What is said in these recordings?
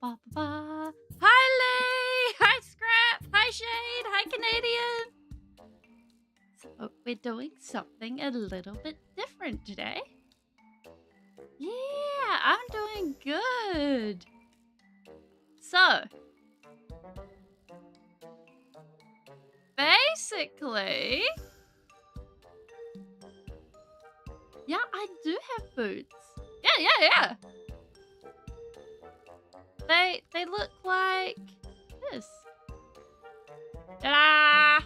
ba, ba. Hi, Lee! Hi, Scrap! Hi, Shade! Hi, Canadian! So, we're doing something a little bit different today. Yeah, I'm doing good. So, basically, yeah, I do have boots. Yeah. They look like this. Ta-da!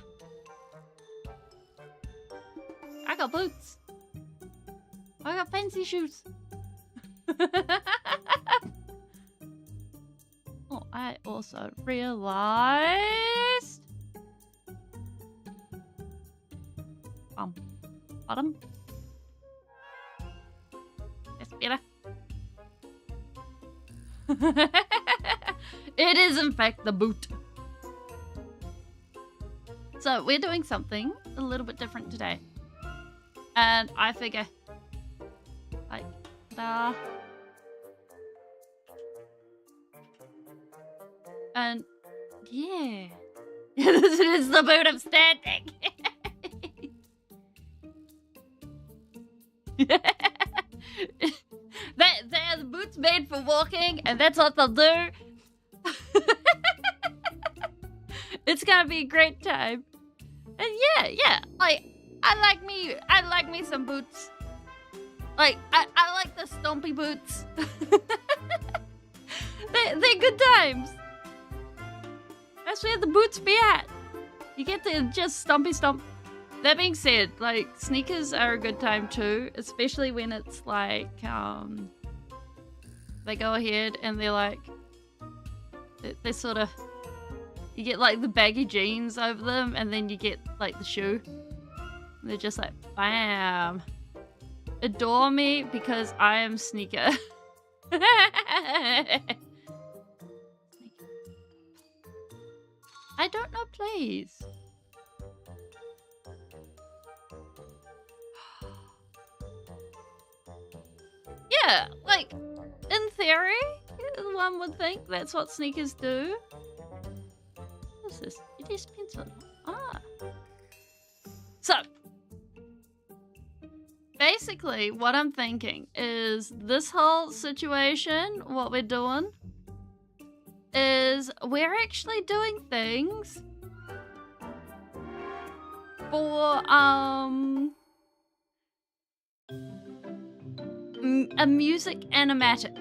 I got boots. I got fancy shoes. Oh, I also realized. Bottom. That's better. It is, in fact, the boot. So, we're doing something a little bit different today. And I figure, like, ta-da. And, yeah. This is the boot of standing. They're the boots made for walking, and that's what they'll do. It's gonna be a great time. And yeah, like I like me some boots. Like I like the stompy boots. They're good times. That's where the boots be at. You get to just stompy stomp. That being said, like, sneakers are a good time too, especially when it's like, they go ahead and they're like, they sort of, you get like the baggy jeans over them, and then you get like the shoe. And they're just like, bam. Adore me because I am sneaker. I don't know, please. Yeah, like, in theory, one would think that's what sneakers do. What's this? It is pencil. Ah. So, basically, what I'm thinking is this whole situation, what we're doing, is we're actually doing things for, a music animatic.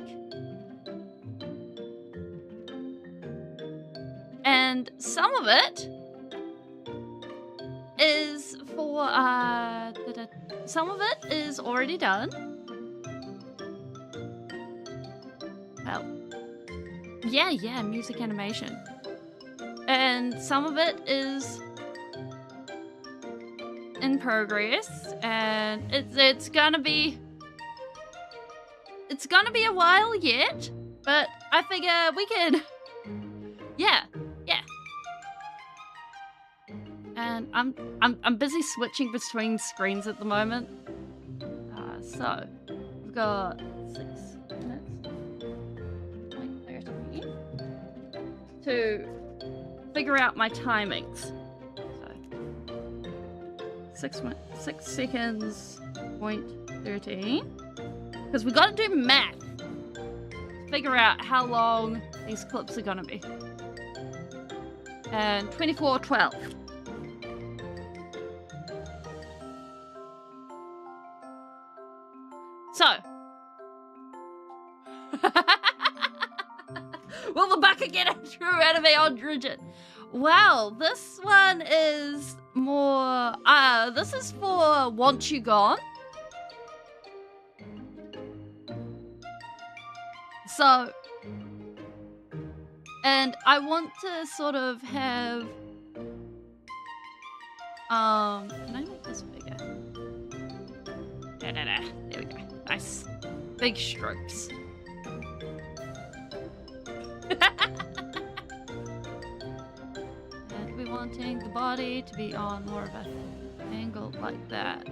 And some of it is for, some of it is already done. Well, yeah, music animation. And some of it is in progress, and it's gonna be a while yet, but I figure we could, yeah. And I'm busy switching between screens at the moment. So we've got 6 minutes, like 30, to figure out my timings. So 6 seconds, point 13. Because we got to do math to figure out how long these clips are going to be. And 24:12. So. Will the bucket get a true anime on Bridget? Well, this one is more, this is for Want You Gone. So, and I want to sort of have, can I make this bigger? There we go. Nice. Big strokes. And we're wanting the body to be on more of an angle like that.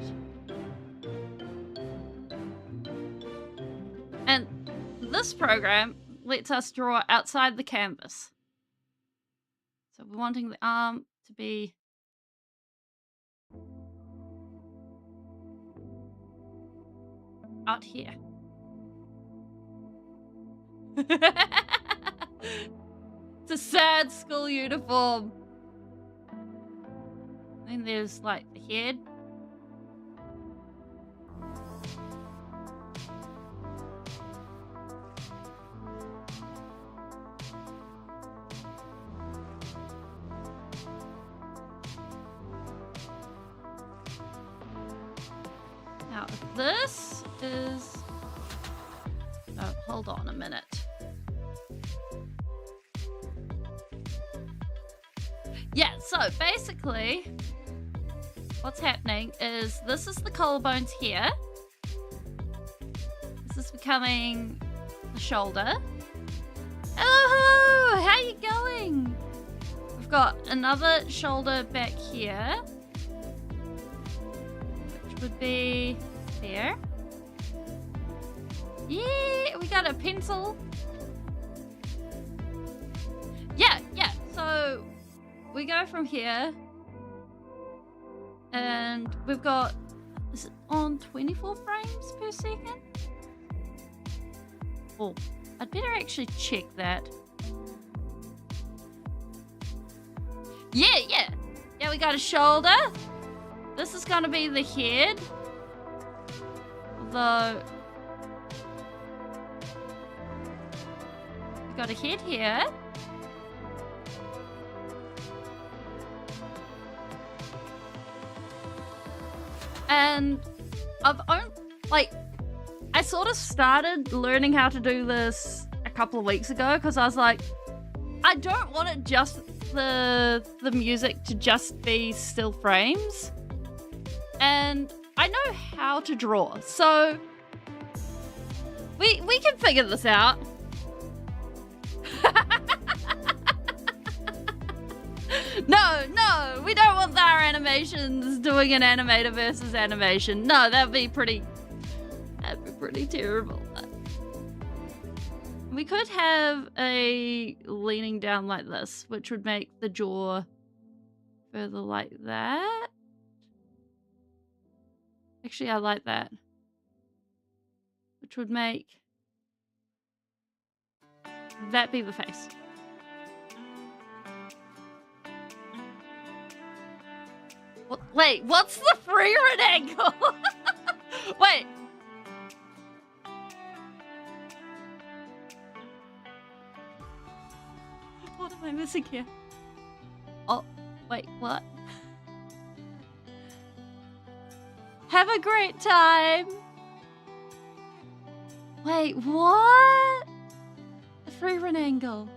And this program lets us draw outside the canvas. So we're wanting the arm to be out here. It's a sad school uniform. Then there's like the head. Now this is... Oh, hold on a minute. Yeah, so basically what's happening is this is the collarbones here. This is becoming the shoulder. Hello, how you going? We've got another shoulder back here, which would be there. Yeah, we got a pencil. Yeah, so we go from here, and we've got, is it on 24 frames per second? Oh, I'd better actually check that. Yeah, we got a shoulder. This is gonna be the head. Although, we got a head here. And I sort of started learning how to do this a couple of weeks ago because I was like, I don't want it just the music to just be still frames. And I know how to draw, so we can figure this out. No, we don't want our animations doing an animator versus animation. No, that'd be pretty terrible. We could have a leaning down like this, which would make the jaw further like that. Actually, I like that. Which would make that be the face. Wait, what's the free run angle? Wait. What am I missing here? Oh, wait, what? Have a great time. Wait, what? The free run angle.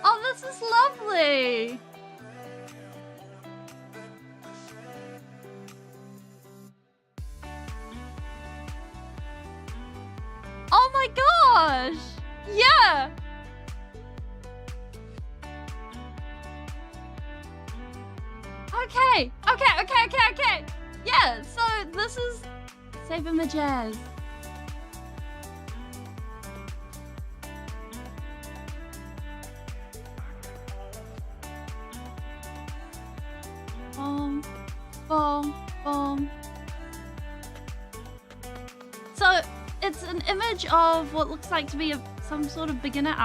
Oh, this is lovely. Oh my gosh. Yeah. Okay. Yeah, so this is Saving the Jazz. Boom, boom, boom. So it's an image of what looks like to be some sort of beginner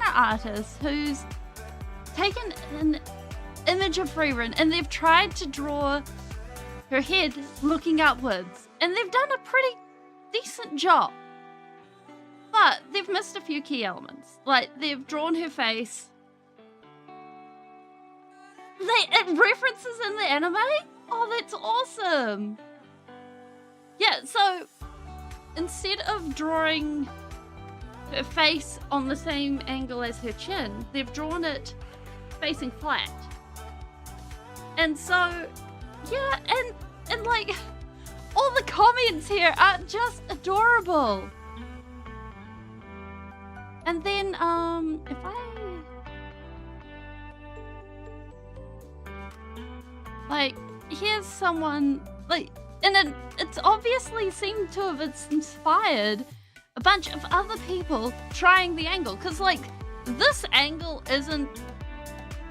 artist who's taken an image of Freerun and they've tried to draw her head looking upwards, and they've done a pretty decent job, but they've missed a few key elements. Like, they've drawn her face. It references in the anime? Oh, that's awesome. Yeah, so instead of drawing her face on the same angle as her chin, they've drawn it facing flat. And so, yeah, and like, all the comments here are just adorable. And then, if I Like, here's someone, like, and it's obviously seemed to have inspired a bunch of other people trying the angle. Because, like, this angle isn't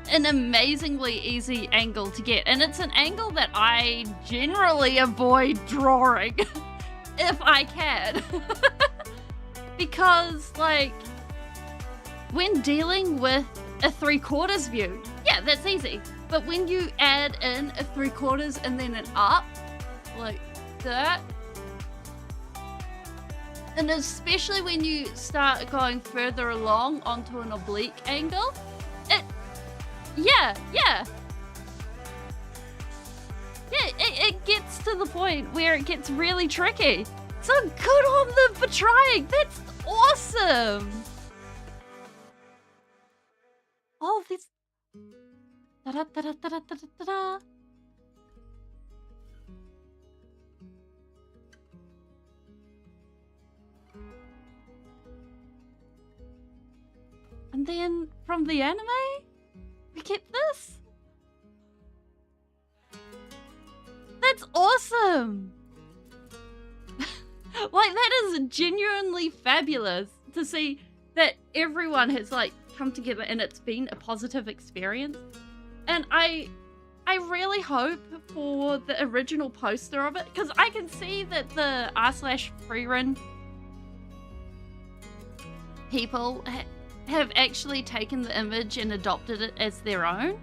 an amazingly easy angle to get. And it's an angle that I generally avoid drawing if I can. Because, like, when dealing with a 3/4 view, yeah, that's easy. But when you add in a 3/4 and then an up, like that, and especially when you start going further along onto an oblique angle, it gets to the point where it gets really tricky. So good on them for trying. That's awesome. Oh, this. Da-da-da-da-da-da-da-da. And then from the anime, we get this. That's awesome. Like, that is genuinely fabulous to see that everyone has, like, come together and it's been a positive experience. And I really hope for the original poster of it, because I can see that the r/freerun people have actually taken the image and adopted it as their own.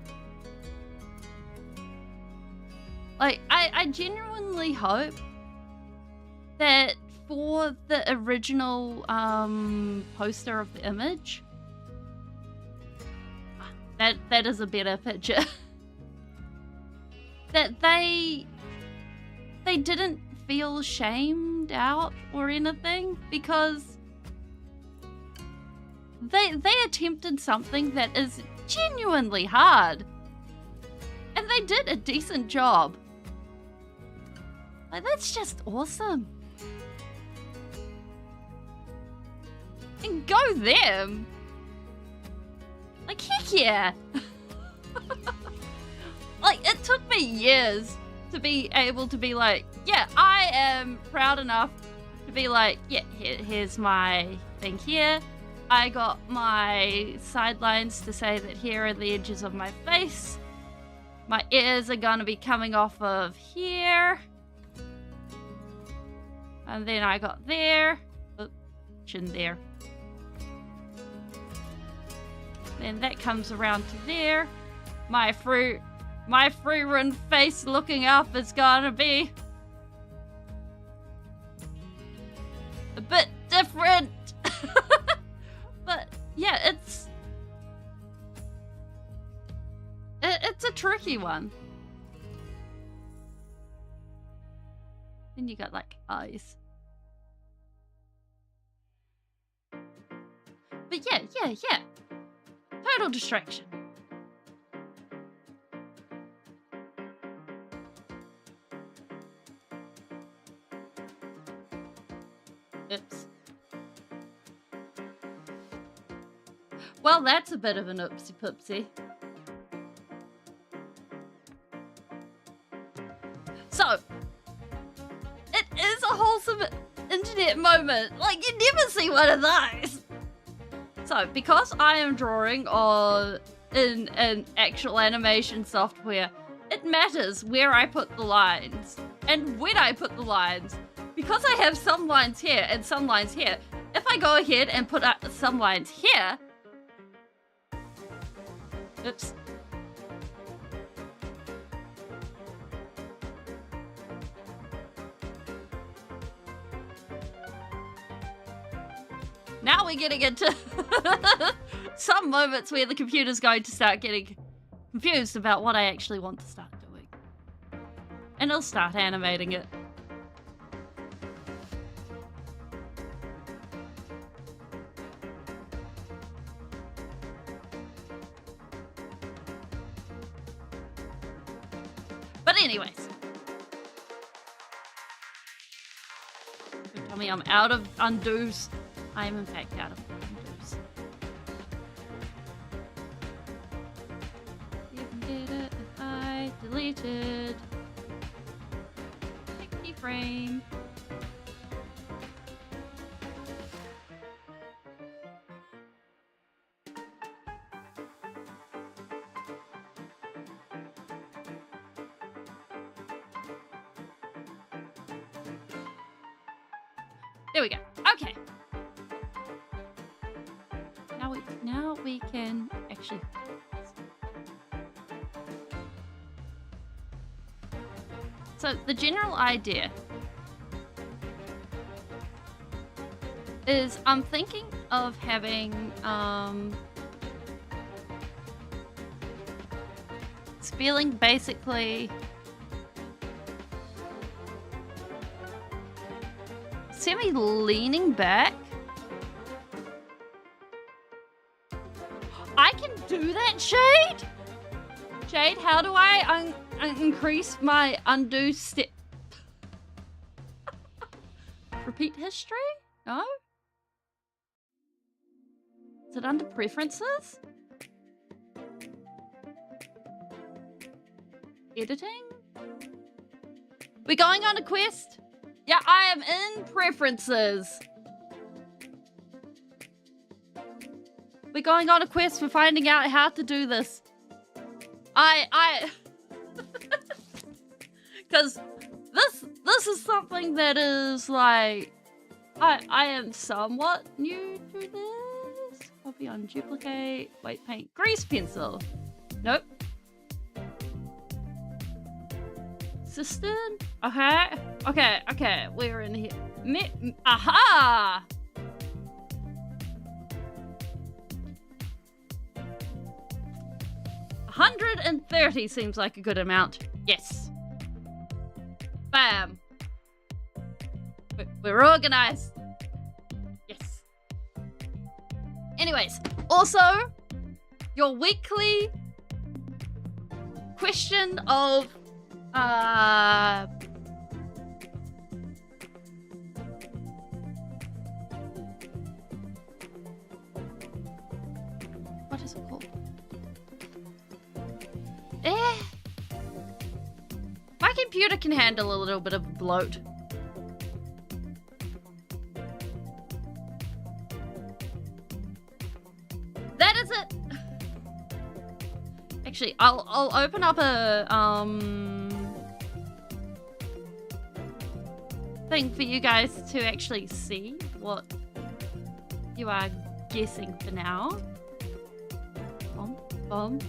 Like, I genuinely hope that for the original poster of the image, that is a better picture, that they didn't feel shamed out or anything, because they attempted something that is genuinely hard, and they did a decent job. Like, that's just awesome. And go them! Like, heck yeah! Like, it took me years to be able to be like, yeah, I am proud enough to be like, yeah, here's my thing here. I got my sidelines to say that here are the edges of my face. My ears are gonna be coming off of here. And then I got there. Oop, chin there. Then that comes around to there. My freerun face looking up is gonna be a bit different. But yeah, it's a tricky one. Then you got like eyes. But yeah. Total distraction. Oops. Well, that's a bit of an oopsie poopsie. So, it is a wholesome internet moment. Like, you never see one of those. So, because I am drawing in an actual animation software, it matters where I put the lines and when I put the lines. Because I have some lines here and some lines here, if I go ahead and put up some lines here, oops. Now we're getting into some moments where the computer's going to start getting confused about what I actually want to start doing. And it'll start animating it. But anyways. Don't tell me I'm out of undos. I am in fact out of undos. You can get it if I delete Completed. 60 frame. There we go. Okay. Now we can actually. So the general idea is I'm thinking of having Speeling basically semi-leaning back. I can do that, Shade? Shade, how do I increase my undo step? Repeat history? No? Is it under preferences? Editing? We're going on a quest? Yeah, I am in preferences. We're going on a quest for finding out how to do this. Because this is something that is like, I am somewhat new to this. Copy on duplicate, white paint, grease pencil. Nope. Assistant. Okay. We're in here. Aha! 130 seems like a good amount. Yes. Bam. We're organized. Yes. Anyways, also, your weekly question of what is it called? My computer can handle a little bit of bloat. That is it. Actually, I'll open up a thing for you guys to actually see what you are guessing for now. Bomb.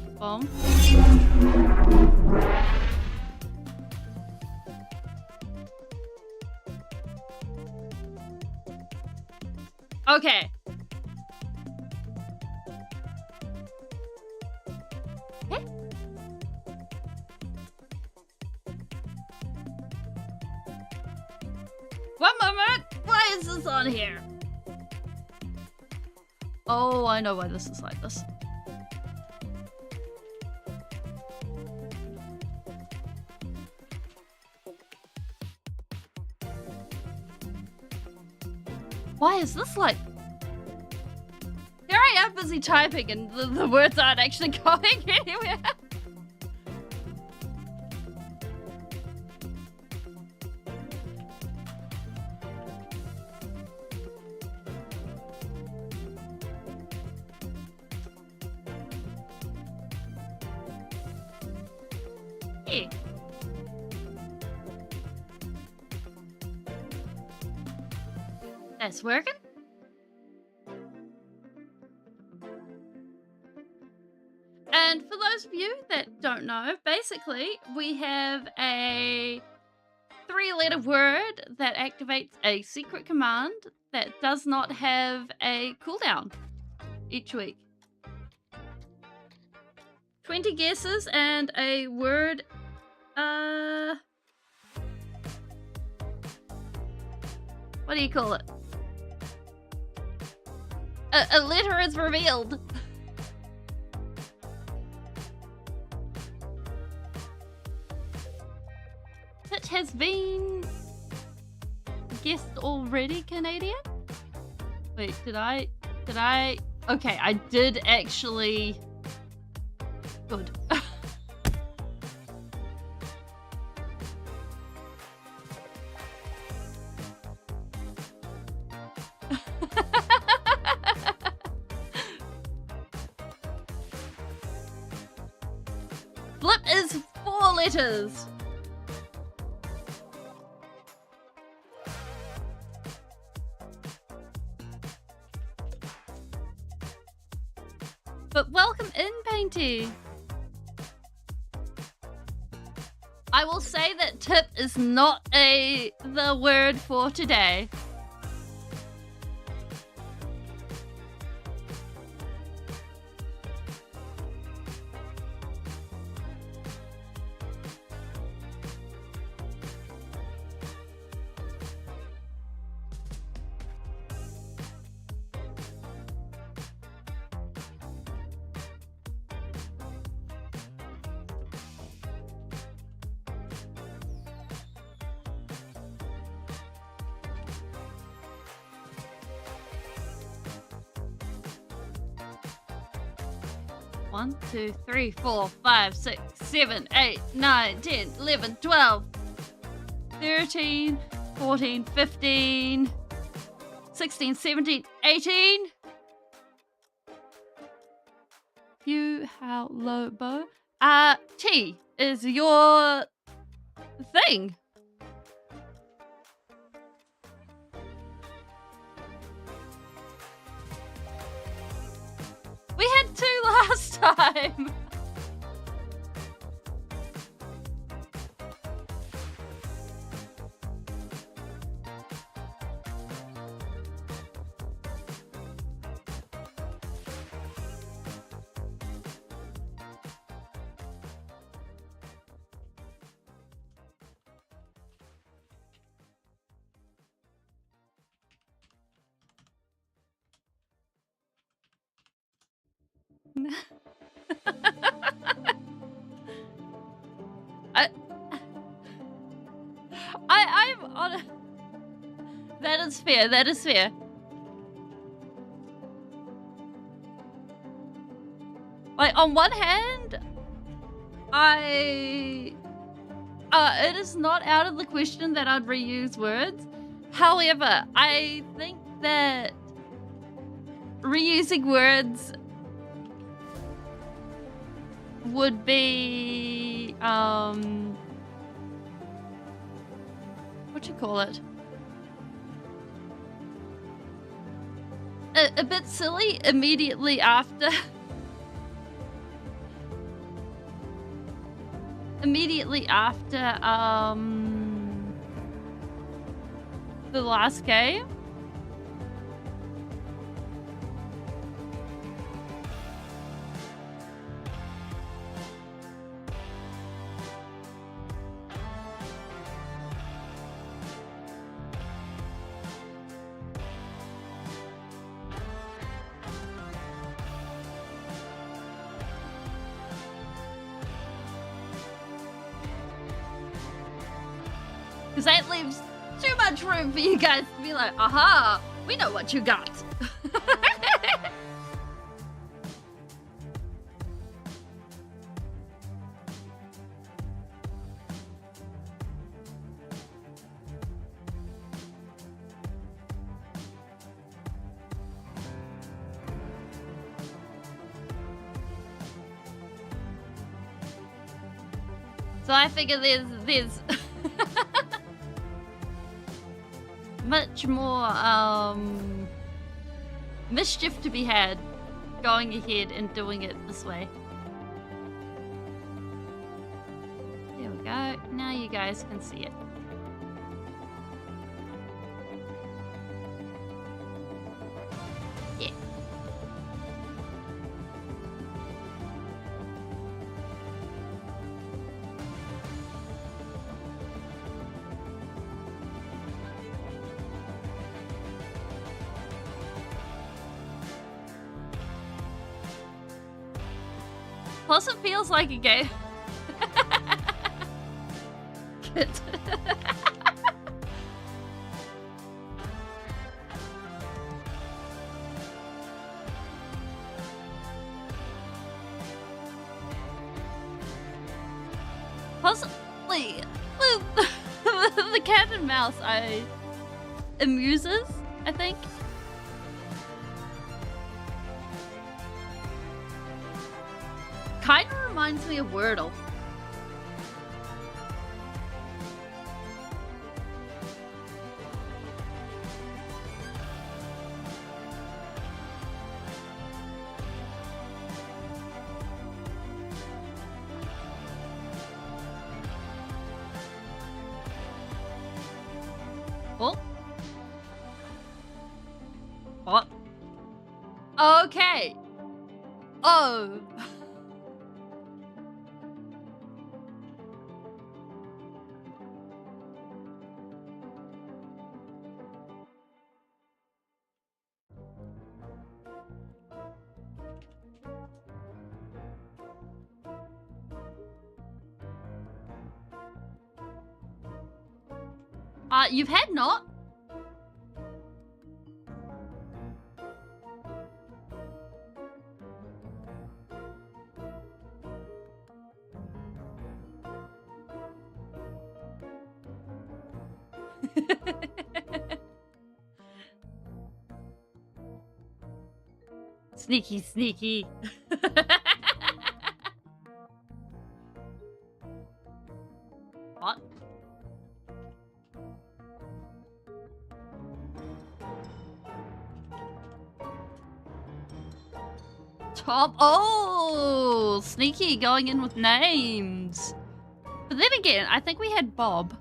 Okay. One moment! Why is this on here? Oh, I know why this is like this. Why is this like... Here I am busy typing and the words aren't actually going anywhere. Yeah. That's working. And for those of you that don't know, basically we have a 3-letter word that activates a secret command that does not have a cooldown each week. 20 guesses and a word. What do you call it? A letter is revealed. It has been guessed already, Canadian? Wait, did I? Okay, I did actually. Good. Flip is 4 letters. But welcome in, Painty. I will say that tip is not the word for today. One, 2, 3, 4, 5, 6, 7, 8, 9, 10, 11, 12, 13, 14, 15, 16, 17, 18. View how low bow. T is your thing. We had 2 last time. I'm on a... That is fair, that is fair. Like, on one hand, it is not out of the question that I'd reuse words. However, I think that reusing words would be, what you call it? A bit silly immediately after. Immediately after, the last game. Because that leaves too much room for you guys to be like, aha, we know what you got. So I figure there's much more mischief to be had going ahead and doing it this way. There we go. Now you guys can see it. Yeah. Plus it feels like a game. Good. Possibly the cat and mouse amuses, I think. Kind of reminds me of Wordle. Okay. Oh. You've had not? Sneaky, sneaky. What? Top. Oh, sneaky, going in with names. But then again, I think we had Bob.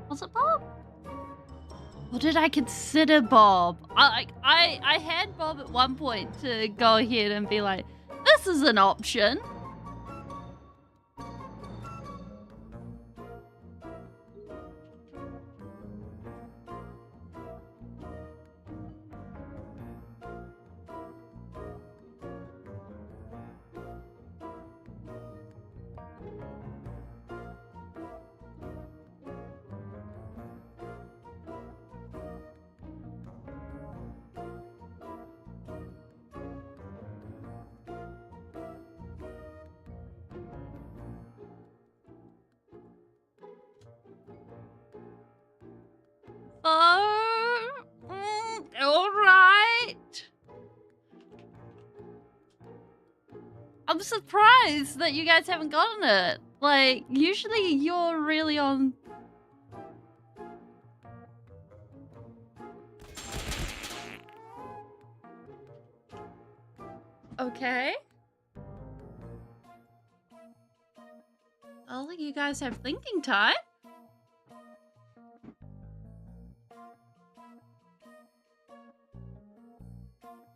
Was it Bob? Or did I consider Bob? I had Bob at one point to go ahead and be like, this is an option. All right. I'm surprised that you guys haven't gotten it. Like, usually you're really on... Okay. I think you guys have thinking time.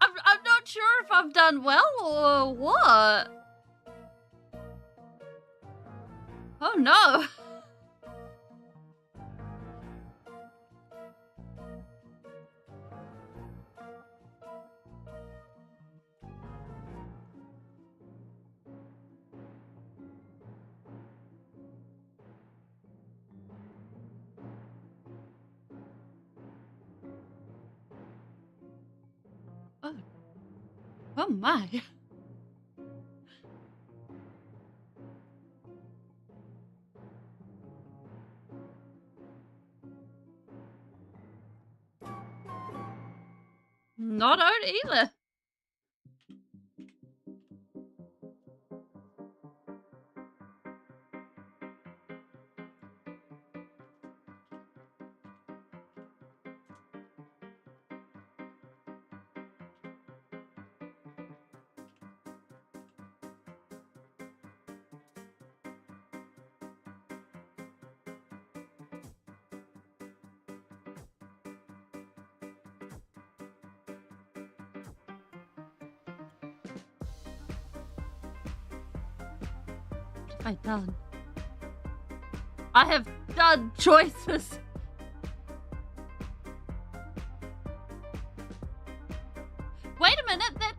I'm not sure if I've done well or what. Oh no. Oh. Oh my. Not out either. I done? I have done choices. Wait a minute, that...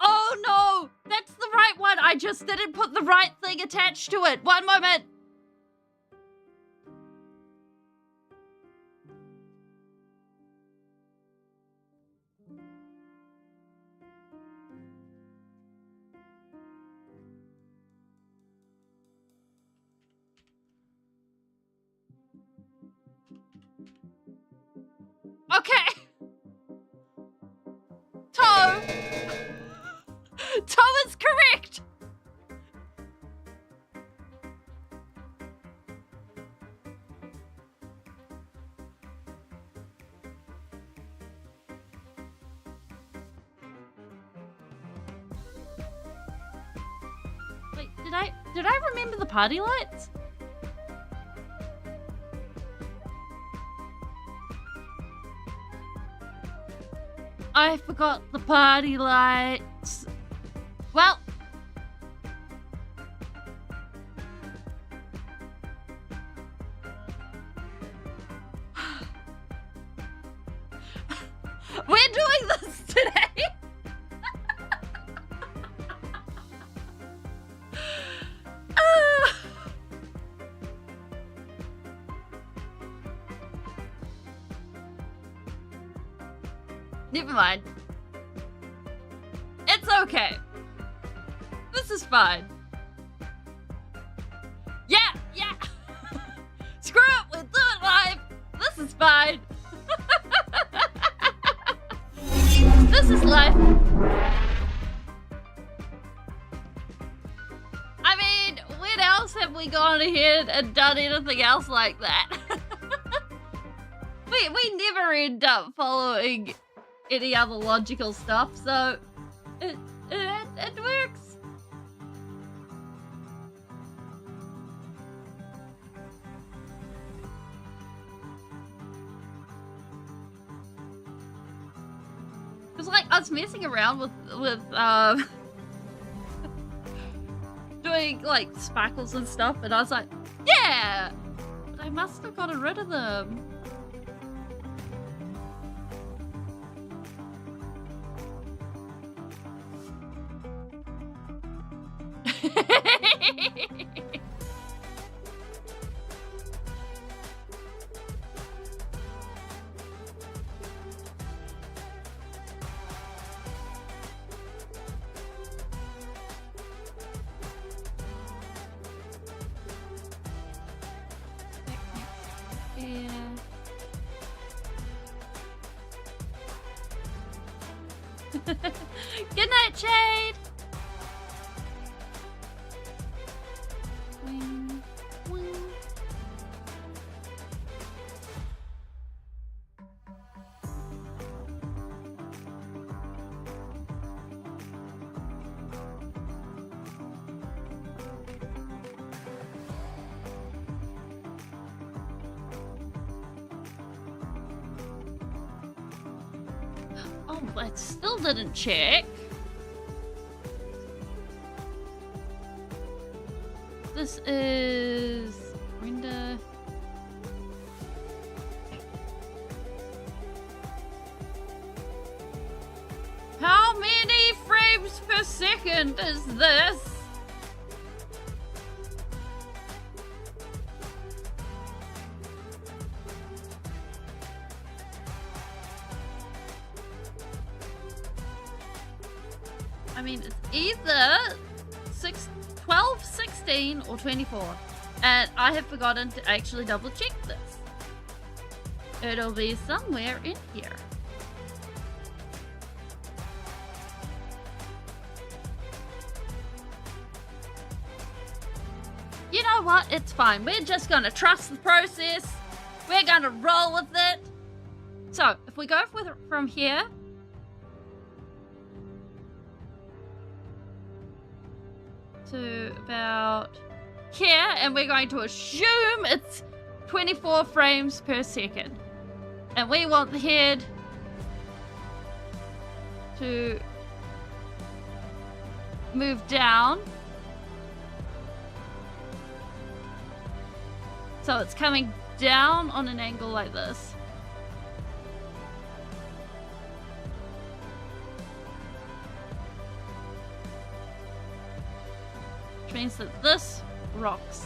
Oh no! That's the right one! I just didn't put the right thing attached to it! One moment! Okay! Toe! Toe is correct! Wait, did I remember the party lights? I forgot the party lights. Well. We're doing this today. Never mind. It's okay. This is fine. Yeah. Screw it, we'll do it live. This is fine. This is life. I mean, when else have we gone ahead and done anything else like that? we never end up following any other logical stuff, so it works. Cause like I was messing around with doing like sparkles and stuff, and I was like, yeah, but I must have gotten rid of them. Good night, Shade. Wing, wing. Oh, I still didn't check. This is Brenda. How many frames per second is this? I mean, it's either 12, 16, or 24. And I have forgotten to actually double check this. It'll be somewhere in here. You know what? It's fine. We're just gonna trust the process. We're gonna roll with it. So, if we go from here, to about here, and we're going to assume it's 24 frames per second. And we want the head to move down. So it's coming down on an angle like this. Which means that this rocks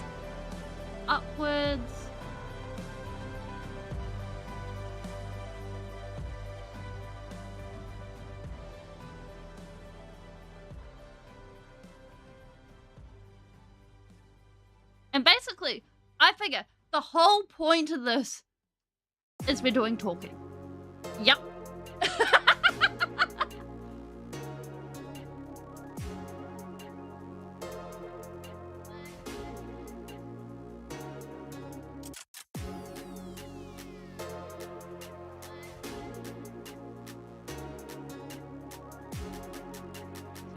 upwards. And basically, I figure the whole point of this is we're doing talking. Yep.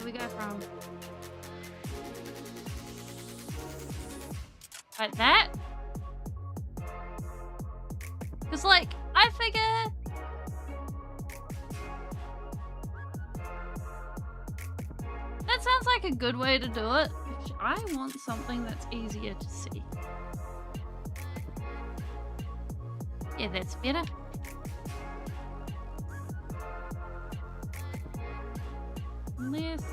We go from like that, because like I figure sounds like a good way to do it. I want something that's easier to see. Yeah, that's better. Less.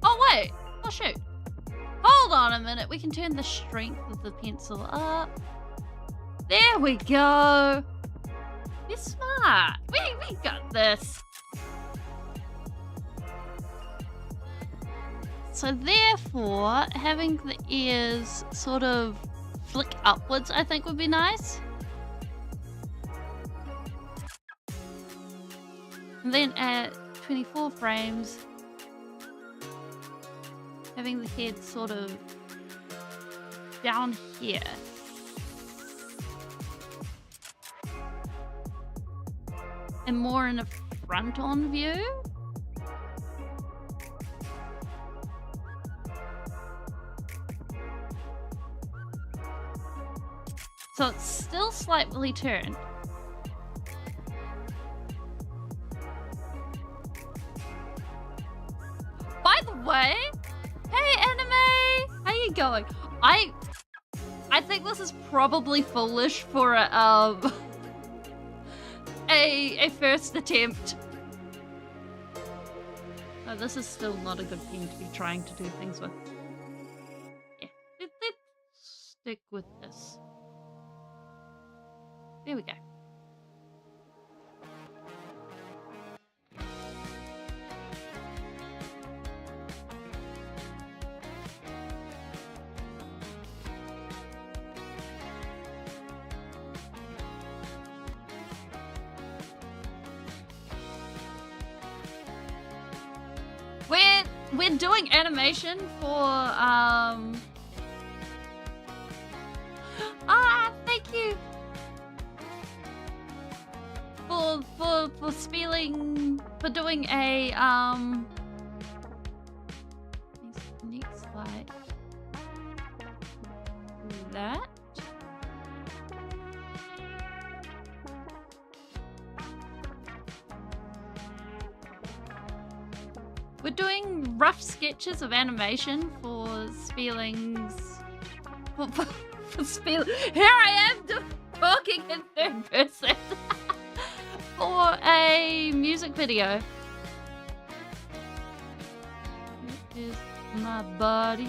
Oh wait! Oh shoot! Hold on a minute, we can turn the strength of the pencil up. There we go! You're smart! We got this! So therefore, having the ears sort of flick upwards I think would be nice. And then at 24 frames, having the head sort of down here. And more in a front-on view. So it's still slightly turned. By the way, hey anime! How you going? I think this is probably foolish for a first attempt. Oh, this is still not a good thing to be trying to do things with. Yeah, let's stick with this. There we go. We're doing animation for thank you. For Speeling, for doing a next slide. That. We're doing rough sketches of animation for Speeling's. For Speeling. Here I am talking in third person. For a music video. Here is my body.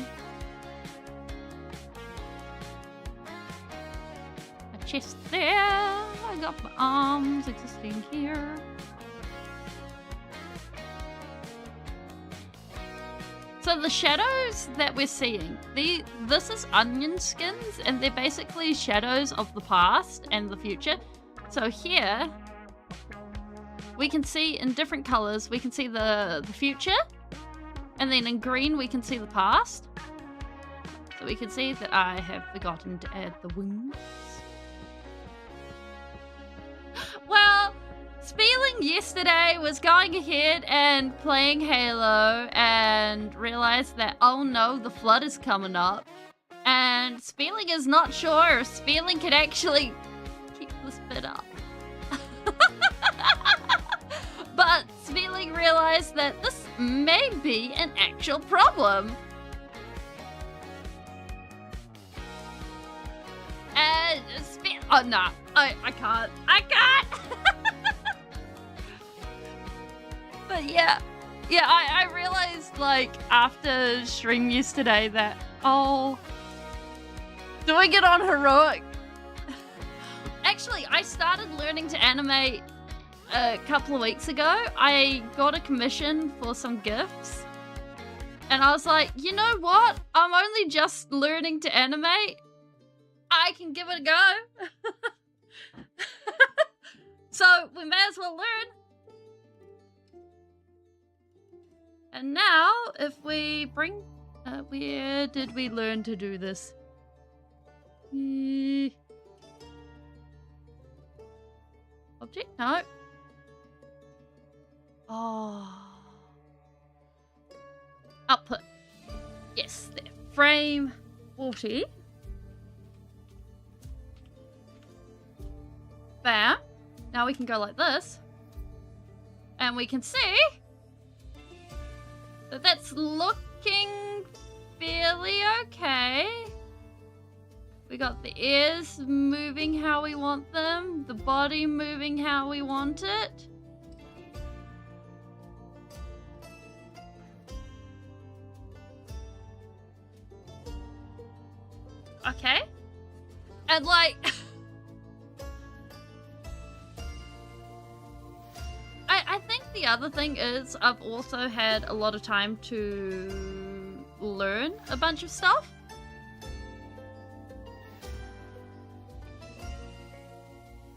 My chest there. I got my arms existing here. So the shadows that we're seeing, this is onion skins, and they're basically shadows of the past and the future. So here, we can see in different colors, we can see the future, and then in green we can see the past. So we can see that I have forgotten to add the wings. Well, Speeling yesterday was going ahead and playing Halo and realized that, oh no, the flood is coming up. And Speeling is not sure if Speeling can actually keep this bit up. But Speeling realized that this may be an actual problem. And oh no, I can't. But yeah, I realized like after stream yesterday that, oh, doing it on heroic. Actually, I started learning to animate a couple of weeks ago. I got a commission for some gifts. And I was like, you know what? I'm only just learning to animate. I can give it a go. So we may as well learn. And now, if we bring... where did we learn to do this? Object? No. Oh. Output. Yes, there. Frame 40. Bam. Now we can go like this. And we can see that that's looking fairly okay. We got the ears moving how we want them, the body moving how we want it. Okay. And like I think the other thing is I've also had a lot of time to learn a bunch of stuff.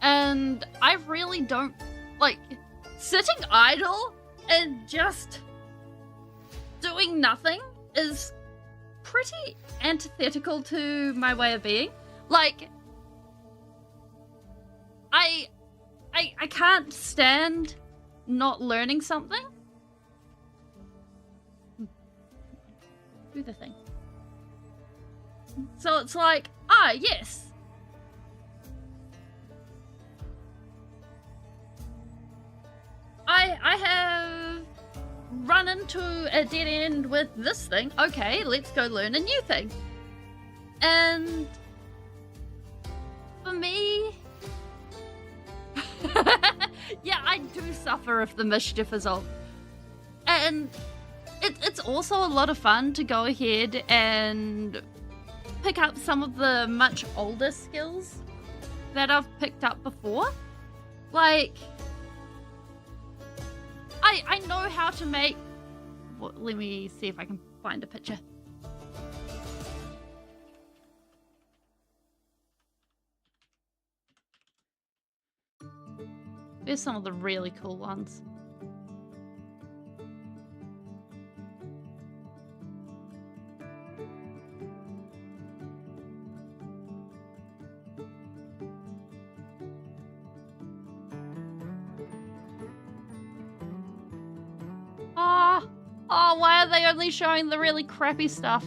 And I really don't like sitting idle and just doing nothing is pretty antithetical to my way of being. Like I can't stand not learning something. Do the thing. So it's like, yes. I have run into a dead end with this thing. Okay, let's go learn a new thing. And for me, yeah, I do suffer if the mischief is on. And it's also a lot of fun to go ahead and pick up some of the much older skills that I've picked up before. Like, I know how to make... Well, let me see if I can find a picture. There's some of the really cool ones. Oh, why are they only showing the really crappy stuff?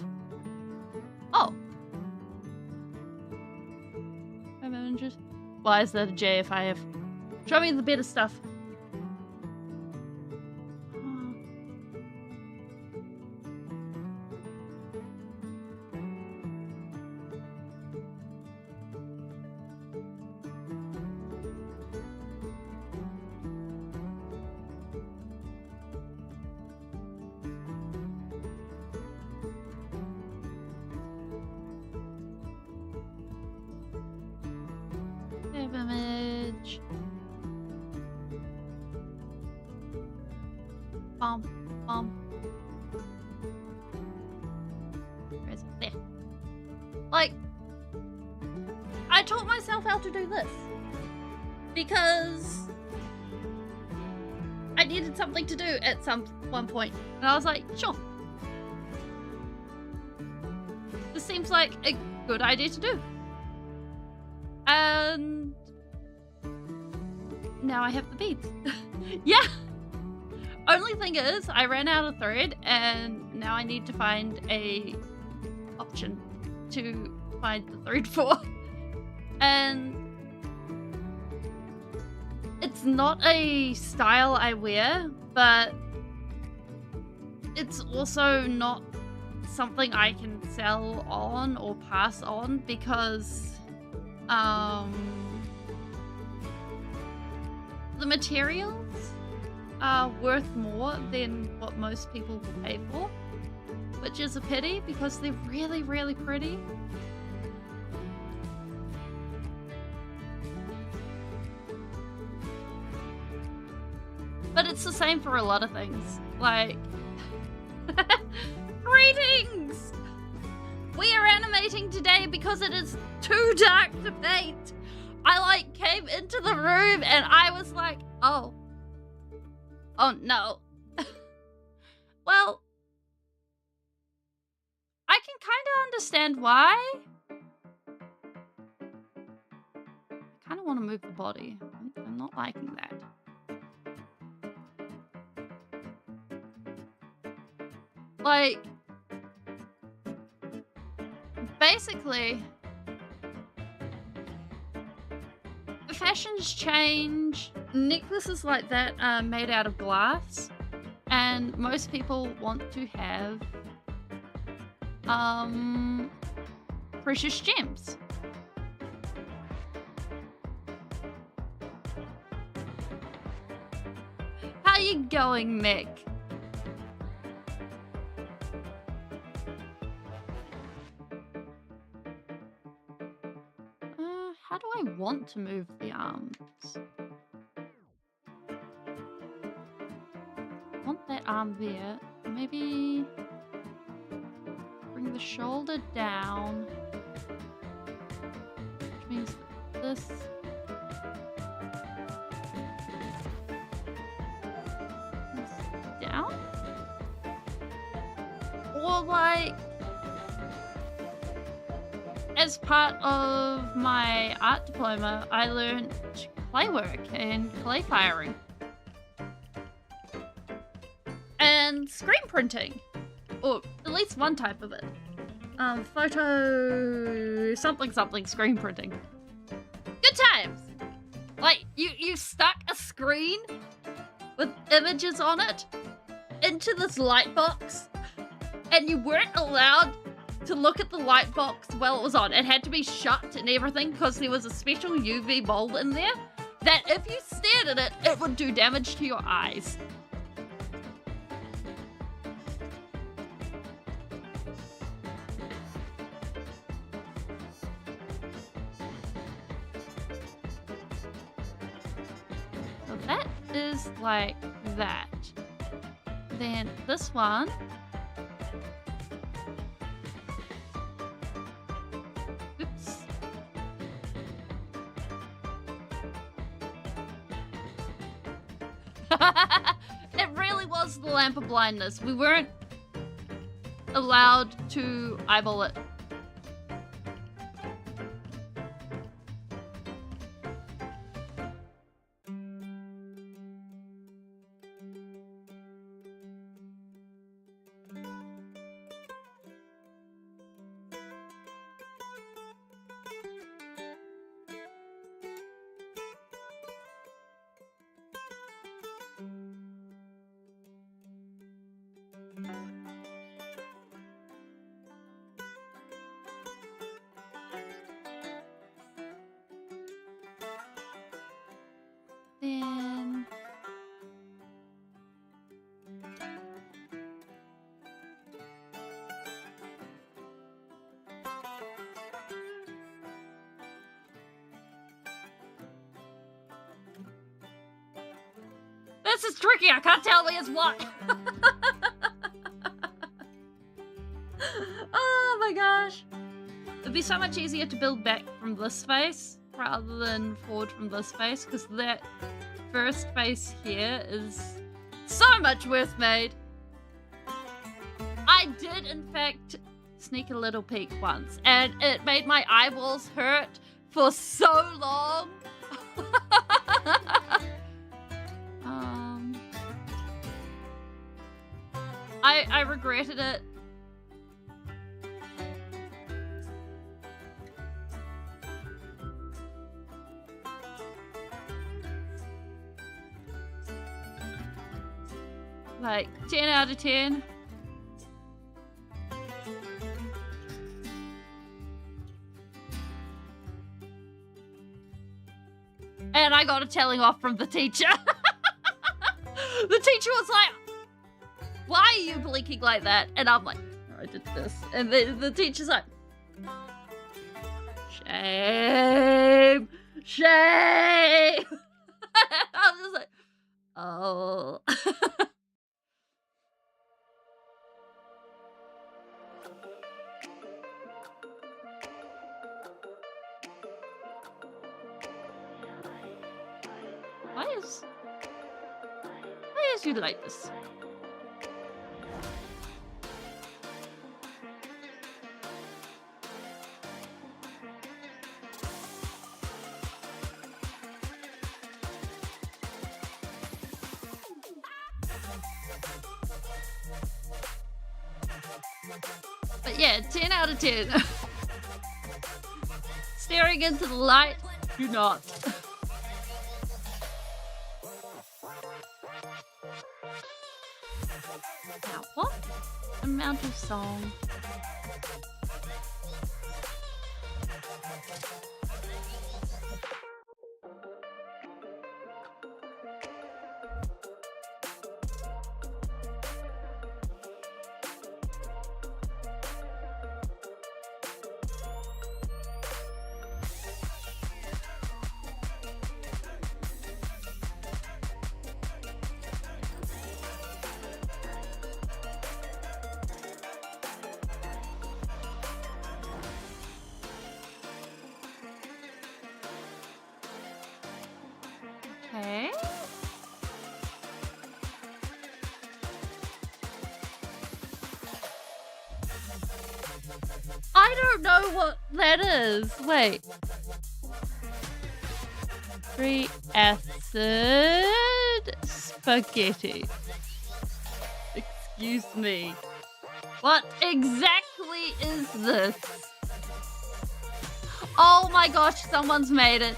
Oh. Why is that a JFIF? Show me the better stuff. Image. Where is it? There. Like, I taught myself how to do this because I needed something to do at one point, and I was like, sure. This seems like a good idea to do. And now I have the beads. Yeah. Only thing is, I ran out of thread, and now I need to find a option to find the thread for. And it's not a style I wear, but it's also not something I can sell on or pass on because the materials are worth more than what most people will pay for, which is a pity because they're really, really pretty. But it's the same for a lot of things. Like, greetings! We are animating today because it is too dark to paint. I came into the room and I was like, oh no. Well, I can kind of understand why. I kind of want to move the body. I'm not liking that. Like, basically, fashions change. Necklaces like that are made out of glass, and most people want to have precious gems. How you going, Mick? How do I want to move the arms? Want that arm there. Maybe bring the shoulder down. Which means this. Down? Or like, as part of my art diploma, I learned clay work and clay firing. And screen printing. Or at least one type of it. Photo something screen printing. Good times! Like, you stuck a screen with images on it into this light box, and you weren't allowed to look at the light box while it was on. It had to be shut and everything because there was a special UV bulb in there that if you stared at it, it would do damage to your eyes. So that is like that. Then this one. Oops. It really was the lamp of blindness. We weren't allowed to eyeball it. Then this is tricky. I can't tell me it's what. Oh my gosh. It'd be so much easier to build back from this space rather than forward from this space, because that first space here is so much worse made. I did, in fact, sneak a little peek once, and it made my eyeballs hurt for so long. I regretted it. Like 10 out of 10. And I got a telling off from the teacher. The teacher was like, "Why are you blinking like that?" And I'm like, "Oh, I did this." And the teacher's like, "Shame, shame." I'm just like, oh. Why is you like this? But yeah, 10 out of 10. Staring into the light, do not. Now, what amount of song? Okay. I don't know what that is. Wait. Battery acid spaghetti. Excuse me. What exactly is this? Oh my gosh, someone's made it.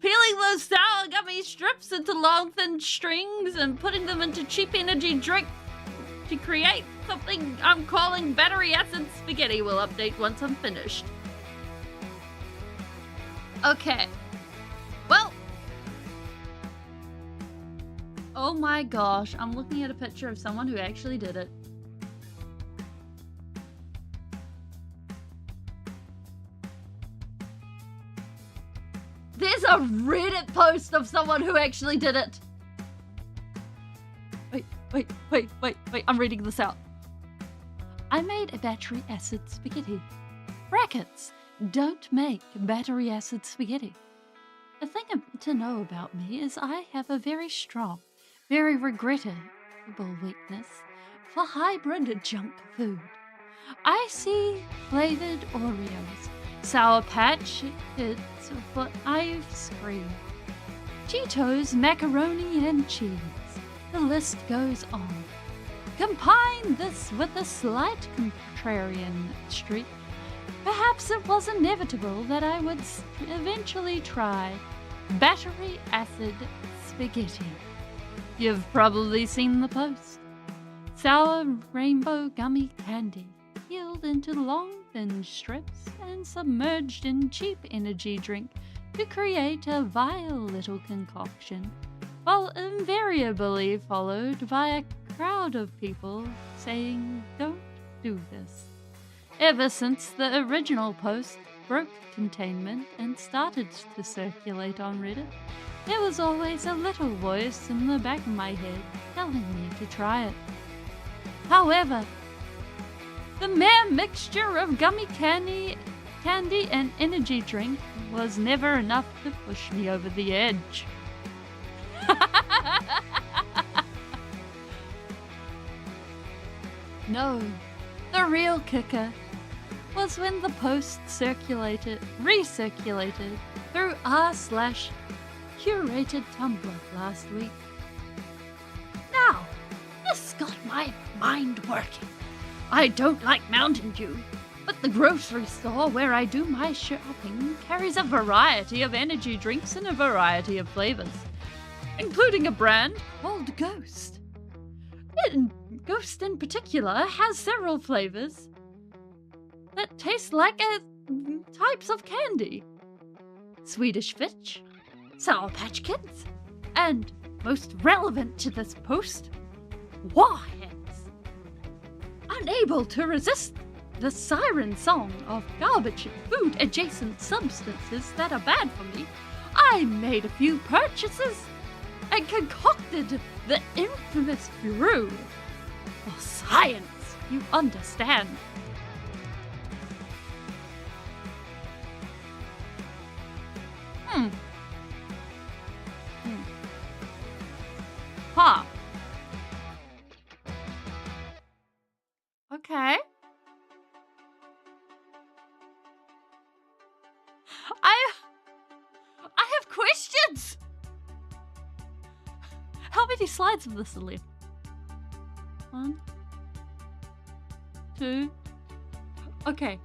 Peeling those sour gummy strips into long thin strings and putting them into cheap energy drink to create something I'm calling battery acid spaghetti. Will update once I'm finished. Okay. Well. Oh my gosh, I'm looking at a picture of someone who actually did it. There's a Reddit post of someone who actually did it. Wait, I'm reading this out. I made a battery acid spaghetti. Brackets, don't make battery acid spaghetti. The thing to know about me is I have a very strong, very regrettable weakness for hybrid junk food. Icy flavored Oreos, Sour Patch Kids for ice cream, Cheetos, macaroni and cheese. The list goes on. Combine this with a slight contrarian streak. Perhaps it was inevitable that I would eventually try battery acid spaghetti. You've probably seen the post. Sour rainbow gummy candy, peeled into long thin strips and submerged in cheap energy drink to create a vile little concoction, while invariably followed by a crowd of people saying, "Don't do this." Ever since the original post broke containment and started to circulate on Reddit, there was always a little voice in the back of my head telling me to try it. However, the mere mixture of gummy candy and energy drink was never enough to push me over the edge. No, the real kicker was when the post recirculated through r/curated Tumblr last week. Now, this got my mind working. I don't like Mountain Dew, but the grocery store where I do my shopping carries a variety of energy drinks in a variety of flavors, including a brand called Ghost. Ghost in particular has several flavors that taste like types of candy. Swedish Fish, Sour Patch Kids, and most relevant to this post, Warheads. Unable to resist the siren song of garbage food adjacent substances that are bad for me, I made a few purchases and concocted the infamous brew for science, you understand. I have questions. How many slides of this are left? 1, 2. Okay.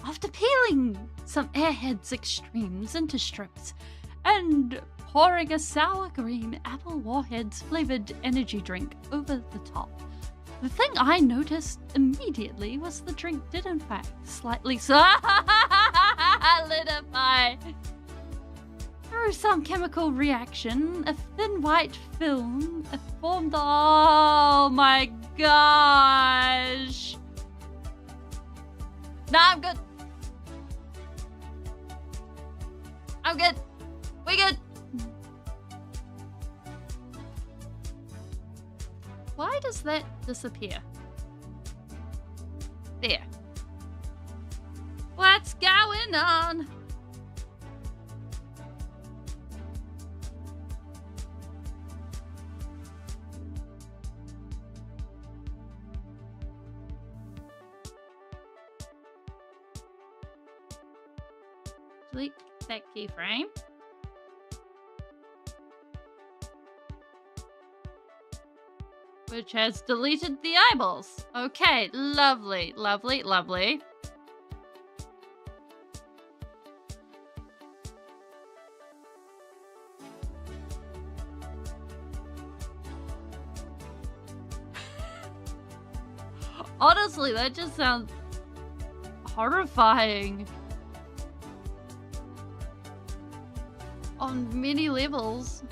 After peeling some Airheads Extremes into strips and pouring a sour green apple warheads flavored energy drink over the top, the thing I noticed immediately was the drink did in fact slightly solidify. Through some chemical reaction, a thin white film formed. Oh my gosh! Nah, I'm good. I'm good. We good. Why does that disappear? There. What's going on? Delete that keyframe. Which has deleted the eyeballs. Okay, lovely, lovely, lovely. Honestly, that just sounds horrifying. On many levels.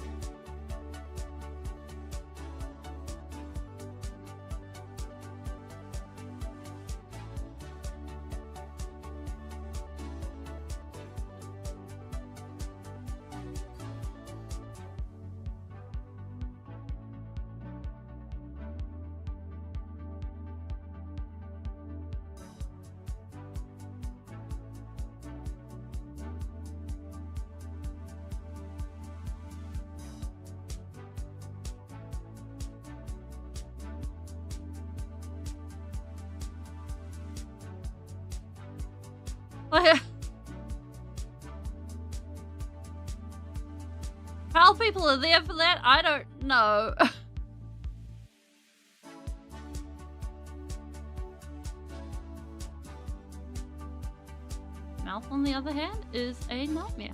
How people are there for that, I don't know. Mouth, on the other hand, is a nightmare.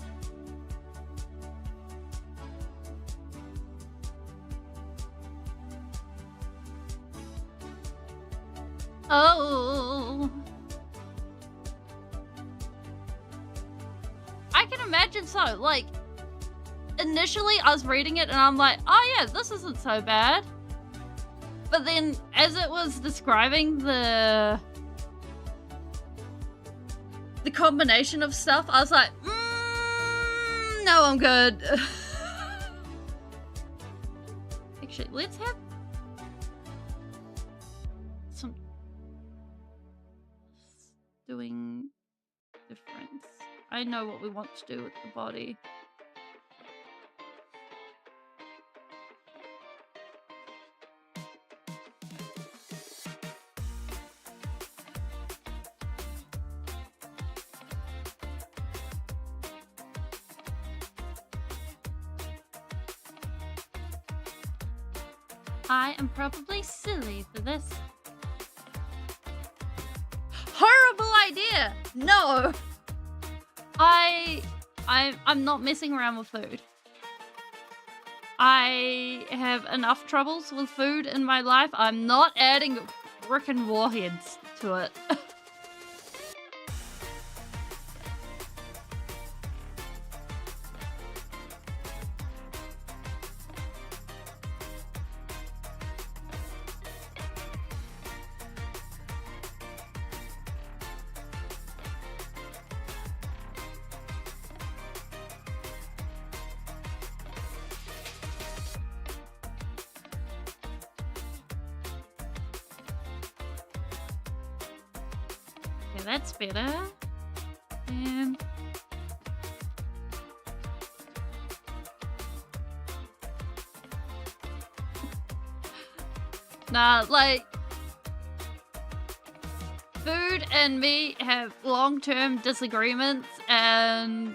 Oh. I can imagine so. Like, initially I was reading it and I'm like, oh yeah, this isn't so bad. But then as it was describing the combination of stuff, I was like, no, I'm good. Actually, let's have some doing difference. I know what we want to do with the body. I am probably silly for this. Horrible idea! No! I'm not messing around with food. I have enough troubles with food in my life. I'm not adding frickin' warheads to it. Okay, that's better. And nah, like Food and me have long-term disagreements, and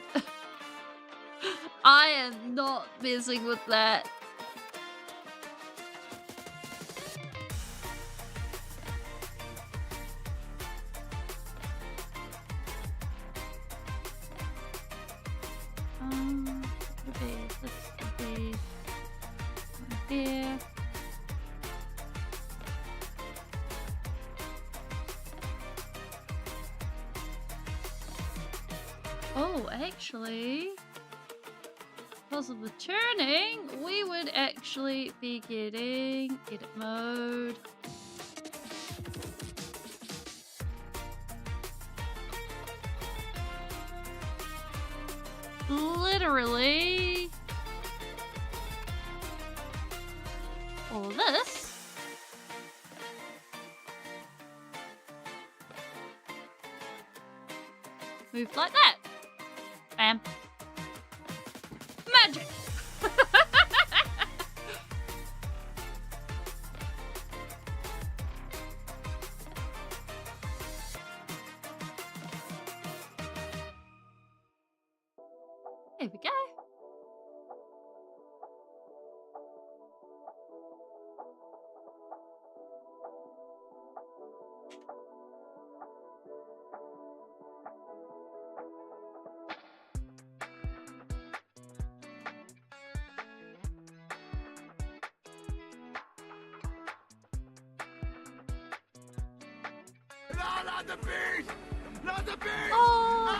I am not messing with that. There. Oh, actually, because of the turning, we would actually be getting edit mode. Literally all this. Moved like that. Bam. Magic. There we go. Not the beast! Not the beast! Oh.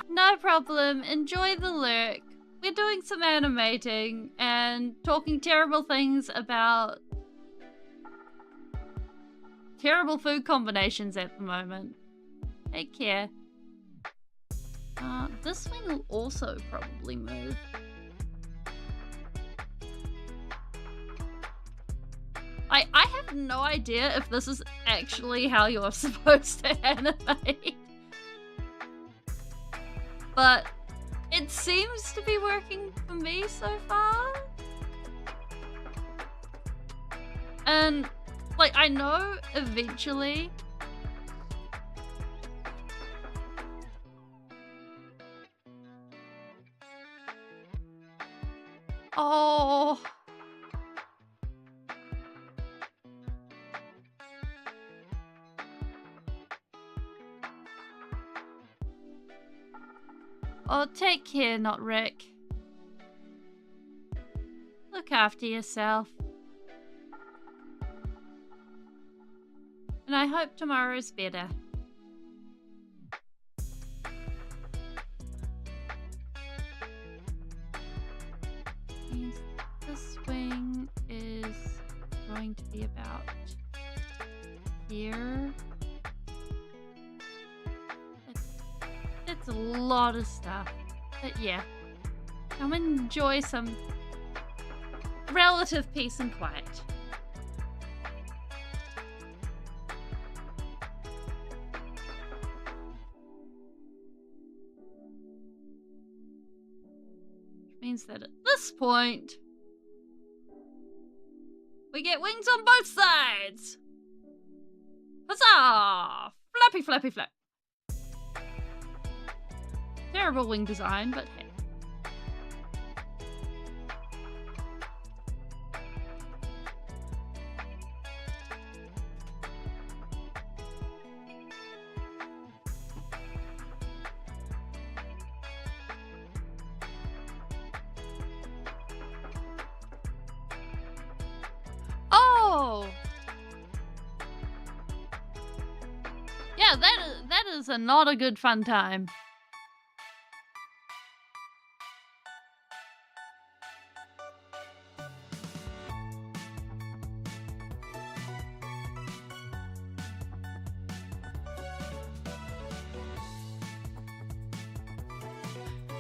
No problem. Enjoy the lurk. We're doing some animating and talking terrible things about terrible food combinations at the moment. Take care. This thing will also probably move. I have no idea if this is actually how you're supposed to animate. But it seems to be working for me so far. And, like, I know eventually... Oh... Oh, take care, not Rick. Look after yourself. And I hope tomorrow's better. Means this swing is going to be about here. That's a lot of stuff. But yeah, come enjoy some relative peace and quiet. Which means that at this point, we get wings on both sides. Huzzah! Flappy, flappy, flap. Terrible wing design, but hey. Oh! Yeah, that is not a good fun time.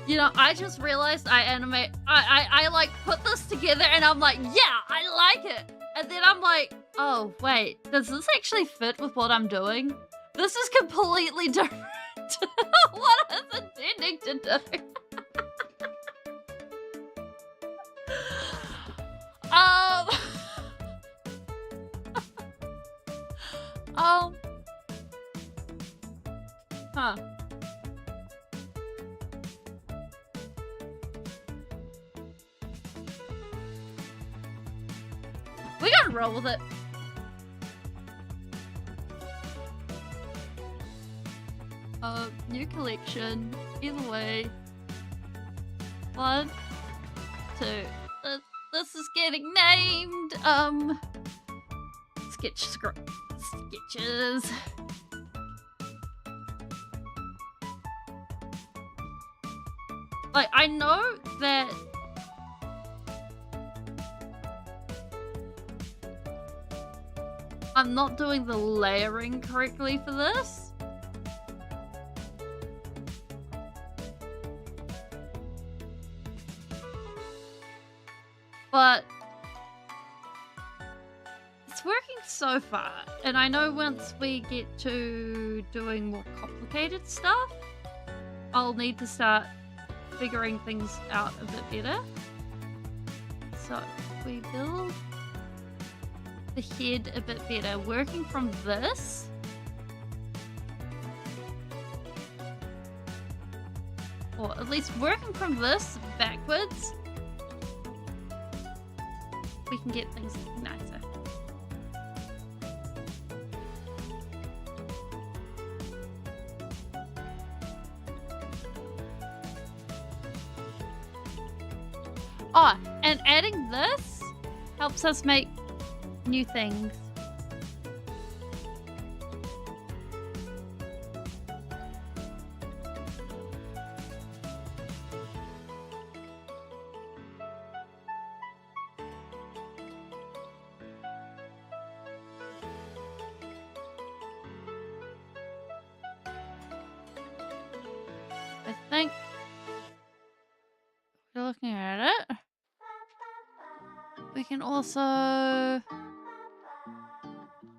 You know, I just realized I like put this together and I'm like, yeah, I like it. And then I'm like, oh, wait, does this actually fit with what I'm doing? This is completely different to what I was intending to do. Huh. We gotta roll with it. New collection. Either way. 1, 2. This is getting named. Sketches. Like, I know that I'm not doing the layering correctly for this. But it's working so far, and I know once we get to doing more complicated stuff, I'll need to start figuring things out a bit better. So we build the head a bit better, working from this. Or at least working from this backwards. We can get things looking nicer. Oh, and adding this helps us make new things. I think we're looking at it. We can also,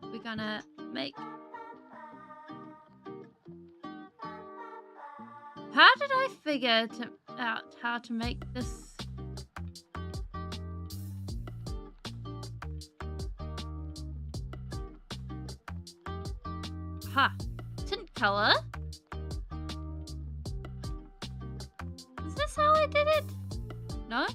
we're gonna make, how did I figure out how to make this? Ha, tint color. Is this how I did it? No?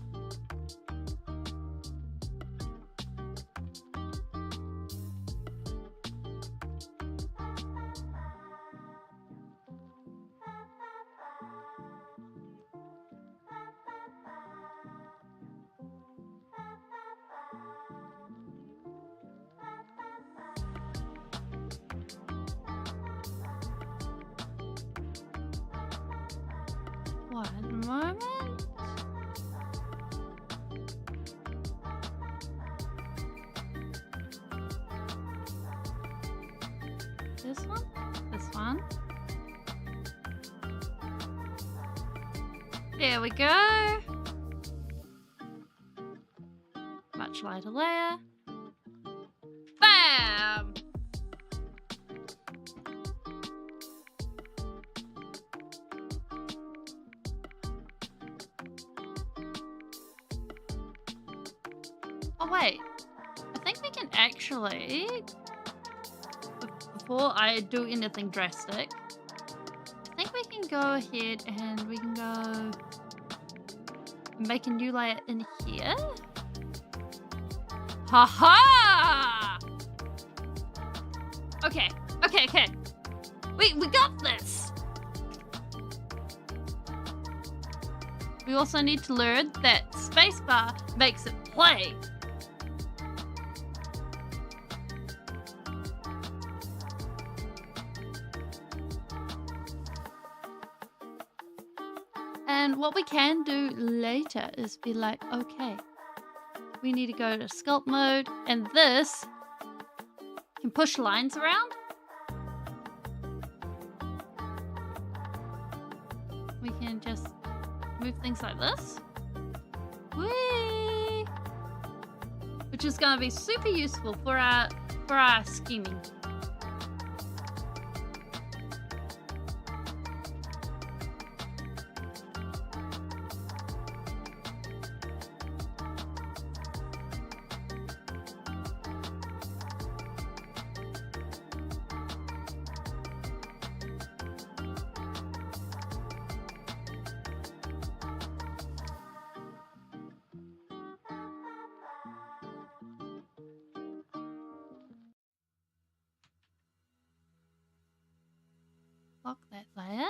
One moment. This one? This one? There we go. Much lighter layer. Bam! Oh wait, I think we can actually, before I do anything drastic, I think we can go ahead and we can go make a new layer in here. Haha! Okay. We got this! We also need to learn that spacebar makes it play. And what we can do later is be like, okay, we need to go to sculpt mode, and this can push lines around. We can just move things like this. Whee! Which is going to be super useful for our scheming. lock that there.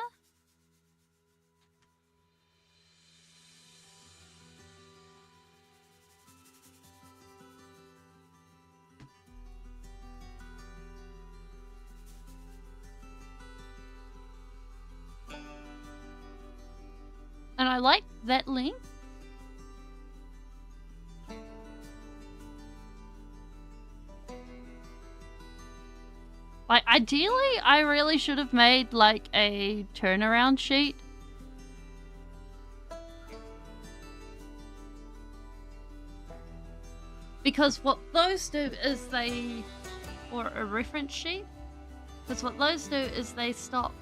And I like that length. Like, ideally, I really should have made, like, a turnaround sheet. Because what those do is they... Or a reference sheet. Because what those do is they stop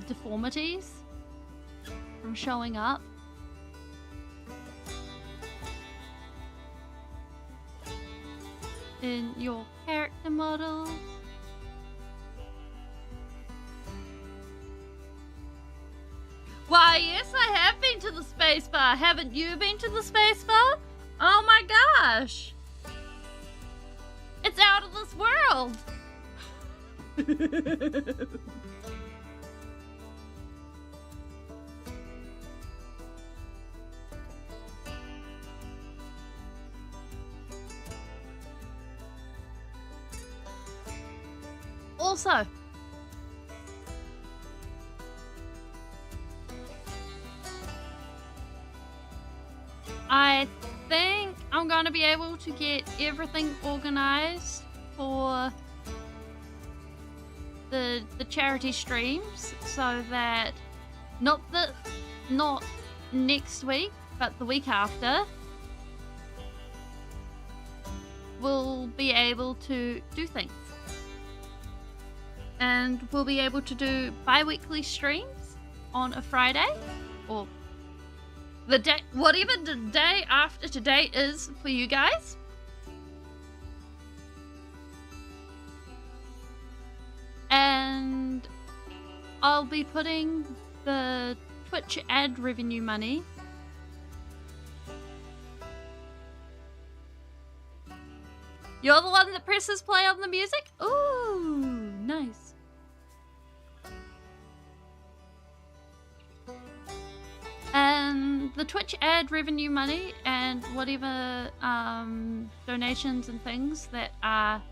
deformities from showing up. In your character model. Why, yes, I have been to the spacebar. Haven't you been to the spacebar? Oh my gosh. It's out of this world. Also, I think I'm going to be able to get everything organized for the charity streams, so that not next week, but the week after, we'll be able to do things. And we'll be able to do bi-weekly streams on a Friday, or the day, whatever the day after today is for you guys. And I'll be putting the Twitch ad revenue money You're the one that presses play on the music? Ooh, nice. And the Twitch ad revenue money and whatever donations and things that are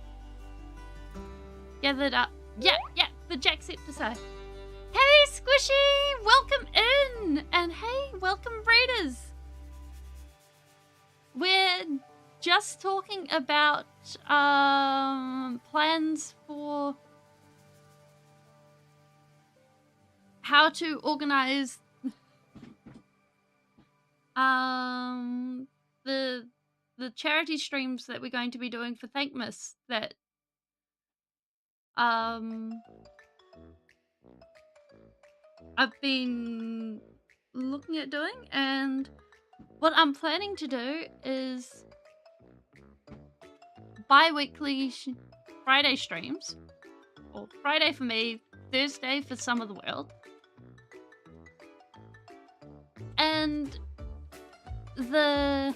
gathered up. Yeah, the Jacksepticeye. Hey, Squishy! Welcome in! And hey, welcome, Raiders! We're just talking about plans for how to organize the charity streams that we're going to be doing for Thankmas that I've been looking at doing, and what I'm planning to do is bi-weekly Friday streams, or Friday for me, Thursday for some of the world, and the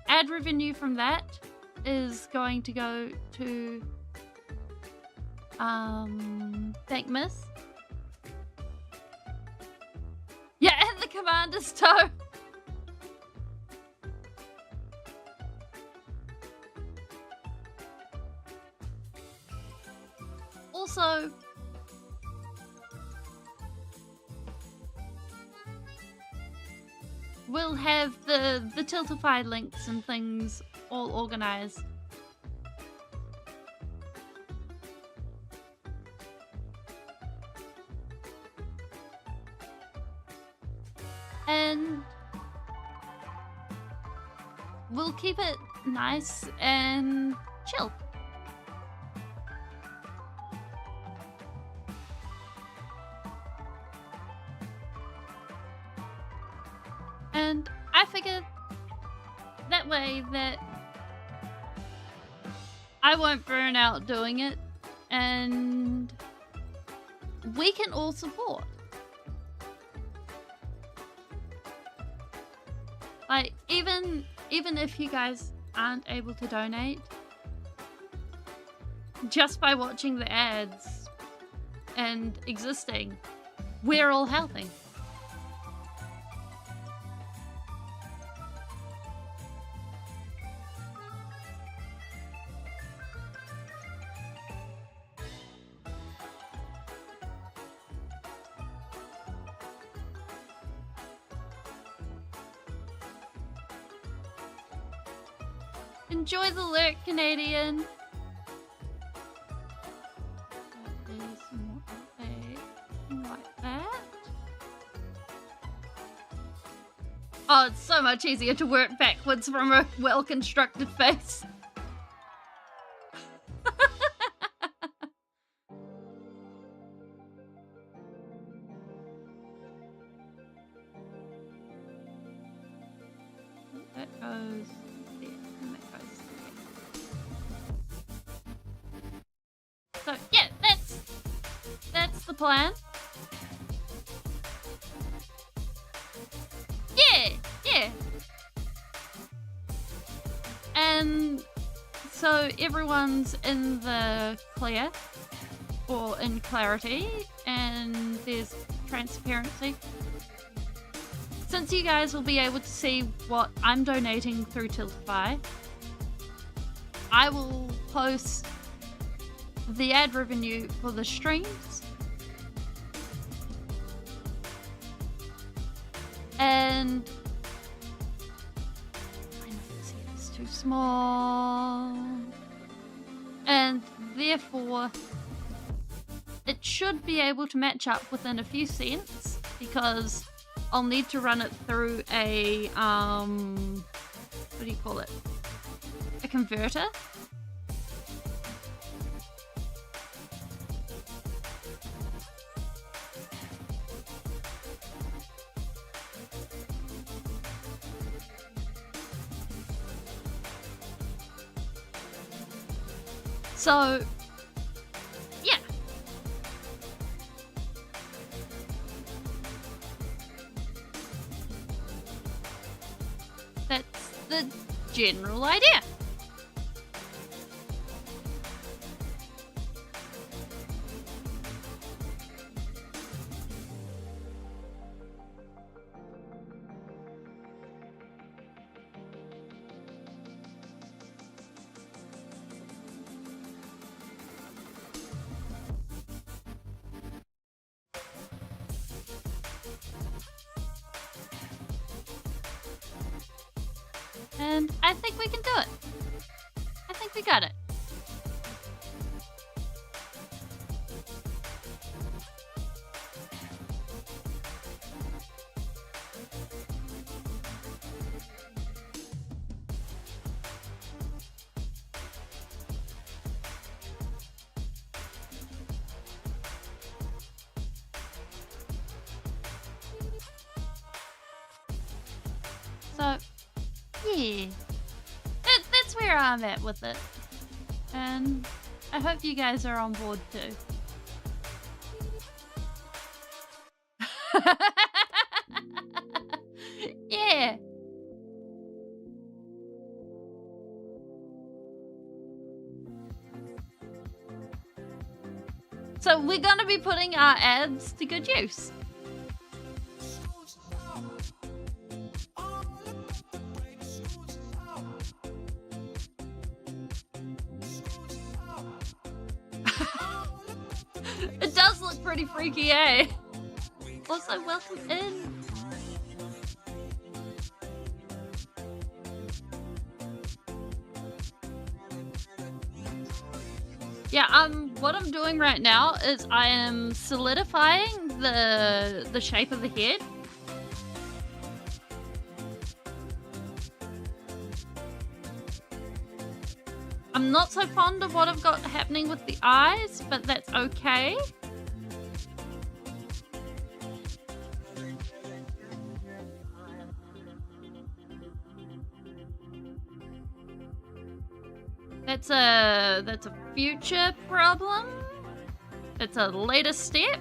ad revenue from that is going to go to Thankmas. Yeah, and the Commander's Toe. Also, we'll have the Tiltify links and things all organized. And we'll keep it nice and chill. And I figured that way that I won't burn out doing it, and we can all support. Like, even if you guys aren't able to donate, just by watching the ads, and existing, we're all healthy. Enjoy the lurk, Canadian. Like that. Oh, it's so much easier to work backwards from a well-constructed face. That goes there, and that goes there. So yeah, that's the plan. Yeah. And so everyone's in the clear, or in clarity, and there's transparency. Since you guys will be able to see what I'm donating through Tiltify, I will post the ad revenue for the streams. And I know it's too small. And therefore, it should be able to match up within a few cents, because I'll need to run it through a, what do you call it? A converter. So, yeah. That's the general idea. And I think we can do it. I think we got it. So, yeah, that's where I'm at with it, and I hope you guys are on board too. Yeah. So we're gonna be putting our ads to good use. It does look pretty freaky, eh? Also, welcome in. Yeah, what I'm doing right now is I am solidifying the shape of the head. I'm not so fond of what I've got happening with the eyes, but that's okay. That's a future problem. It's a later step.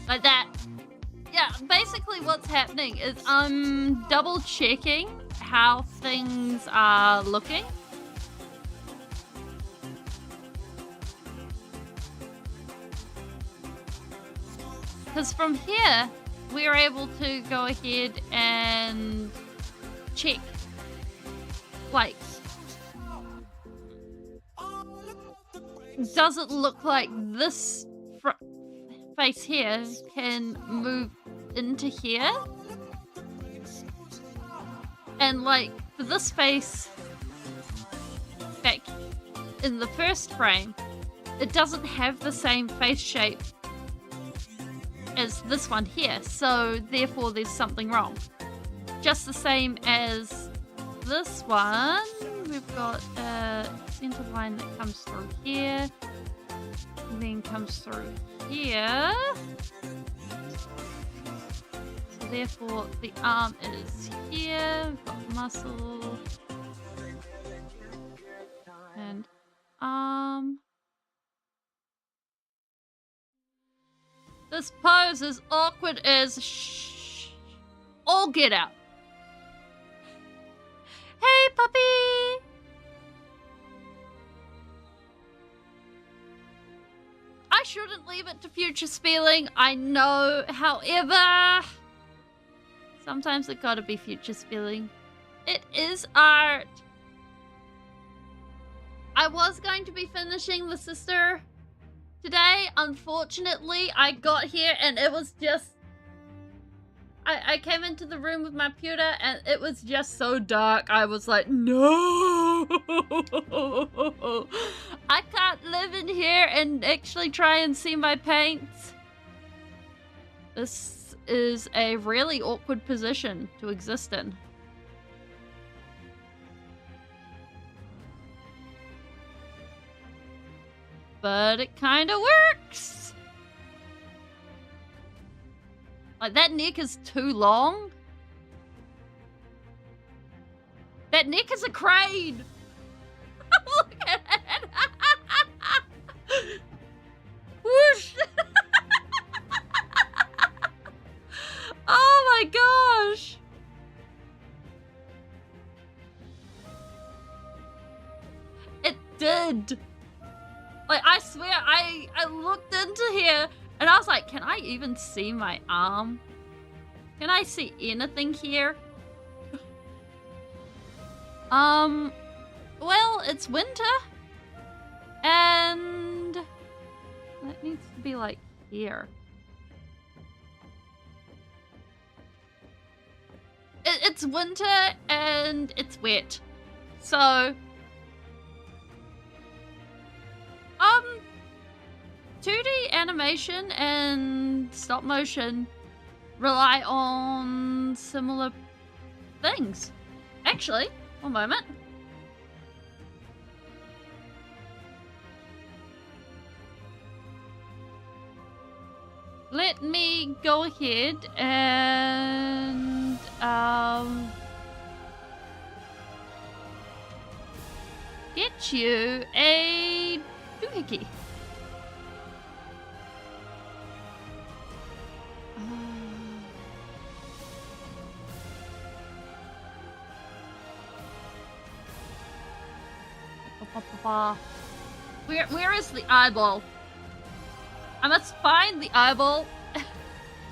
Like that. Yeah, basically what's happening is I'm double checking how things are looking. Because from here, we're able to go ahead and check, like, does it look like this face here can move into here? And like, for this face back in the first frame, it doesn't have the same face shape as this one here, so therefore there's something wrong. Just the same as this one, we've got a center line that comes through here, and then comes through here. So therefore the arm is here, we've got muscle, and arm. This pose is awkward as all get out. Hey, puppy! I shouldn't leave it to future Speeling, I know, however, sometimes it gotta be future Speeling. It is art. I was going to be finishing the sister today. Unfortunately, I got here and it was just... I came into the room with my pewter and it was just so dark. I was like, no! I can't live in here and actually try and see my paints. This is a really awkward position to exist in. But it kind of works. Like, that neck is too long. That neck is a crane. Look at it. Whoosh. Oh my gosh. It did. Like, I swear, I looked into here and I was like, can I even see my arm? Can I see anything here? Well, it's winter. And that needs to be like here. It's winter and it's wet. So 2D animation and stop motion rely on similar things. Actually, one moment. Let me go ahead and get you a doohickey. Where is the eyeball? I must find the eyeball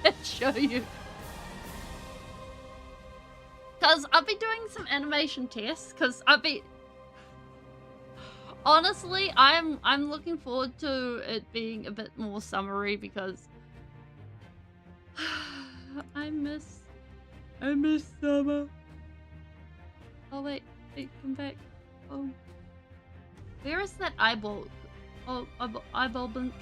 and show you. Cause I've been doing some animation tests. Cause honestly, I'm looking forward to it being a bit more summery because I miss summer. Oh wait, come back. Oh. Where is that eyeball? Oh, eyeball blink.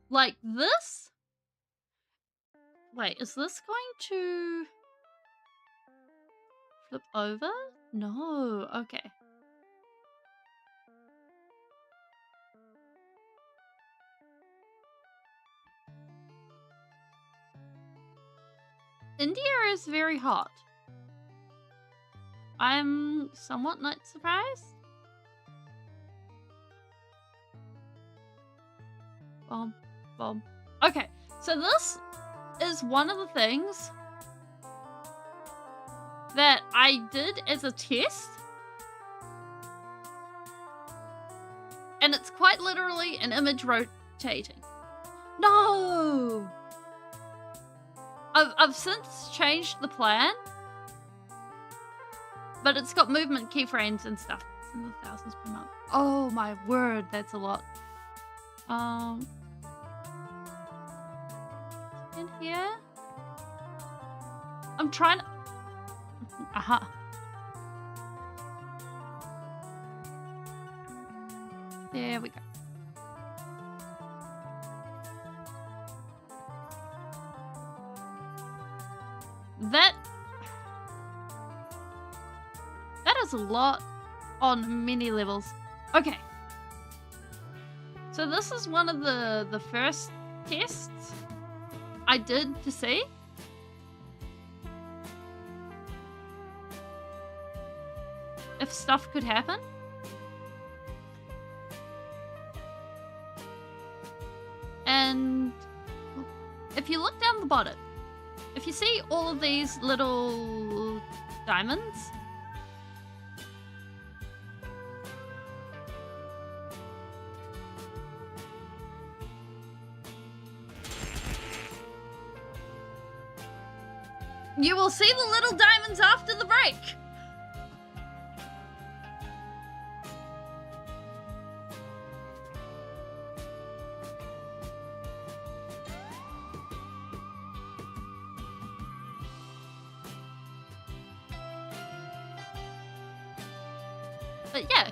Like this? Wait, is this going to flip over? No, okay. India is very hot. I'm somewhat not surprised. Bomb, bomb. Okay, so this is one of the things that I did as a test. And it's quite literally an image rotating. No! I've since changed the plan. But it's got movement keyframes and stuff. It's in the thousands per month. Oh my word, that's a lot. In here? I'm trying to... Aha. There we go. That is a lot on many levels. Okay. So this is one of the first tests I did to see if stuff could happen. And if you look down the bottom, if you see all of these little diamonds, you will see the little diamonds after the break. But yeah,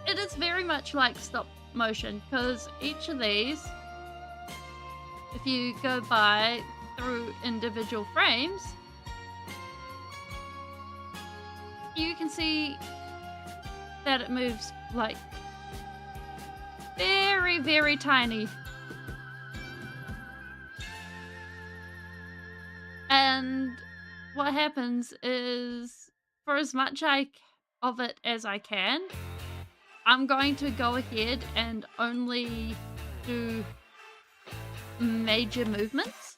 it is very much like stop motion, because each of these, if you go by through individual frames, you can see that it moves like very, very tiny. And what happens is, for as much of it as I can, I'm going to go ahead and only do major movements.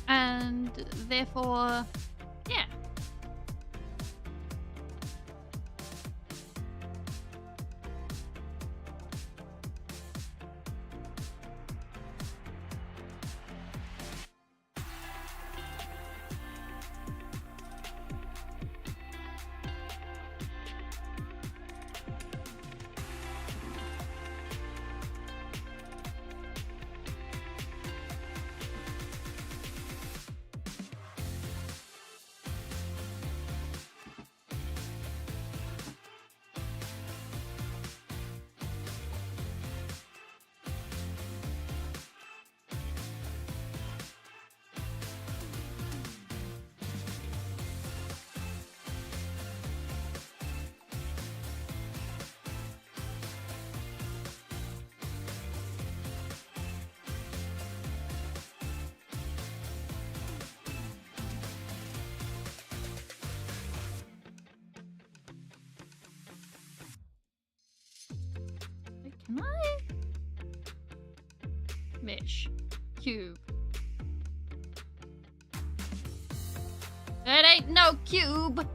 And therefore, yeah. Can I? Mesh. Cube. That ain't no cube!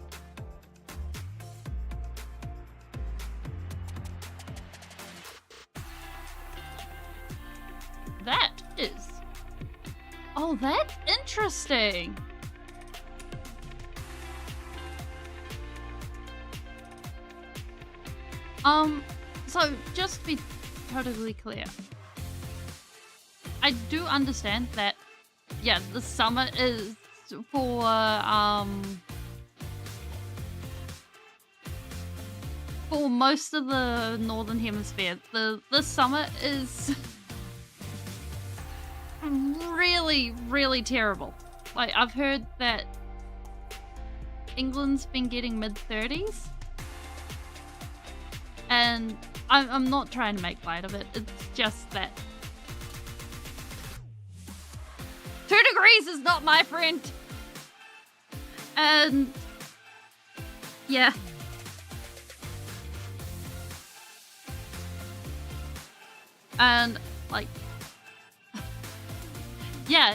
That is... Oh, that's interesting! So, just to be totally clear, I do understand that, yeah, the summer is for most of the northern hemisphere. The summer is really, really terrible. Like, I've heard that England's been getting mid-30s. And I'm not trying to make light of it. It's just that 2 degrees is not my friend. And yeah. And like yeah.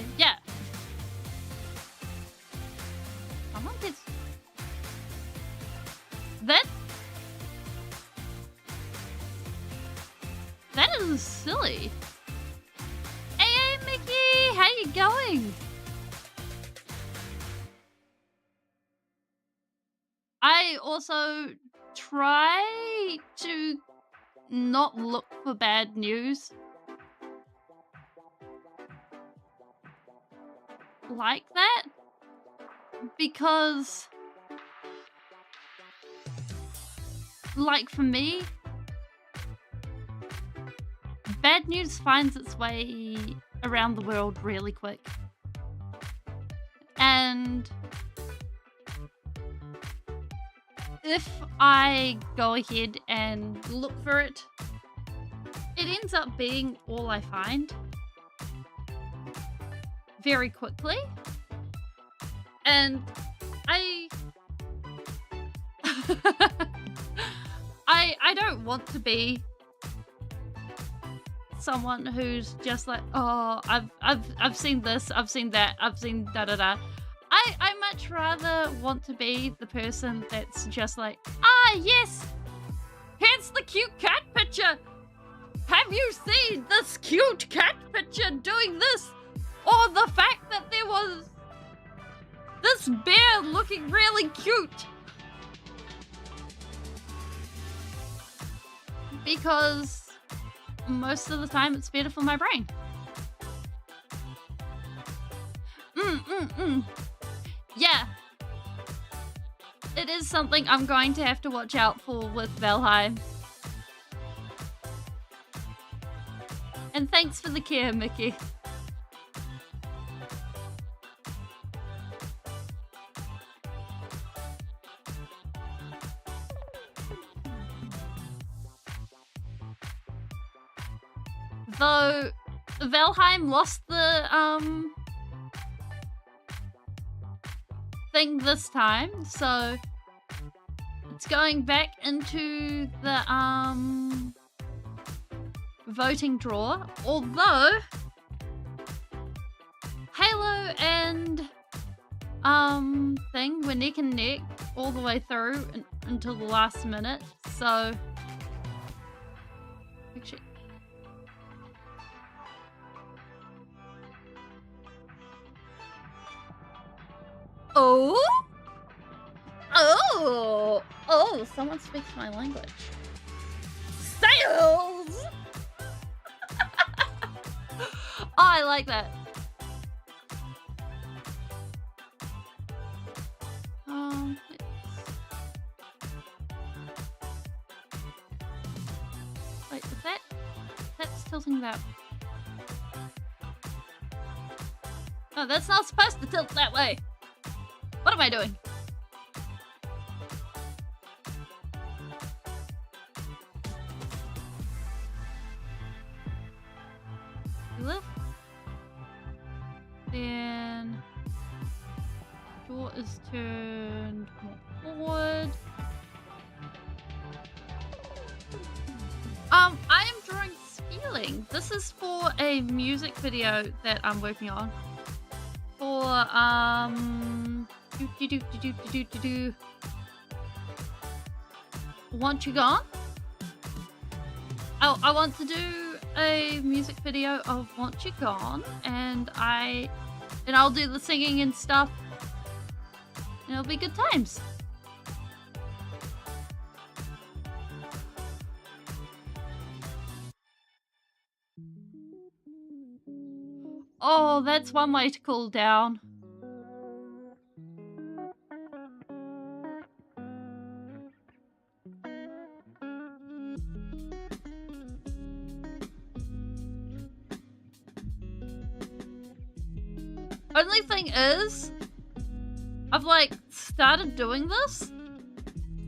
Someone gets that is silly. Hey, Mickey, how you going? I also try to not look for bad news like that, because like for me, bad news finds its way around the world really quick. And if I go ahead and look for it, it ends up being all I find very quickly. And I don't want to be someone who's just like, oh, I've seen this, I've seen that, I've seen da da da. I much rather want to be the person that's just like, ah, yes, here's the cute cat picture. Have you seen this cute cat picture doing this? Or the fact that there was this bear looking really cute. Because most of the time it's better for my brain. Yeah. It is something I'm going to have to watch out for with Valheim. And thanks for the care, Mickey. Though Valheim lost the thing this time, so it's going back into the voting draw. Although Halo and thing were neck and neck all the way through until the last minute, so actually Oh, someone speaks my language. Sales! Oh, I like that. Wait, is that's tilting that? No, that's not supposed to tilt that way. What am I doing? Lift. Then door is turned more forward. I am drawing Speeling. This is for a music video that I'm working on. For Want You Gone? Oh, I want to do a music video of Want You Gone, and I'll do the singing and stuff, and it'll be good times. Oh, that's one way to cool down. Only thing is, I've like started doing this,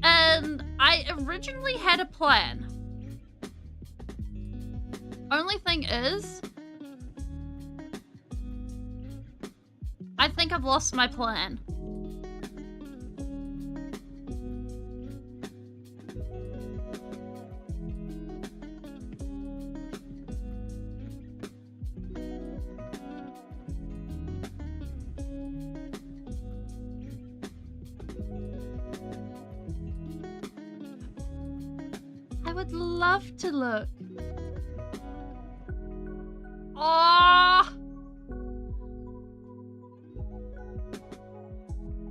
and I originally had a plan. Only thing is, I think I've lost my plan. I would love to look. Oh,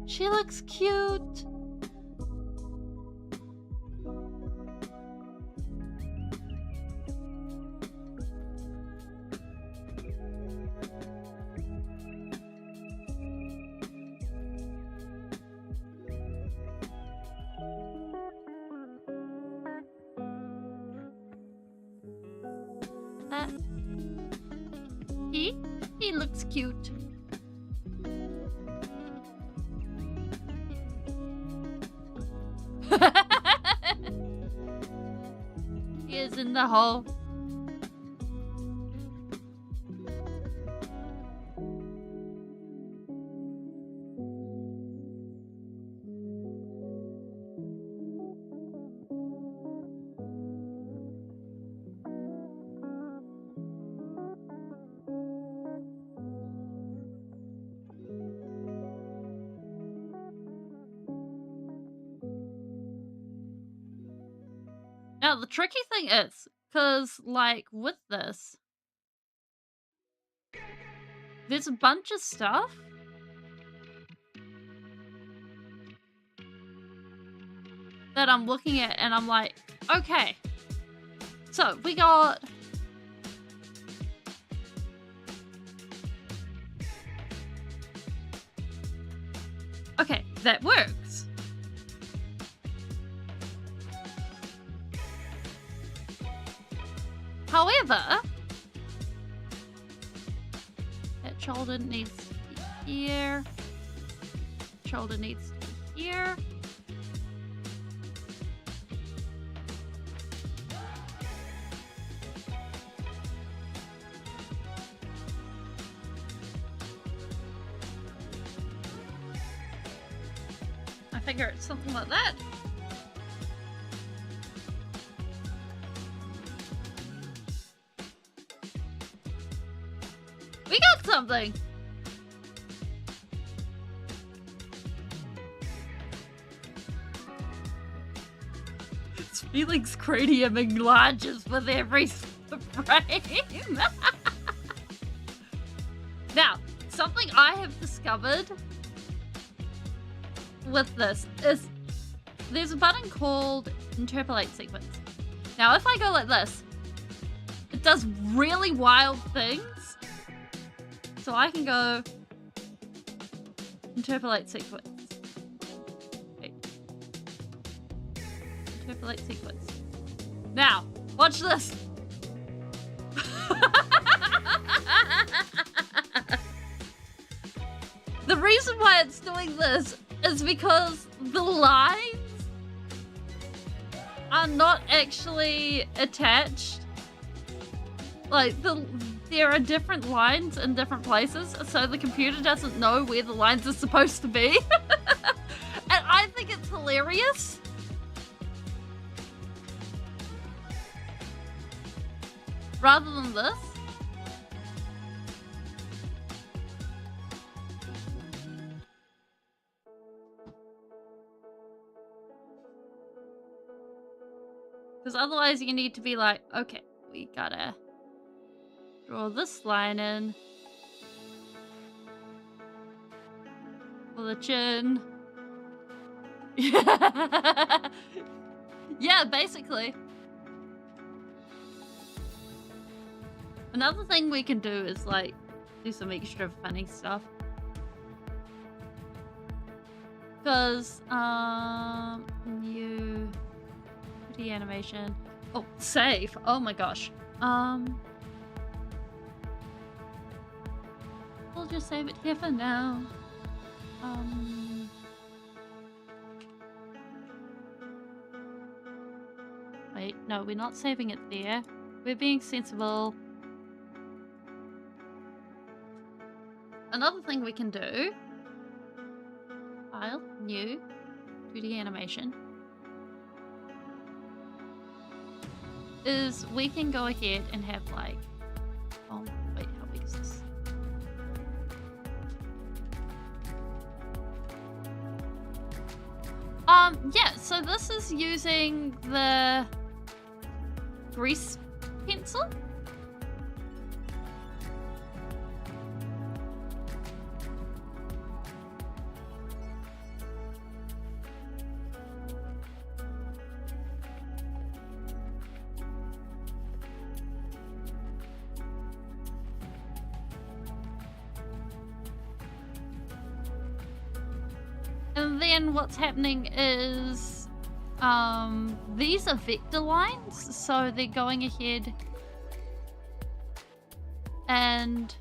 she looks cute. He looks cute. He is in the hole. Now, the tricky thing is, because, like, with this, there's a bunch of stuff that I'm looking at, and I'm like, okay, so we got... Okay, that works. However, that shoulder needs to be here. Shoulder needs to be here. I figure it's something like that. We got something! Speeling's cranium enlarges with every frame. Now, something I have discovered with this is there's a button called Interpolate Sequence. Now, if I go like this, it does really wild things. So I can go Interpolate Sequence. Okay. Interpolate Sequence. Now, watch this. The reason why it's doing this is because the lines are not actually attached. Like, there are different lines in different places, so the computer doesn't know where the lines are supposed to be. And I think it's hilarious. Rather than this. Because otherwise you need to be like, okay, we gotta draw this line in for the chin. Yeah, basically. Another thing we can do is like do some extra funny stuff. Because new 2D animation. Oh, save. Oh my gosh. We'll we'll just save it here for now. Wait, no, we're not saving it there. We're being sensible. Another thing we can do, file, new, 2D animation, is we can go ahead and have like, oh wait, how big is this? Yeah, so this is using the grease pencil. And then what's happening is these are vector lines, so they're going ahead and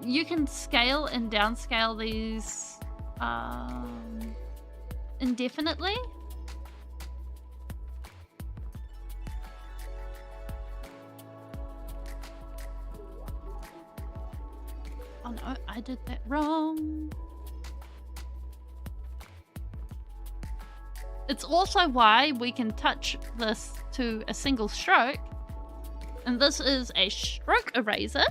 you can scale and downscale these indefinitely. Oh no, I did that wrong. It's also why we can touch this to a single stroke. And this is a stroke eraser.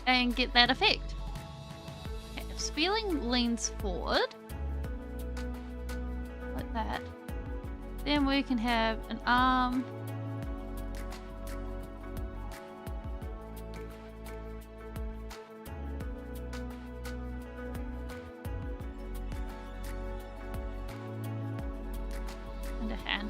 And get that effect. Okay, if Speeling leans forward, like that, then we can have an arm. And a hand.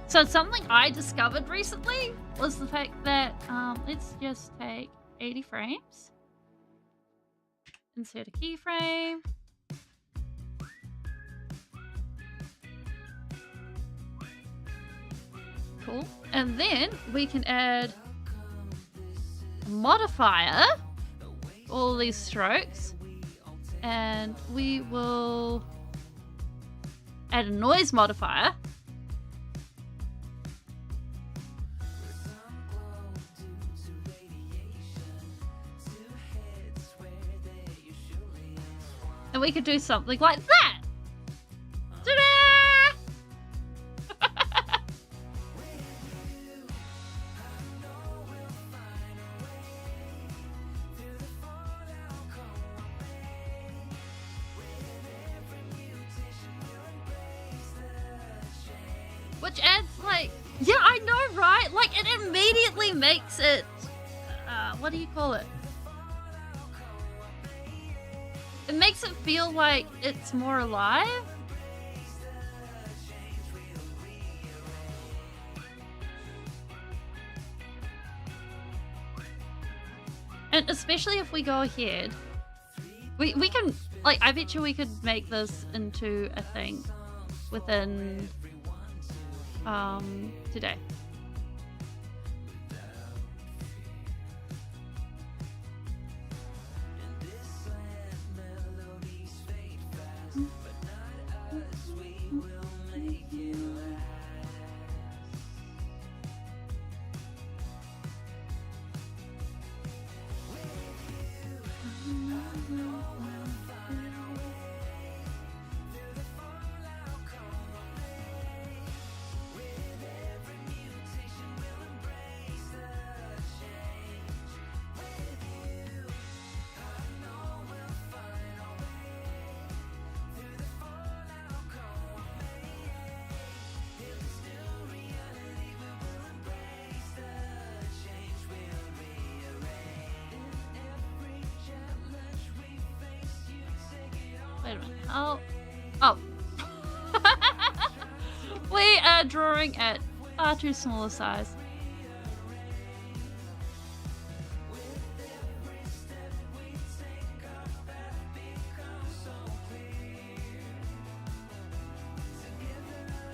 So something I discovered recently was the fact that, let's just take 80 frames, insert a keyframe, cool, and then we can add a modifier, all these strokes, and we will add a noise modifier. And we could do something like that. Ta-da! Which adds like, yeah, I know, right? Like it immediately makes it, what do you call it? It makes it feel like it's more alive. And especially if we go ahead, we can, like, I bet you we could make this into a thing within today. Wait a minute. Oh. We are drawing at far too small a size.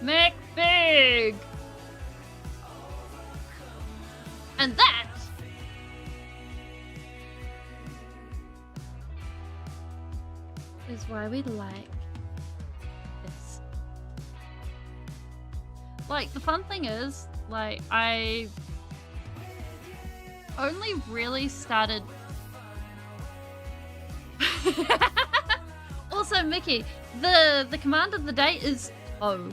Make big! And that is why we like this. Like, the fun thing is, like, I only really started... Also, Mickey, the command of the day is toe.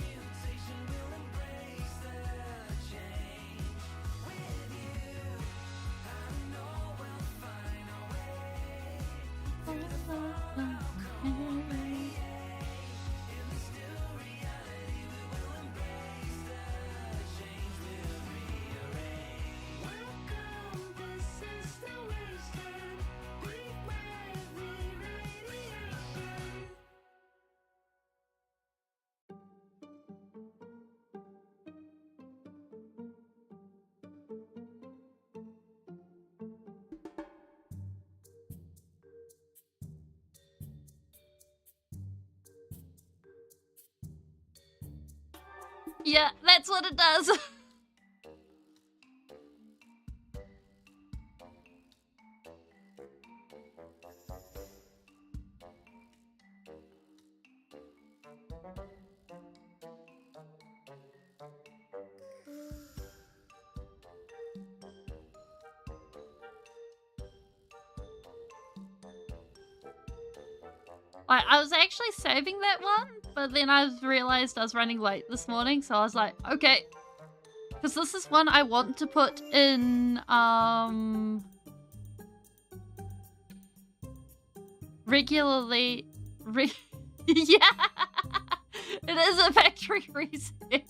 Yeah, that's what it does. I was actually saving that one, but then I realized I was running late this morning, so I was like, okay. Because this is one I want to put in, regularly... Yeah! It is a factory reset.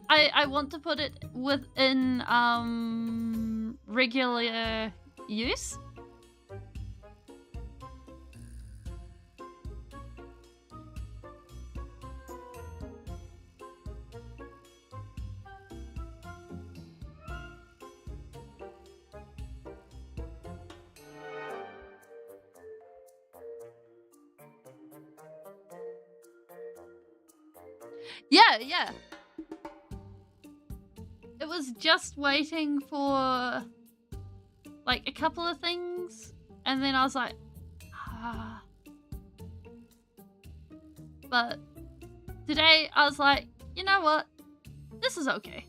I want to put it within, regular use. Yeah. It was just waiting for, like, a couple of things, and then I was like, ah. But today I was like, you know what? This is okay.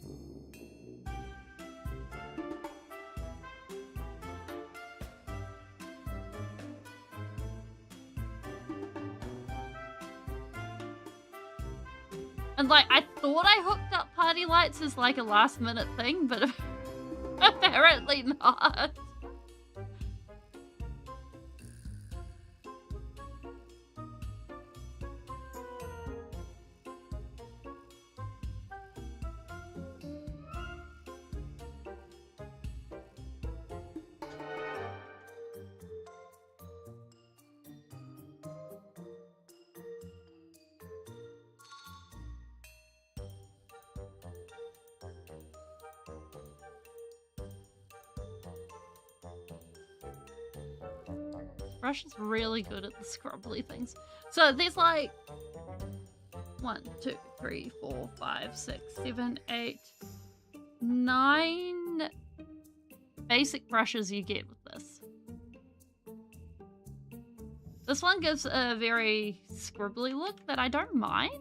And, like, I thought I hooked up party lights as, like, a last minute thing, but apparently not. Brush is really good at the scrubbly things. So there's like 1, 2, 3, 4, 5, 6, 7, 8, 9 basic brushes you get with this. This one gives a very scribbly look that I don't mind.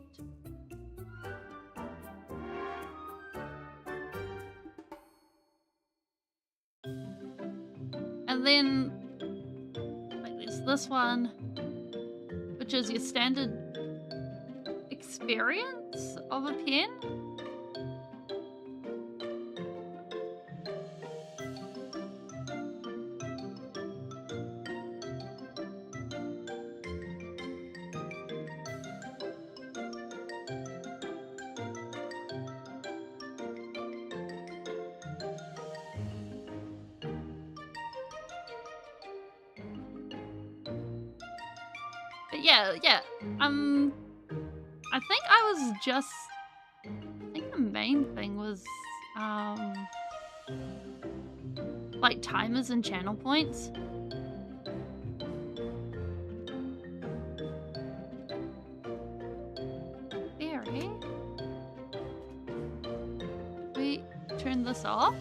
And then this one, which is your standard experience of a pen. But yeah. I think the main thing was, like timers and channel points. Very. We turn this off.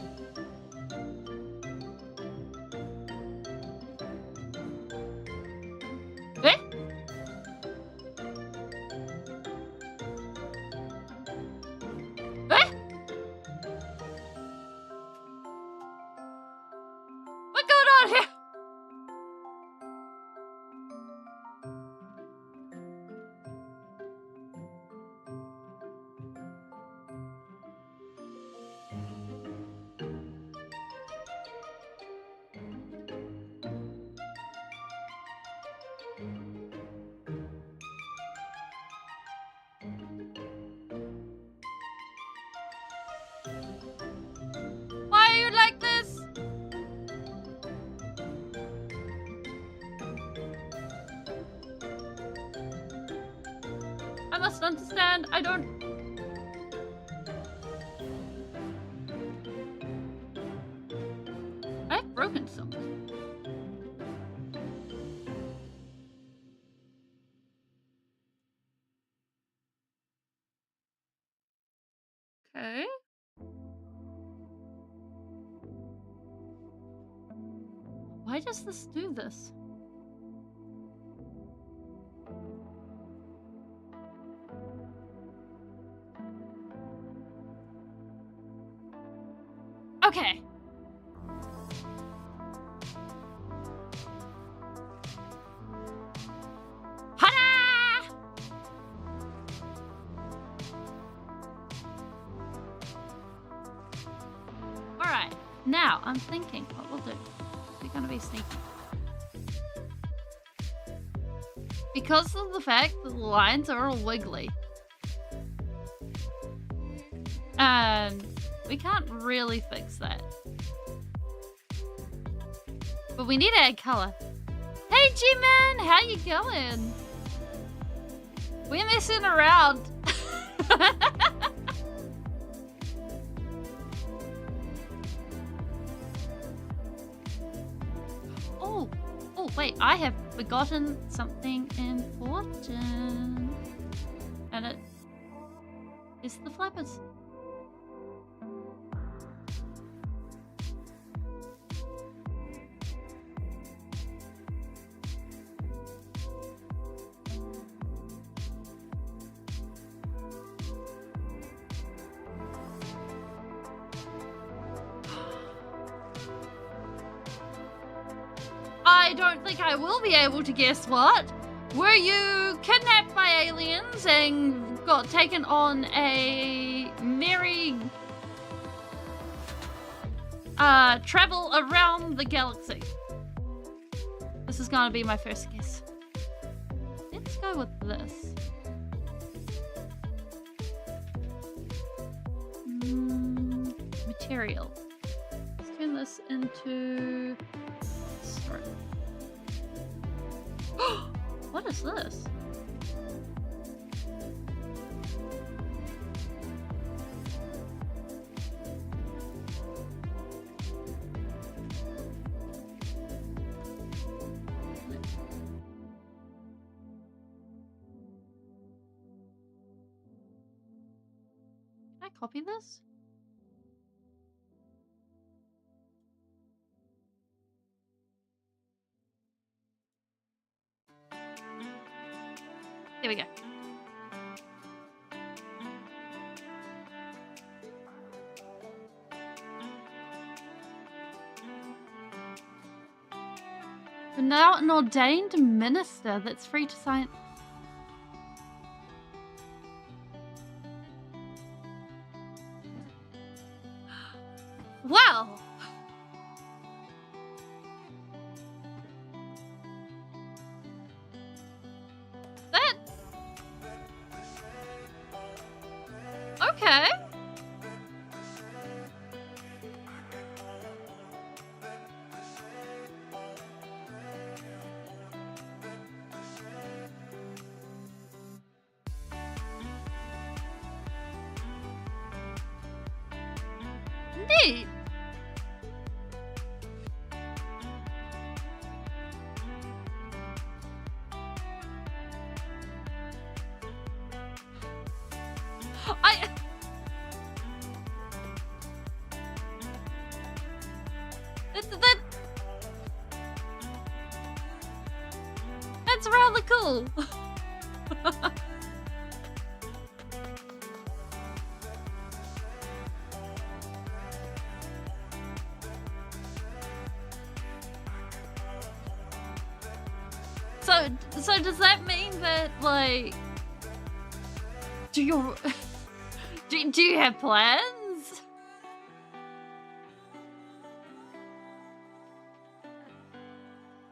Eh? Eh? What's going on here? Why are you like this? I must understand. I don't... I've broken something. Okay. Why does this do this? Okay. Ha! Alright, now I'm thinking what we'll do. We're gonna be sneaky. Because of the fact that the lines are all wiggly. And we can't really fix that. But we need to add color. Hey G-Man, how you going? We're messing around. Oh, wait, I have forgotten something important. And it is the flappers. I don't think I will be able to guess what. Were you kidnapped by aliens and got taken on a merry travel around the galaxy? This is gonna be my first guess. Let's go with this. Material. Let's turn this into... Sorry. What is this? Can I copy this? There we go. You're now an ordained minister that's free to sign. Wow! That... Okay. That's rather cool. So does that mean that, like, do you have plans?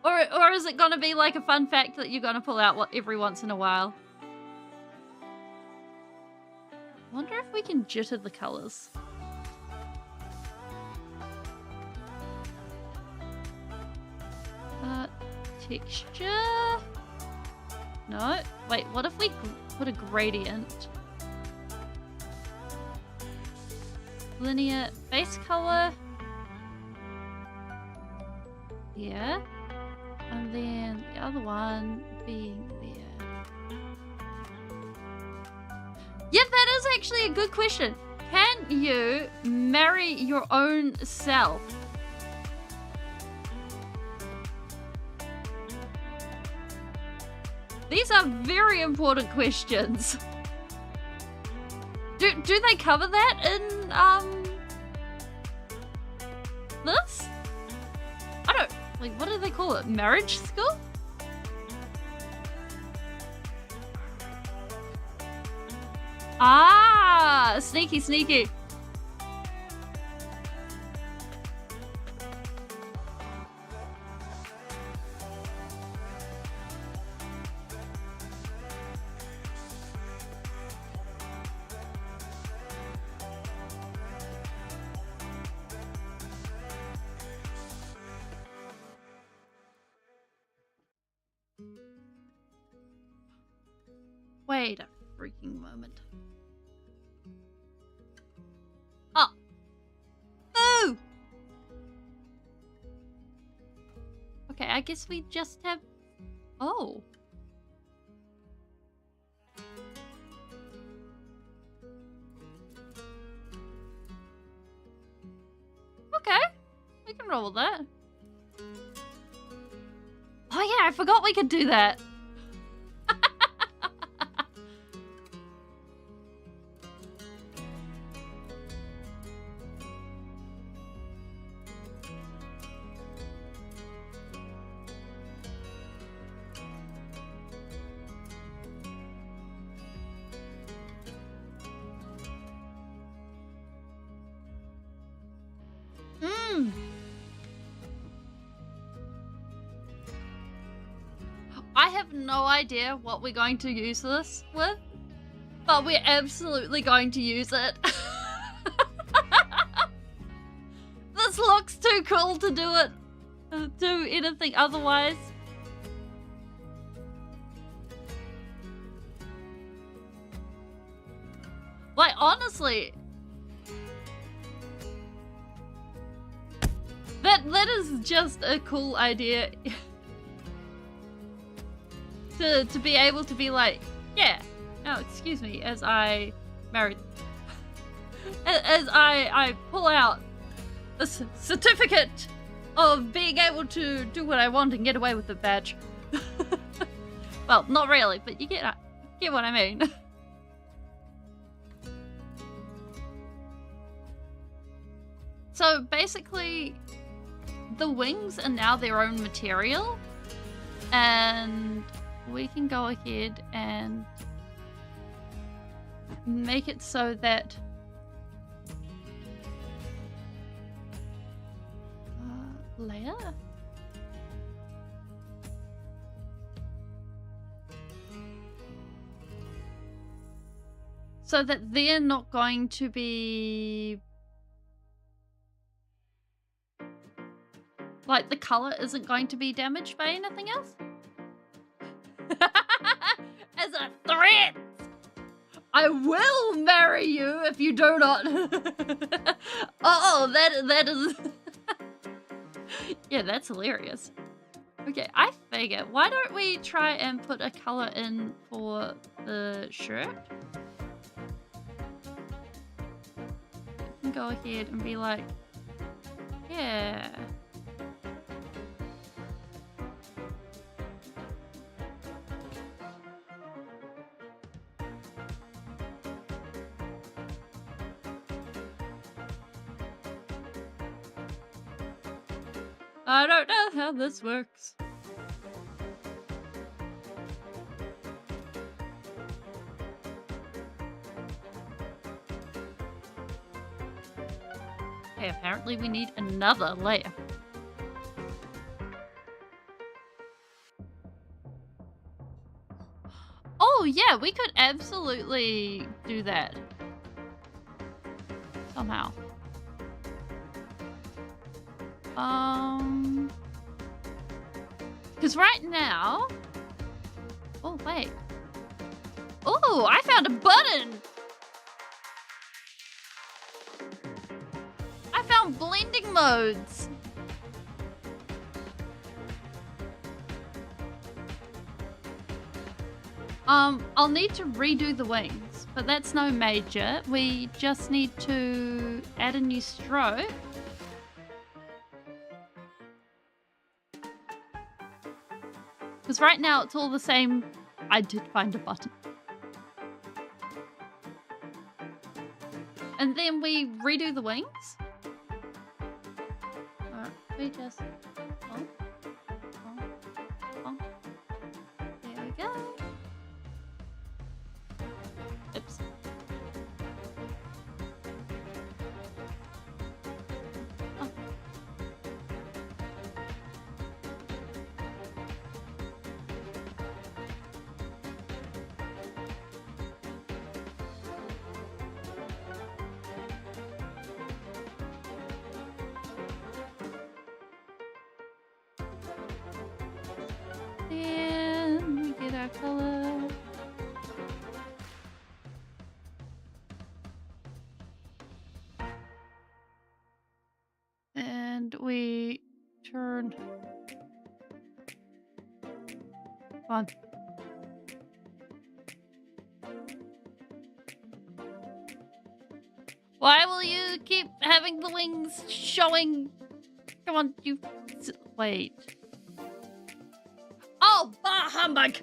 Or is it gonna be like a fun fact that you're gonna pull out every once in a while? I wonder if we can jitter the colors. Texture? No. Wait, what if we put a gradient? Linear base color. Yeah. And then the other one being there. Yeah, that is actually a good question. Can you marry your own self? These are very important questions. Do they cover that in this? I don't like, what do they call it? Marriage school? Ah, sneaky, sneaky. Wait a freaking moment. Oh. Boo! Okay, I guess we just have... Oh. Okay. We can roll with that. Oh yeah, I forgot we could do that. I have no idea what we're going to use this with, but we're absolutely going to use it. This looks too cool to do anything otherwise. Like, honestly, that is just a cool idea. To be able to be like, yeah, oh, excuse me, as I married, as I pull out a certificate of being able to do what I want and get away with the badge. Well, not really, but you get what I mean. So basically, the wings are now their own material, and we can go ahead and make it so that layer. So that they're not going to be like, the color isn't going to be damaged by anything else. As a threat, I will marry you if you do not. Oh, that is. Yeah, that's hilarious. Okay, I figure, why don't we try and put a color in for the shirt? can go ahead and be like, yeah. I don't know how this works. Okay, apparently we need another layer. Oh yeah, we could absolutely do that. Somehow. Because right now... Oh, wait. Oh, I found a button! I found blending modes! I'll need to redo the wings, but that's no major. We just need to add a new stroke. Because right now it's all the same. I did find a button. And then we redo the wings. Alright, we just... Oh. There we go. Oops. Oh. Then we get our color. And we turn. Come on. Why will you keep having the wings showing? Come on, you... Wait. Oh, bah humbug!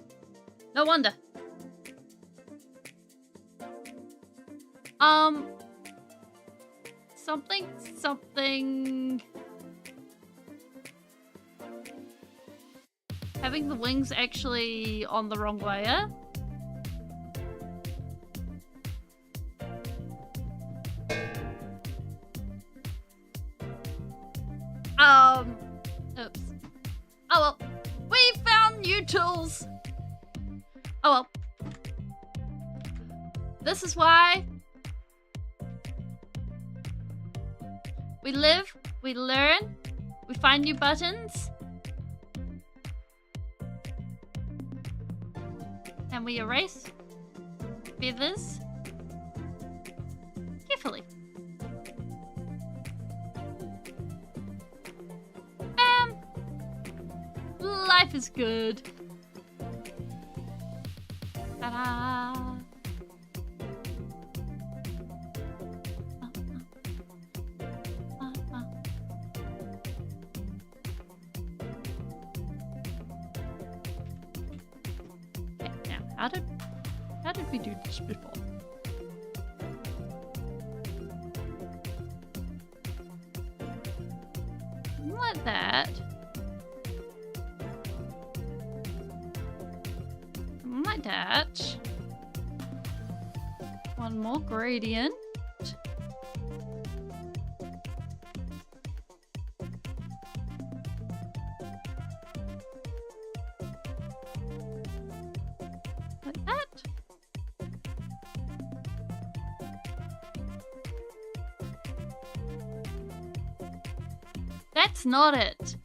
No wonder. Something. Having the wings actually on the wrong layer. Oops. Oh well. We found new tools. Oh well. This is why we live, we learn, we find new buttons, and we erase feathers carefully. Life is good. Ta-da! Okay, now how did we do this before? Like that. Like that. One more gradient. Like that. That's not it.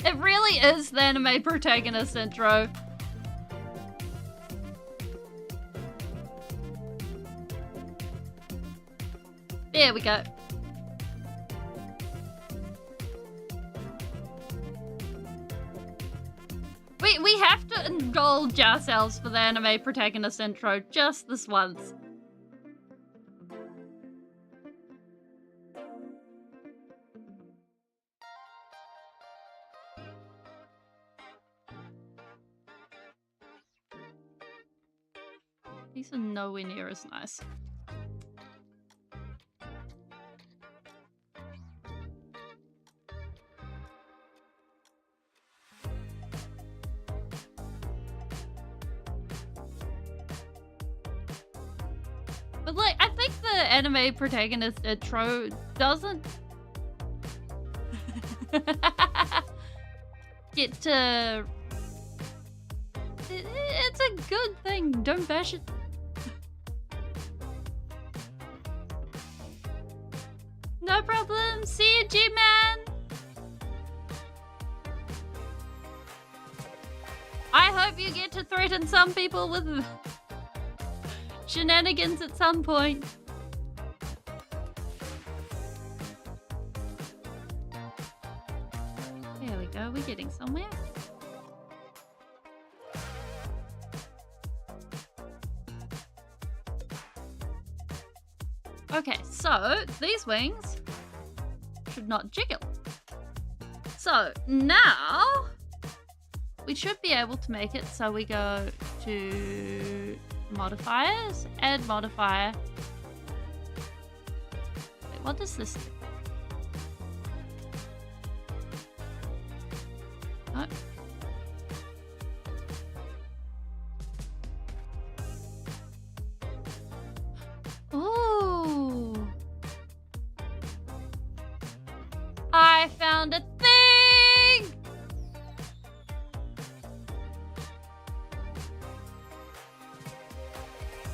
It really is the anime protagonist intro. There we go. We have to indulge ourselves for the anime protagonist intro just this once. These are nowhere near as nice. But like, I think the anime protagonist intro doesn't get to... It's a good thing, don't bash it. No problem, see you, G-Man! I hope you get to threaten some people with shenanigans at some point. There we go, we're getting somewhere. Okay, so these wings should not jiggle. So now we should be able to make it so we go to modifiers, add modifier. Wait, what does this do? Oh. Ooh. I found a thing!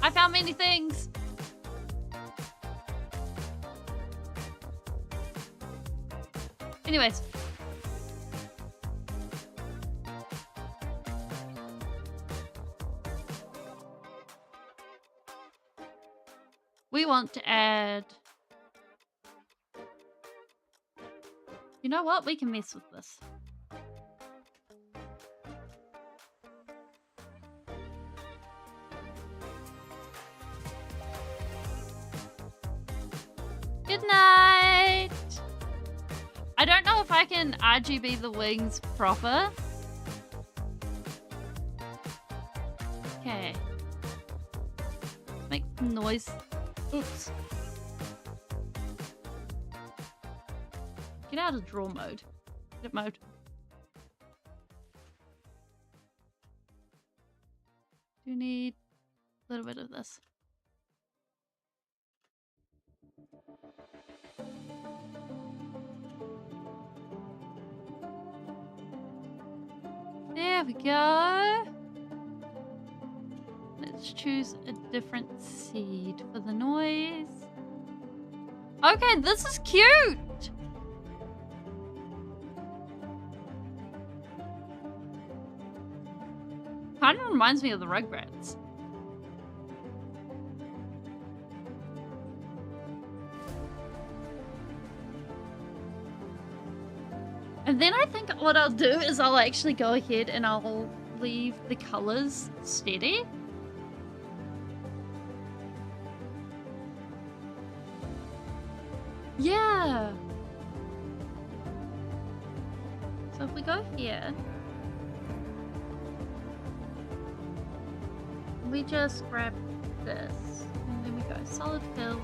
I found many things. Anyways. We want to add... You know what? We can mess with this. Good night! I don't know if I can RGB the wings proper. Okay. Make some noise. Oops. Get out of draw mode. Edit mode. Do need a little bit of this. There we go. Let's choose a different seed for the noise. Okay, this is cute. Kind of reminds me of the Rugrats. And then I think what I'll do is I'll actually go ahead and I'll leave the colors steady. Yeah. So if we go here, we just grab this, and then we go solid fill.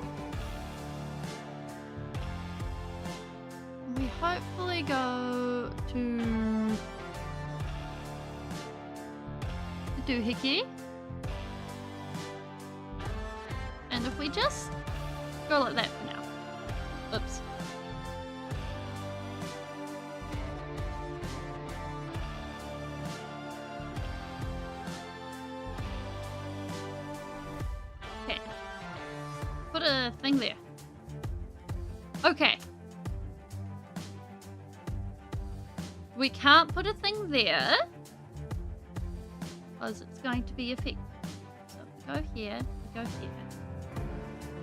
And we hopefully go to the doohickey. And if we just go like that for now. Oops. Okay. Put a thing there. Okay. We can't put a thing there because it's going to be effective. So we go here, we go here.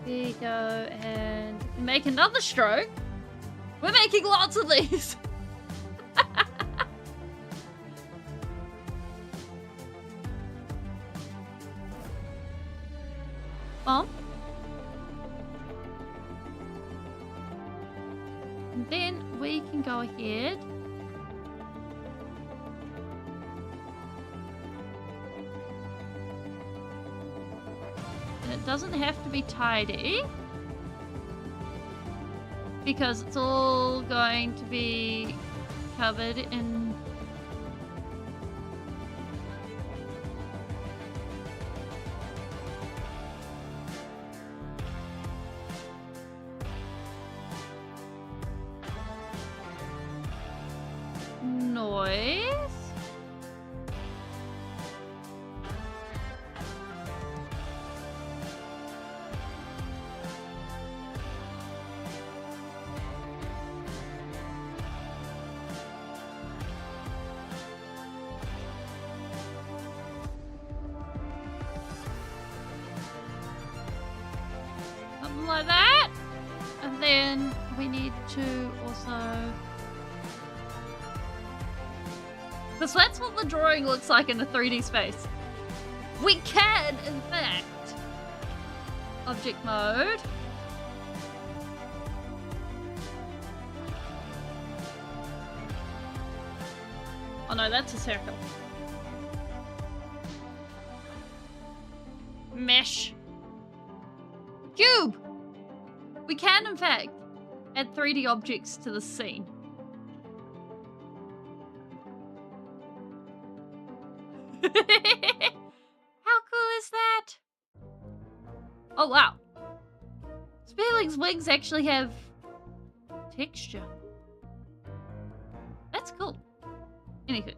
We go and make another stroke. We're making lots of these. And then we can go ahead. And it doesn't have to be tidy, because it's all going to be covered in noise. Something like that. And then we need to also... Because that's what the drawing looks like in a 3D space. We can, in fact, object mode. Oh no, that's a circle. Mesh. Cube! We can, in fact, add 3D objects to the scene. How cool is that? Oh wow. Speeling's wings actually have texture. That's cool. Anywho.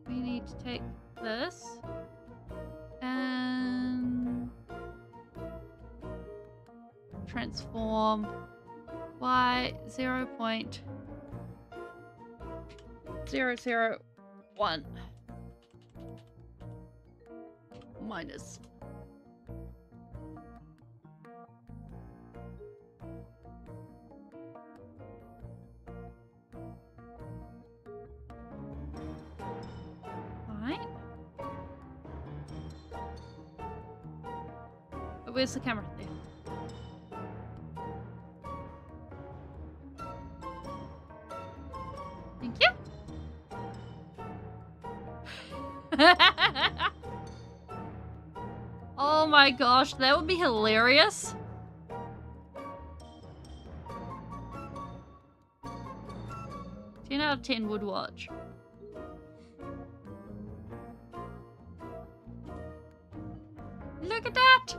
We need to take this and transform y 0.001 minus. Fine. But where's the camera? There. Thank you. Oh my gosh, that would be hilarious. Ten out of 10 would watch. Look at that!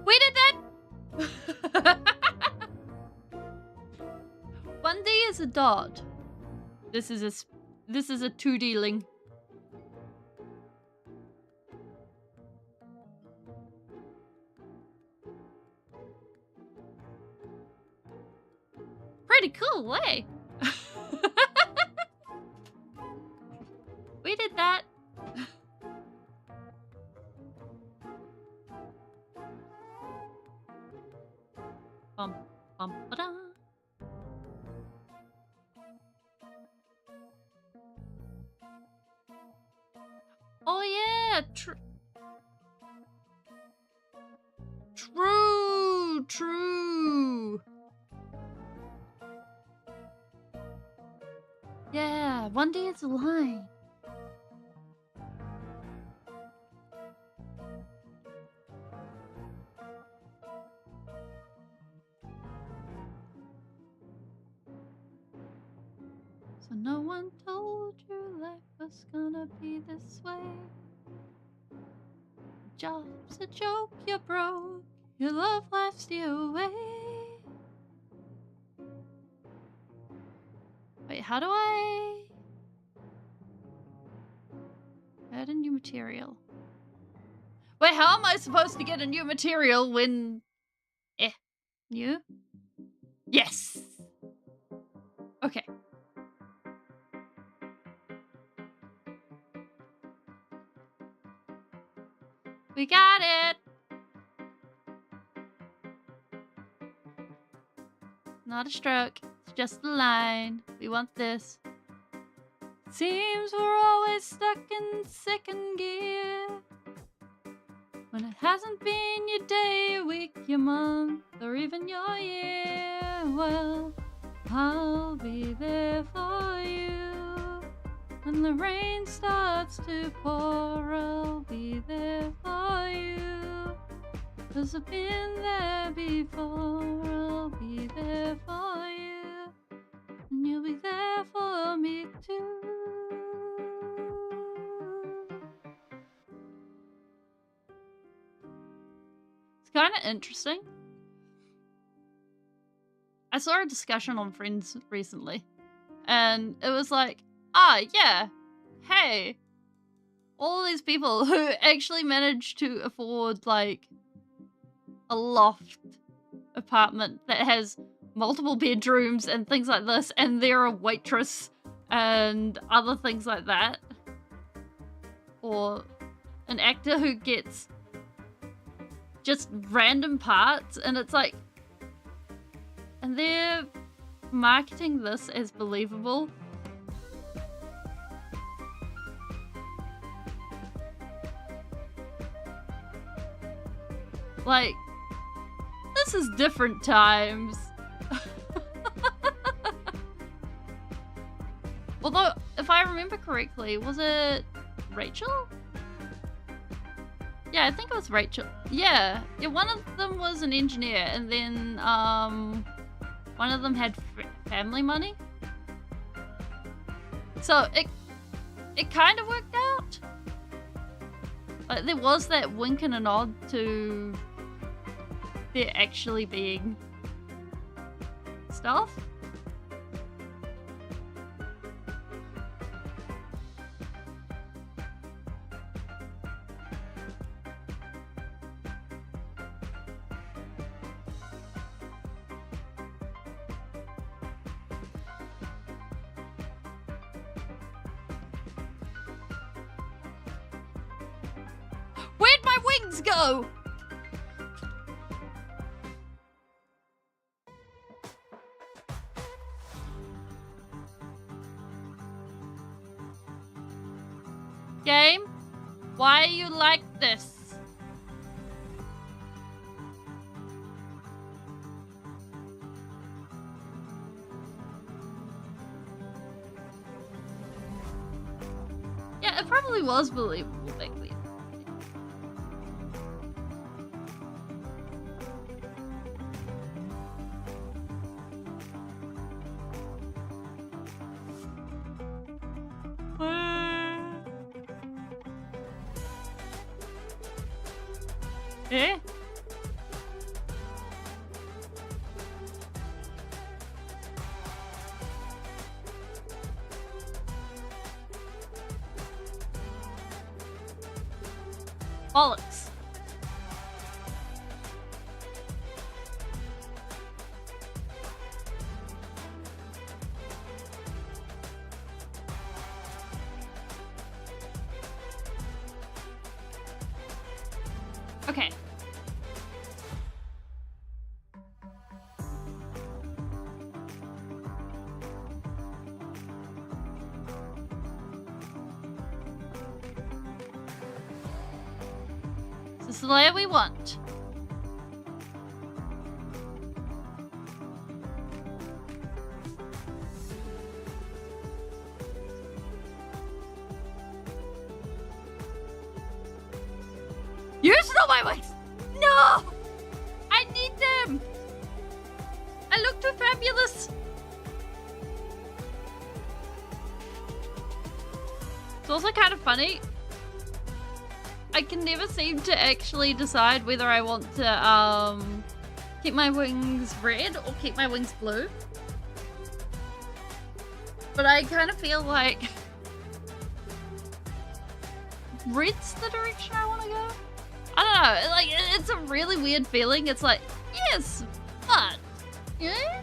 We did that! 1D is a dot. This is a 2D ling. Pretty cool, eh? We did that. Bum, bum, ba-da. Oh yeah, true. Yeah, 1D is a line. So no one told you life was gonna be this way. Job's a joke, you're broke. Your love life's the away. Wait, how do I add a new material? Wait, how am I supposed to get a new material when... New? Yes! Okay. We got it! Not a stroke, it's just a line. We want this. Seems we're always stuck in second gear. When it hasn't been your day, your week, your month, or even your year. Well, I'll be there for you. When the rain starts to pour, I'll be there for you. 'Cause I've been there before, I'll be there for you. And you'll be there for me too. It's kind of interesting. I saw a discussion on Friends recently, and it was like, yeah, hey, all these people who actually managed to afford, like, a loft apartment that has multiple bedrooms and things like this, and they're a waitress and other things like that. Or an actor who gets just random parts, and it's like, and they're marketing this as believable. Like, this is different times. Although, if I remember correctly, was it Rachel? Yeah, I think it was Rachel. Yeah, one of them was an engineer, and then one of them had family money. So it kind of worked out. Like, there was that wink and a nod to there actually being stuff. Where'd my wings go? Game, why are you like this? Yeah, it probably was believable back then. Eh? Bollocks. Okay. This is the layer we want. Use not my wings! No! I need them! I look too fabulous! It's also kind of funny. I can never seem to actually decide whether I want to keep my wings red or keep my wings blue. But I kind of feel like red's the direction I want to go. I don't know, like, it's a really weird feeling. It's like, yes, but, yeah?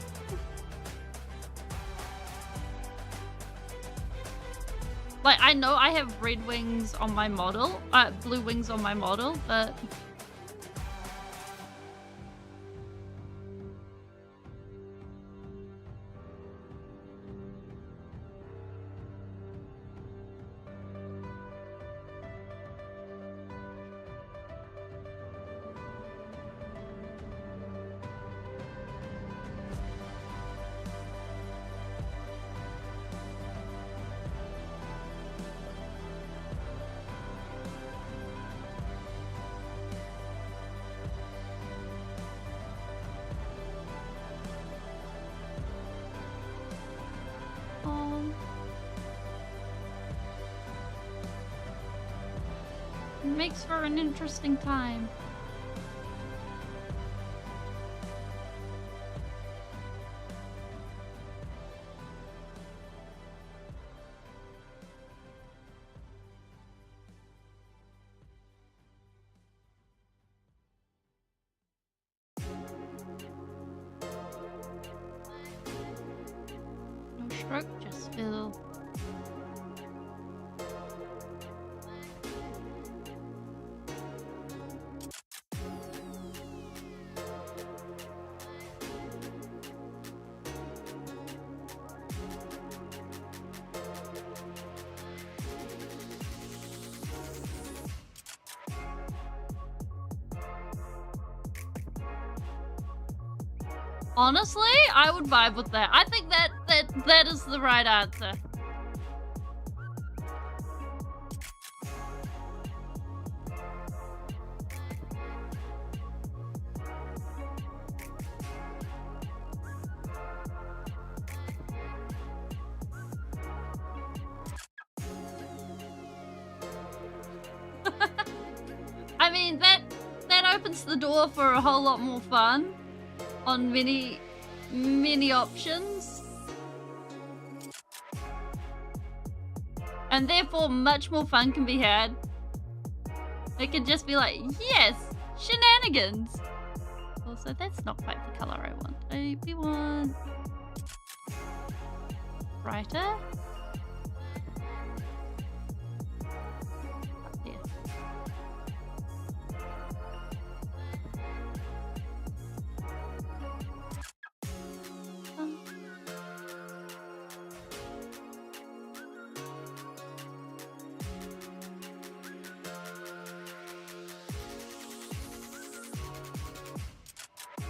Like, I know I have red wings on my model, blue wings on my model, but... makes for an interesting time. No stroke, just fill. Honestly, I would vibe with that. I think that is the right answer. I mean, that opens the door for a whole lot more fun on many options, and therefore much more fun can be had. It can just be like, yes, shenanigans. Also, that's not quite the color I want. We want brighter. Up there.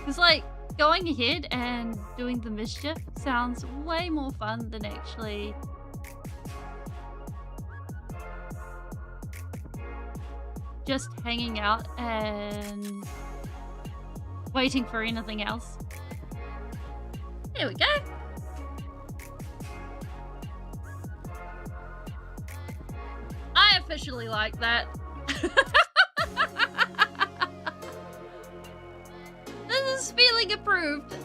It's like going ahead and doing the mischief sounds way more fun than actually just hanging out and waiting for anything else. There we go. I officially like that. This is Speeling approved.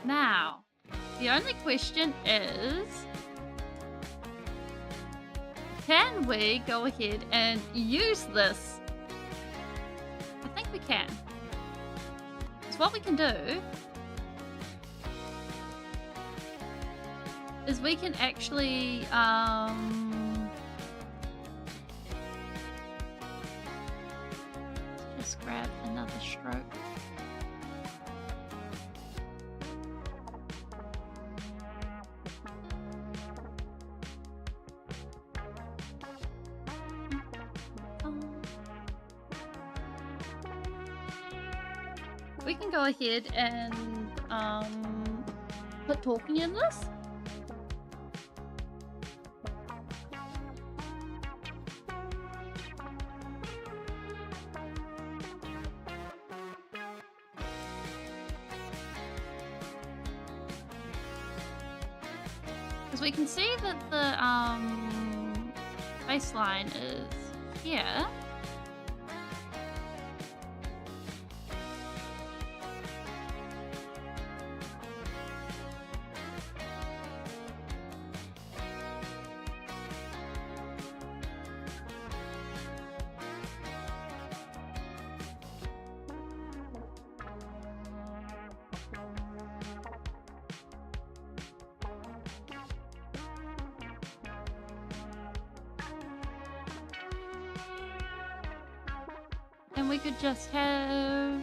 Now, the only question is, can we go ahead and use this? I think we can. So what we can do is we can actually just grab another stroke. We can go ahead and put talking in this. Because we can see that the baseline is here. we could just have...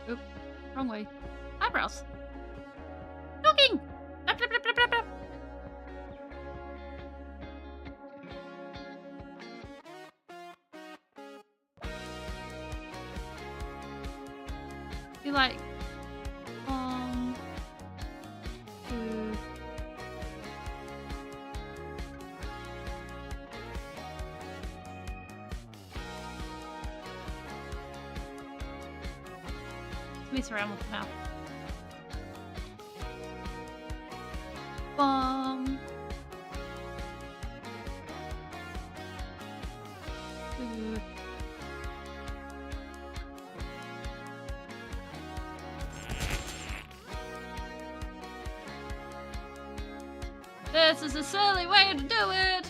Oop, wrong way. Eyebrows. Talking! Blap, blap, blap, blap, blap, blap. Be like... Two... Mess around with the mouth. Bum. Ooh. This is a silly way to do it.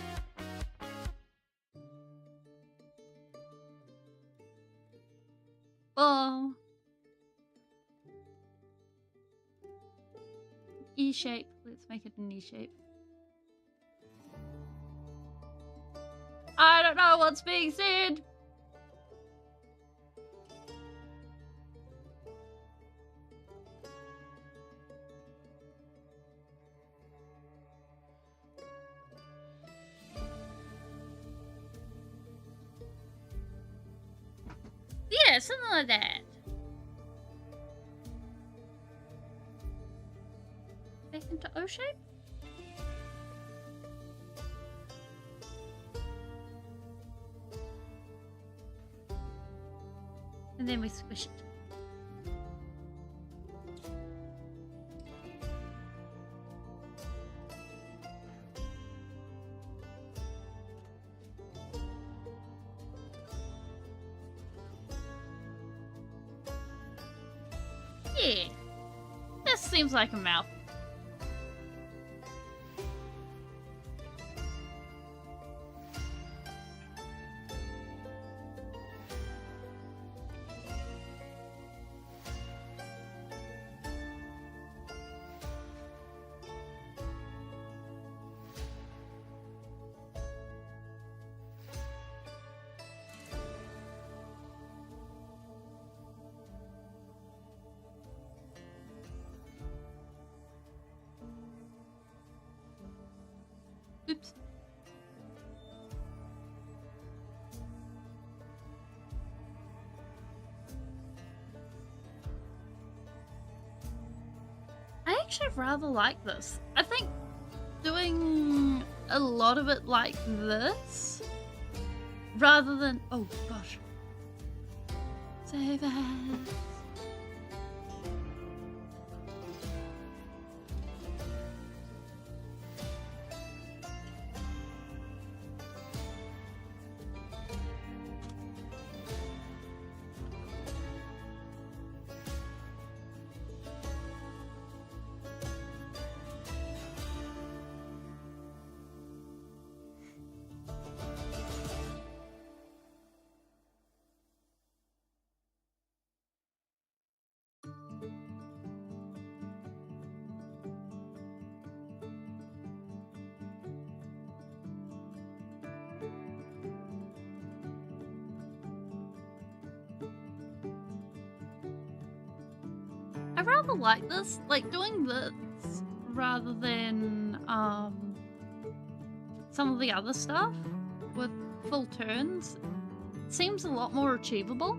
Bum. E shape. Let's make it an E shape. I don't know what's being said. Yeah, something like that. Back into O shape? And then we squish it. Yeah, this seems like a mouth. Oops. I actually rather like this. I think doing a lot of it like this rather than... Oh gosh. Save us. I rather like this, like doing this rather than some of the other stuff with full turns. It seems a lot more achievable.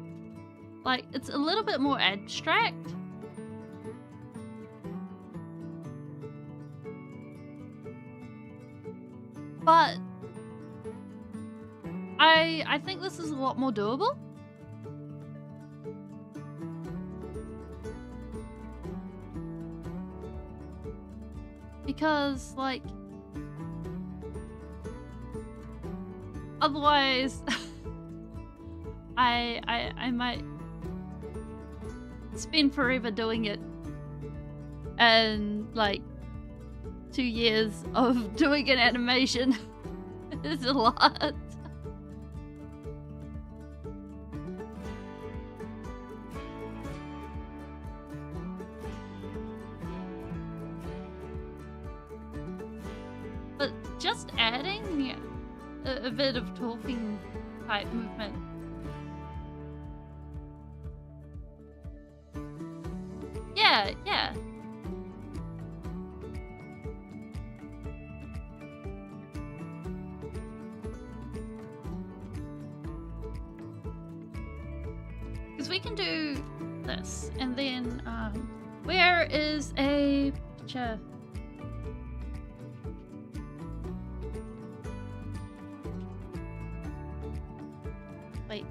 Like, it's a little bit more abstract. But I think this is a lot more doable. Because, like, otherwise, I might spend forever doing it, and like 2 years of doing an animation is a lot. But just adding a bit of talking type movement yeah. Because we can do this, and then, where is a picture? Wait.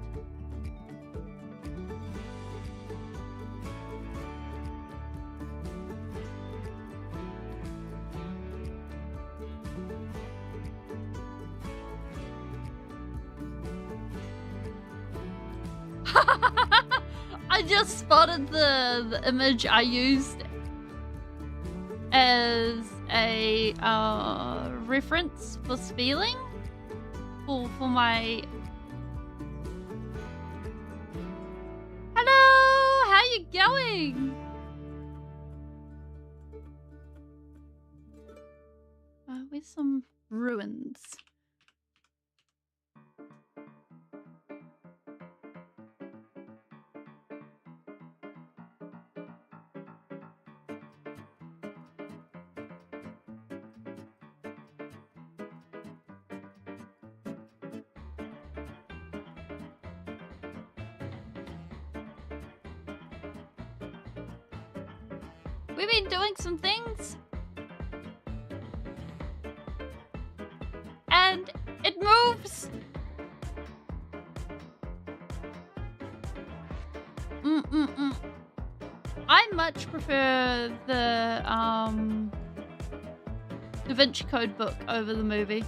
I just spotted the image I used as a reference for Speeling for my. Hello, how you going? Where's some ruins? We've been doing some things. And it moves. I much prefer the Da Vinci Code book over the movie.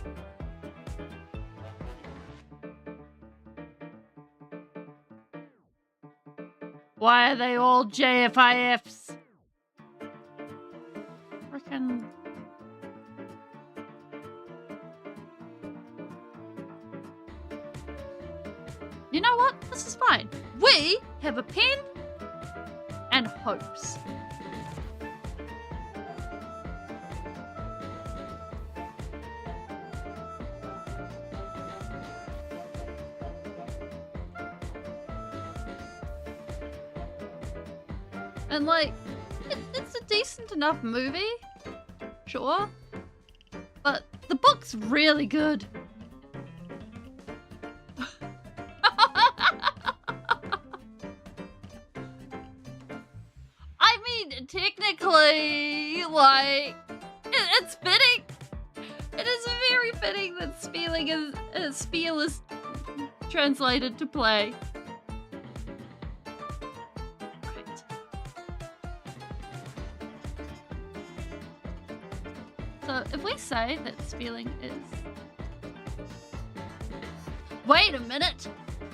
Why are they all JFIFs? Frickin'. You know what? This is fine. We have a pen and hopes. And like, it's a decent enough movie, sure, but the book's really good. I mean, technically, like, it's fitting. It is very fitting that Spiel is translated to play. So if we say that Speeling is... Wait a minute!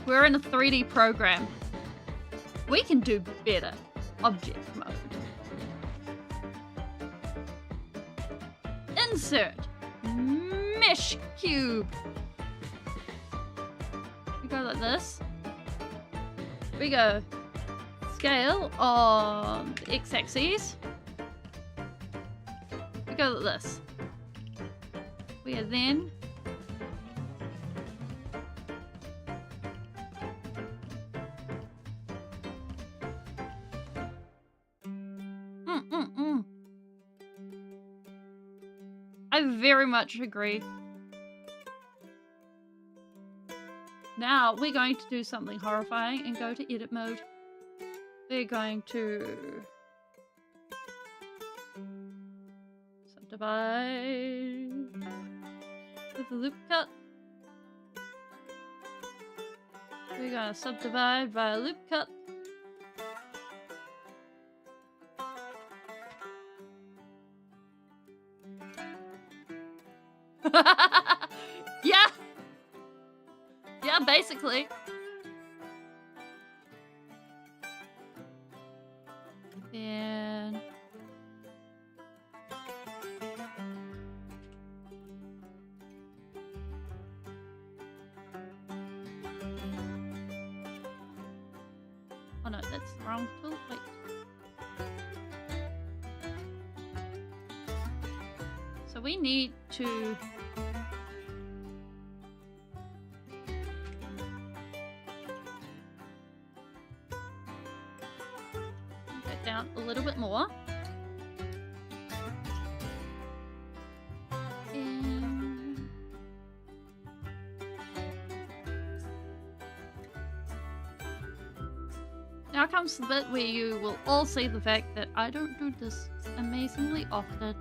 We're in a 3D program. We can do better. Object mode. Insert. Mesh cube. We go like this. We go scale on the x-axis. We go like this. We are then I very much agree. Now we're going to do something horrifying and go to edit mode. We're going to subdivide with a loop cut. We're gonna subdivide by a loop cut. Yeah! Yeah, basically. And... oh no, that's the wrong tool. Wait. So we need to... down a little bit more. now comes the bit where you will all see the fact that I don't do this amazingly often.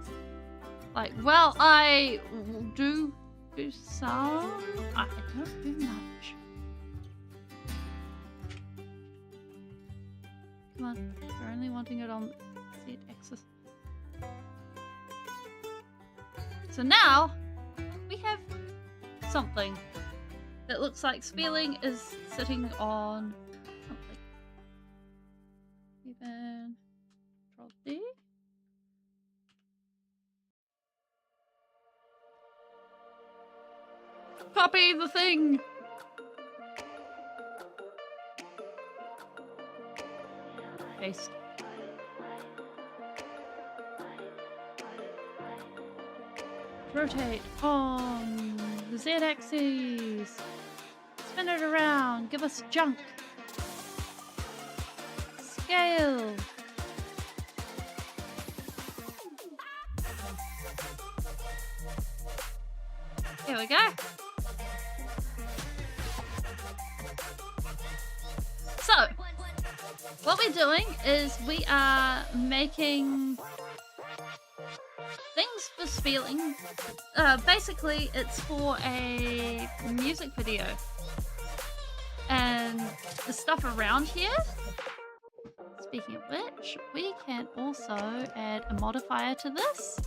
Like, well, I do some. I don't do much. Come on, you're only wanting it on Z axis. So now we have something that looks like Speeling is sitting on something. Even Control D. Copy the thing! Paste. Rotate on the Z-axis. Spin it around. Give us junk. Scale. Here we go. So, what we're doing is we are making things for Speeling. Basically, it's for a music video. And the stuff around here, speaking of which, we can also add a modifier to this.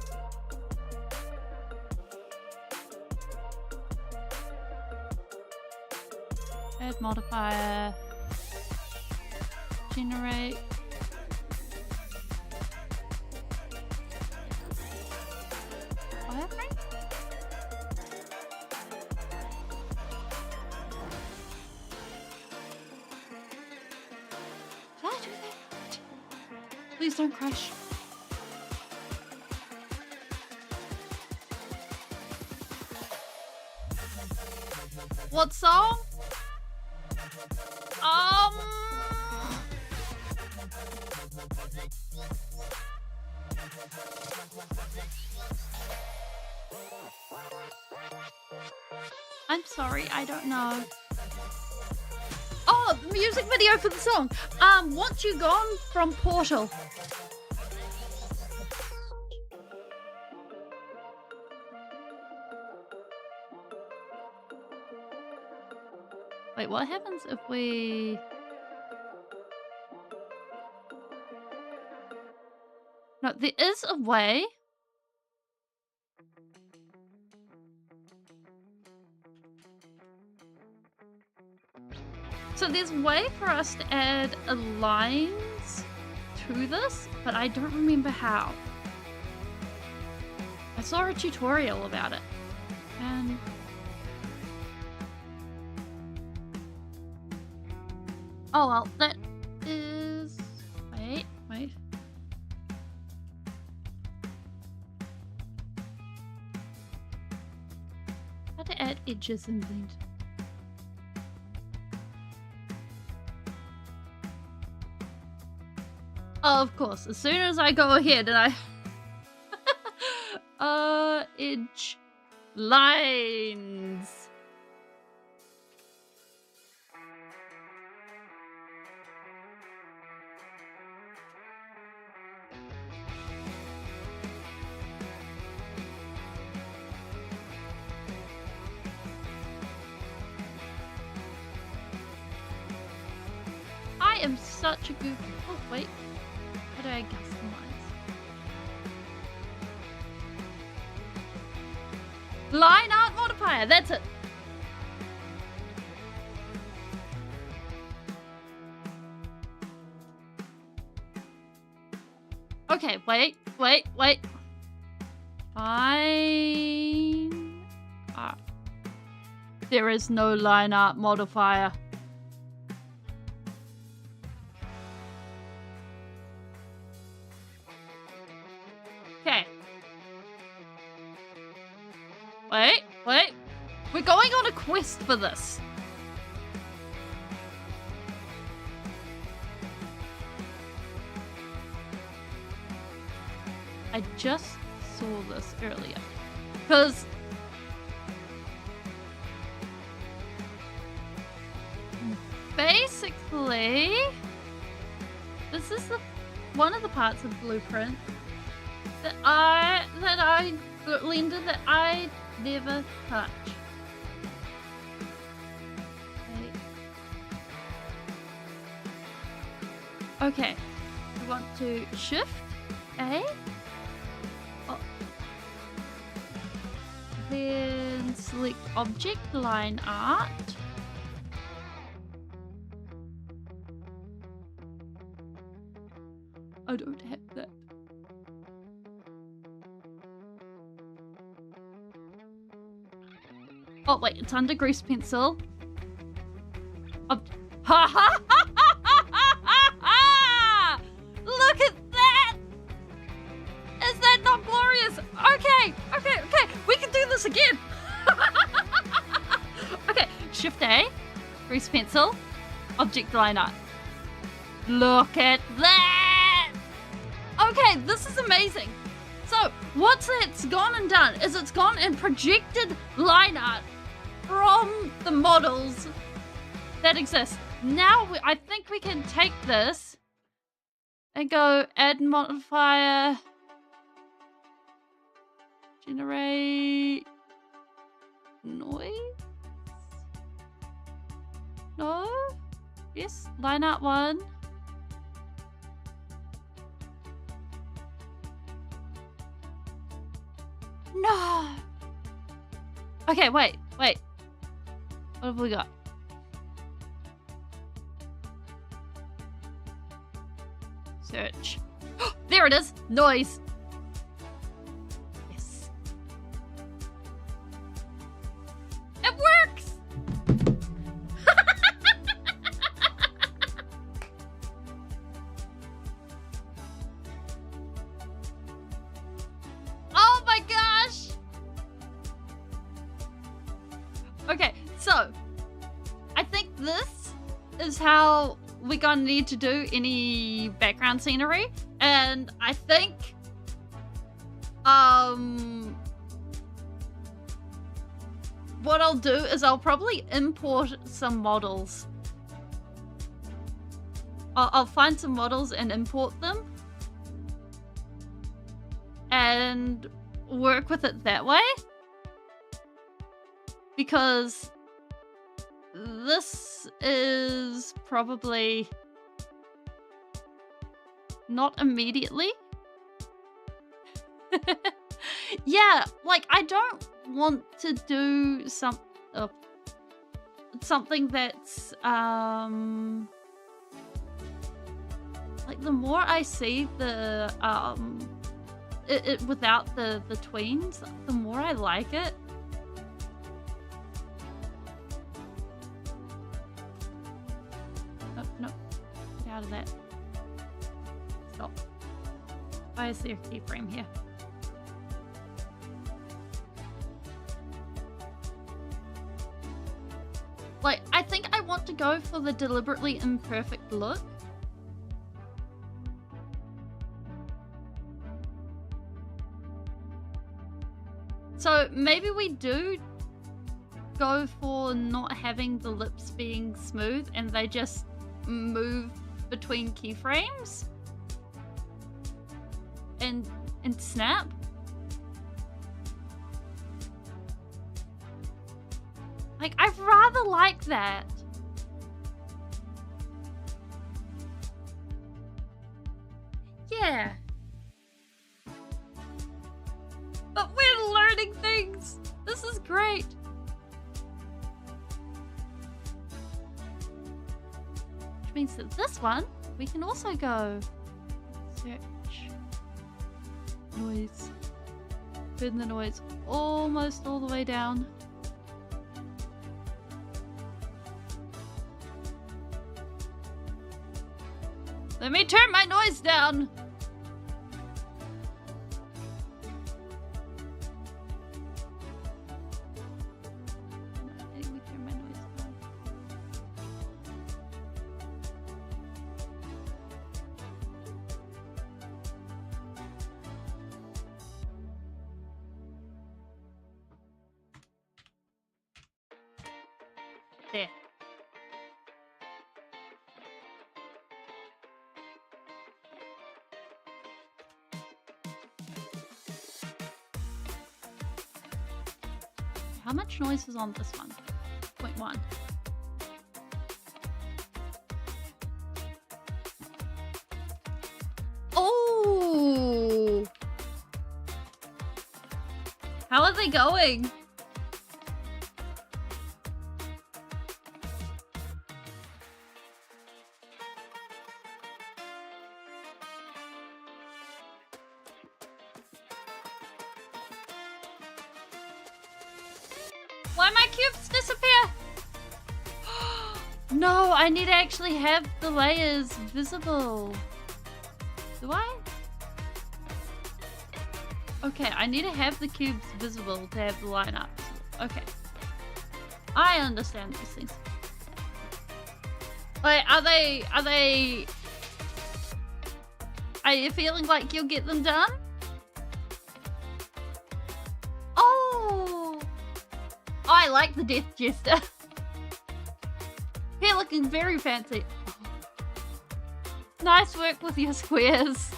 Add modifier. Generate. Wireframe? Did I do that? Please don't crash. What song? I'm sorry, I don't know. Oh, music video for the song. Once you're gone from Portal. Wait, what happens if we... No, there is a way. So there's a way for us to add lines to this, but I don't remember how. I saw a tutorial about it. And... oh well, that is... Wait. How to add edges and things. Oh, of course, as soon as I go ahead and I... edge lines. I am such a goofy. Oh, wait. How do I customize? Line art modifier, that's it. Okay, wait. Fine art. There is no line art modifier. Okay. Wait. We're going on a quest for this. I just saw this earlier. Because... basically... this is one of the parts of Blueprint that I blended that I never touch. Okay, we want to shift A. Oh. Then select object, line art. I don't have that. Oh wait, it's under grease pencil. Ha ha ha ha ha ha! Look at that! Is that not glorious? Okay, okay, okay. We can do this again. Okay, Shift A, grease pencil, object line art. Look at that! Okay, this is amazing. So, what it's gone and done is it's gone and projected line art from the models that exist. Now, I think we can take this and go add modifier, generate noise? No? Yes, line art 1. No! Okay, wait. What have we got? Search. There it is! Noise! Yes. It works! Oh my gosh! Okay, so I think this is how we're gonna need to do any background scenery, and I think what I'll do is I'll probably import some models. I'll find some models and import them and work with it that way, because this is probably not immediately. Yeah, like I don't want to do something that's like the more I see the it without the tweens, the more I like it. No, get out of that. Stop. Why is there a keyframe here? Like, I think I want to go for the deliberately imperfect look. So maybe we do go for not having the lips being smooth and they just move between keyframes and snap. Like, I'd rather like that. Yeah. But we're learning things. This is great. Which means that this one, we can also go search noise. Turn the noise almost all the way down. Let me turn my noise down. Let me turn my noise down. There. how much noise is on this one? 0.1. Oh! How are they going? Why my cubes disappear? No, I need to actually have the layers visible. Do I? Okay, I need to have the cubes visible to have the lineup. Okay. I understand these things. Wait, are you feeling like you'll get them done? Oh! I like the death jester. You're looking very fancy. Nice work with your squares.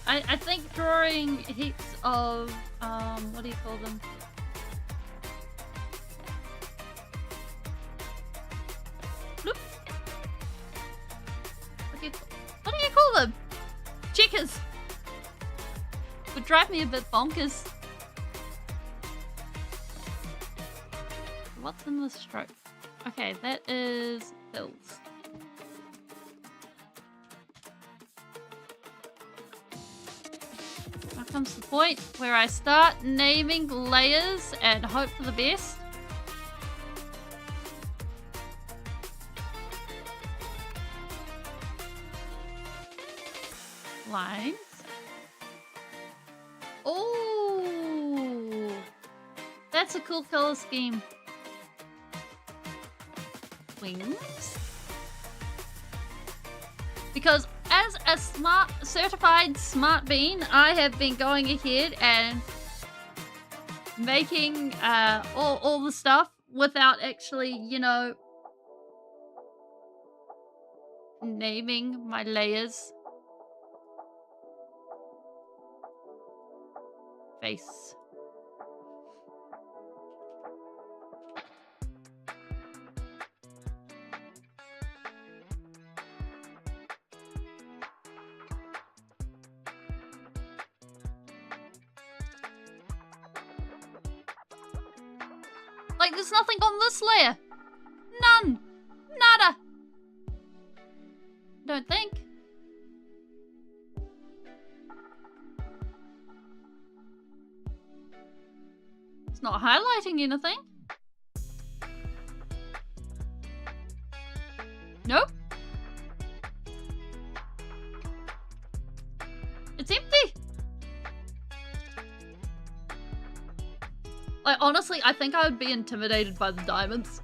I think drawing heaps of, what do you call them? Bloop. What do you call them? Checkers! Would drive me a bit bonkers. What's in the stroke? Okay, that is fills. Now comes the point where I start naming layers and hope for the best. Lines. Oh, that's a cool color scheme. Wings. Because as a certified smart bean, I have been going ahead and making all the stuff without actually, you know, naming my layers. Face. Like, there's nothing on this layer. None. Nada. Don't think. It's not highlighting anything. Nope. It's empty. Like, honestly, I think I would be intimidated by the diamonds.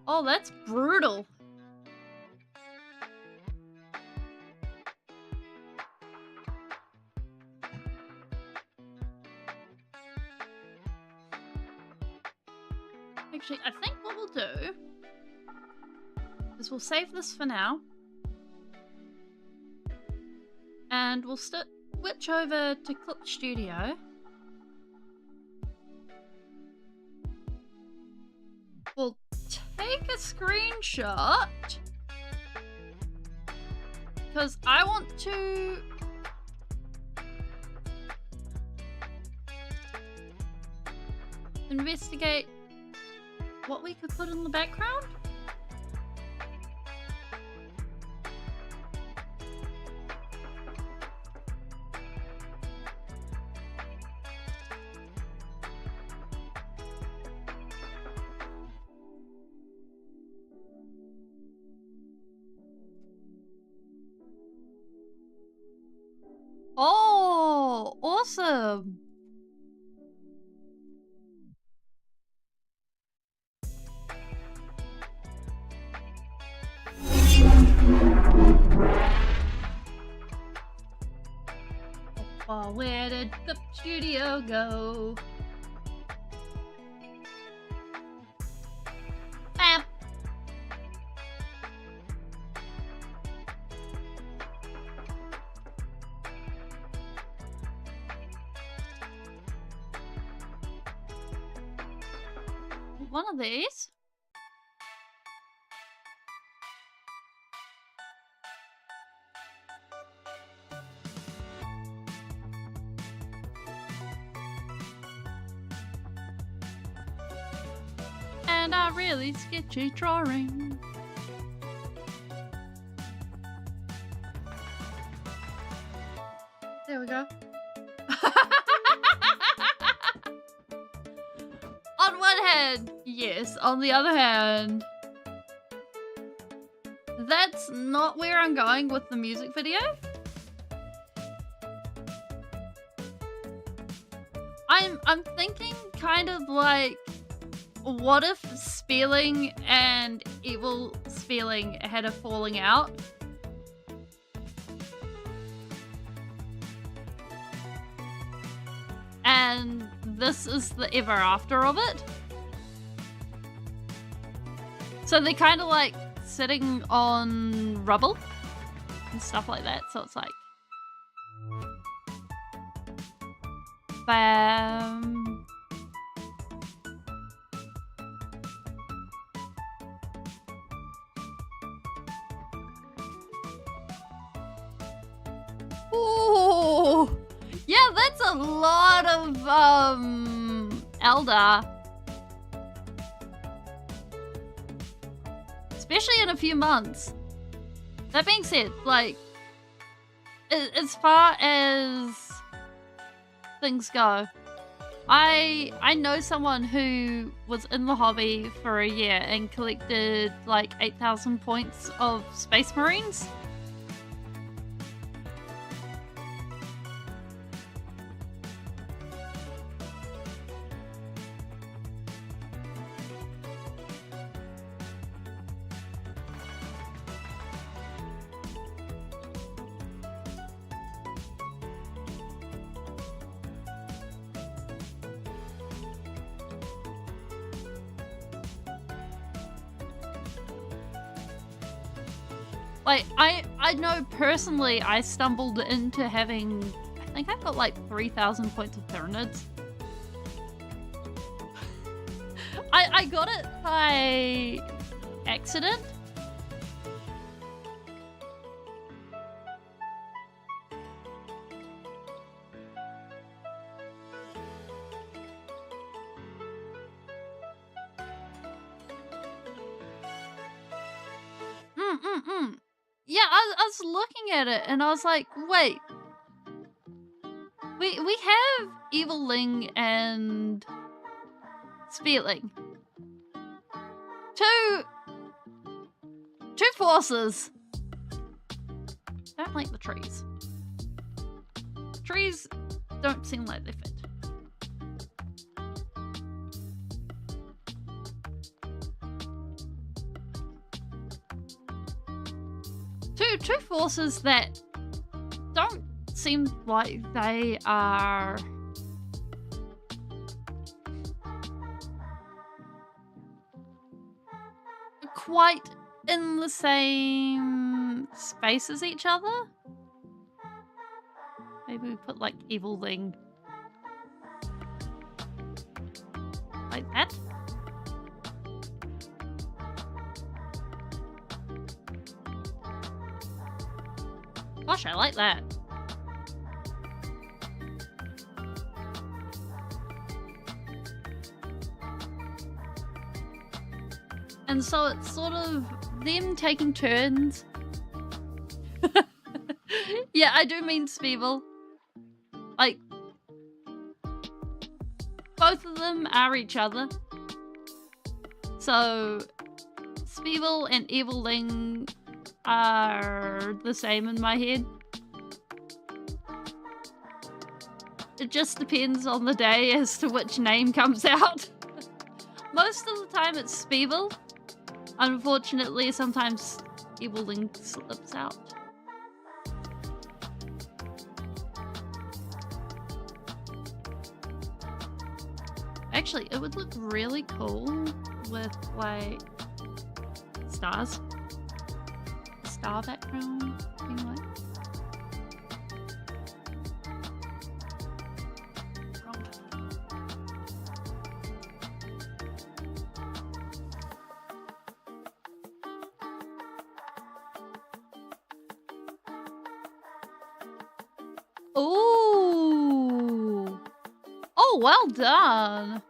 Oh, that's brutal. Actually, I think what we'll do is we'll save this for now. And we'll switch over to Clip Studio. We'll take a screenshot because I want to investigate what we could put in the background. Oh, awesome. Where'd the studio go? Bam! One of these. And a really sketchy drawing. There we go. On one hand, yes. On the other hand, that's not where I'm going with the music video. I'm thinking kind of like, what if Speeling and Evil Speeling had a falling out? And this is the ever after of it. So they're kind of like sitting on rubble and stuff like that. So it's like, bam. Ooh. Yeah, that's a lot of Elder. Especially in a few months. That being said, like, as far as things go, I know someone who was in the hobby for a year and collected like 8,000 points of Space Marines. Like, I know personally I stumbled into having, I think I've got like 3,000 points of Tyranids. I got it by accident. Yeah, I was looking at it and I was like, wait. We have Eviling and Speeling. Two forces. Don't like the trees. Trees don't seem like they fit. Two forces that don't seem like they are quite in the same space as each other. Maybe we put like Eviling like that. Gosh, I like that. And so it's sort of them taking turns. Yeah, I do mean Speeble. Like, both of them are each other. So, Speeble and Eviling are the same in my head. It just depends on the day as to which name comes out. Most of the time it's Speeble. Unfortunately, sometimes Eviling slips out. Actually, it would look really cool with like stars. Star background thing like. Wrong. Ooh. Oh, well done.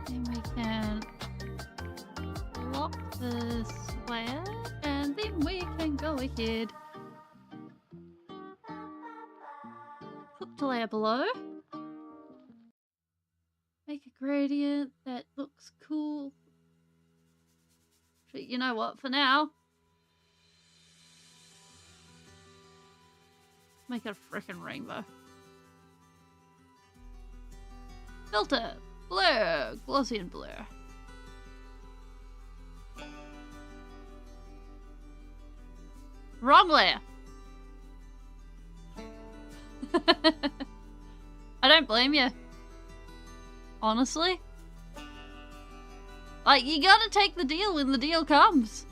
Then we can lock this layer, and then we can go ahead. Flip to layer below. Make a gradient that looks cool. But you know what, for now, make it a frickin' rainbow. Filter, blur, Gaussian blur. Wrong layer. I don't blame you. Honestly. Like, you gotta take the deal when the deal comes.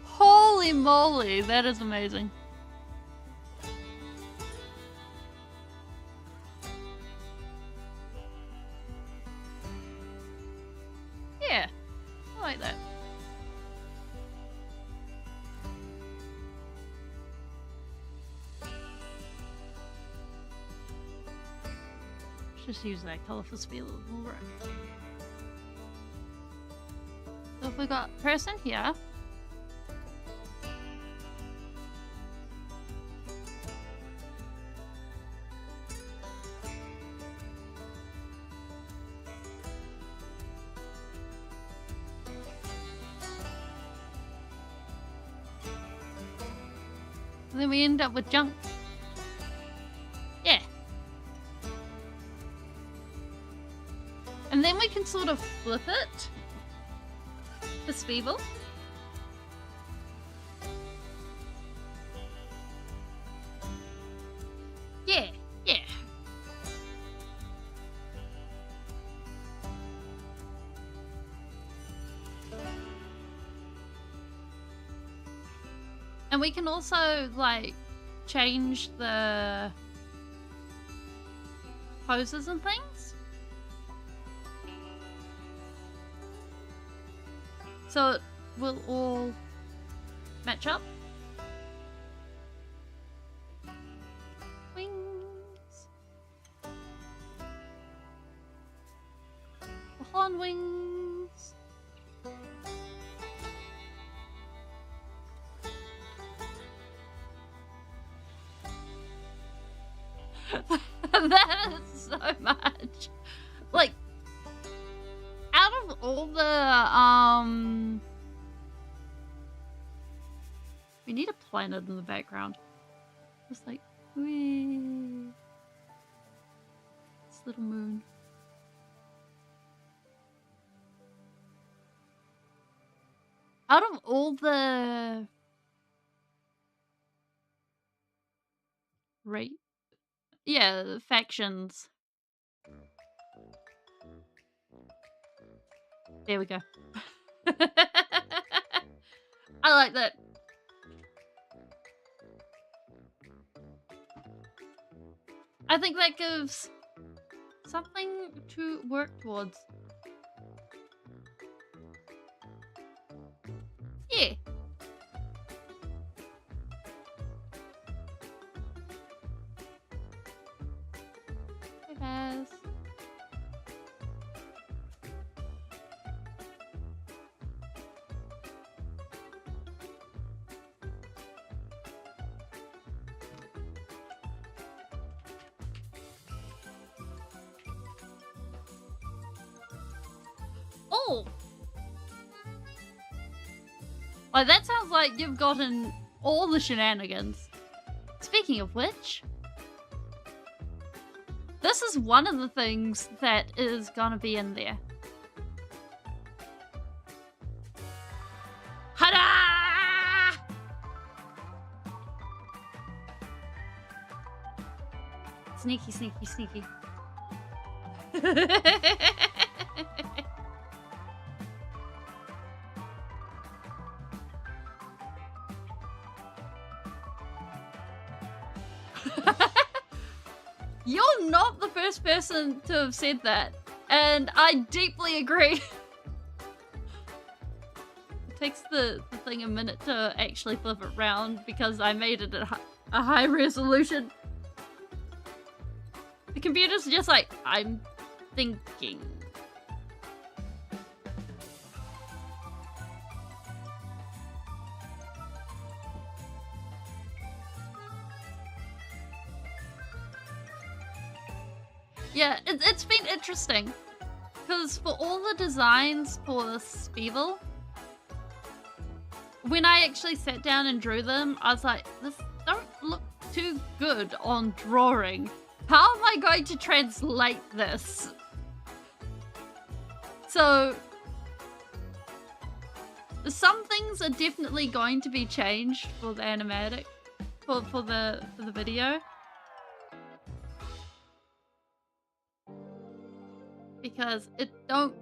Holy moly, that is amazing. Yeah, I like that. Just use that color for Speeling. Alright. So if we got person here. And then we end up with junk. Yeah. And then we can sort of flip it. The Speeble. Yeah, yeah. And we can also, like, change the poses and things. So it will all match up. Wings. On wings. That is so much. Like, out of all the, we need a planet in the background. Just like, whee. This little moon. Out of all the the factions. There we go. I like that. I think that gives something to work towards. Yeah. pass. Oh! Like, that sounds like you've gotten all the shenanigans. Speaking of which, this is one of the things that is gonna be in there. Hada! Sneaky, sneaky, sneaky. You're not the first person to have said that, and I deeply agree. It takes the thing a minute to actually flip it around because I made it at a high resolution. The computer's just like, I'm thinking. Yeah, it's been interesting, because for all the designs for Speeling, when I actually sat down and drew them, I was like, this don't look too good on drawing. How am I going to translate this? So, some things are definitely going to be changed for the animatic, for the video. Because it don't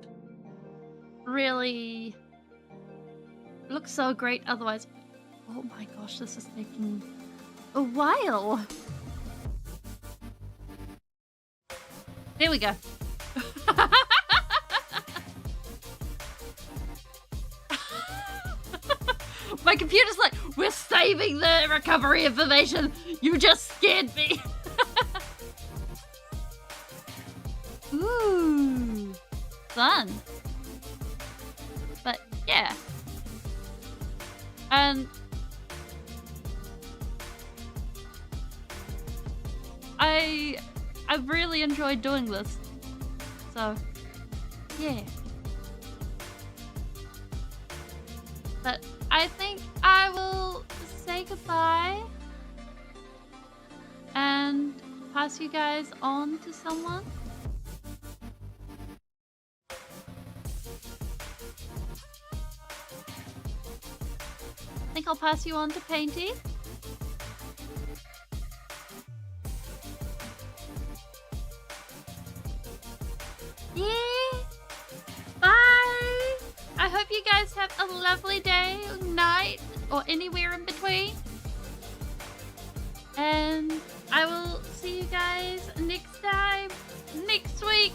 really look so great otherwise. Oh my gosh, this is taking a while. There we go. My computer's like, we're saving the recovery information. You just scared me. Ooh, fun. But yeah. And I've really enjoyed doing this. So yeah. But I think I will say goodbye and pass you guys on to someone. I think I'll pass you on to Painty. Yeah. Bye. I hope you guys have a lovely day, night, or anywhere in between. And I will see you guys next time, next week.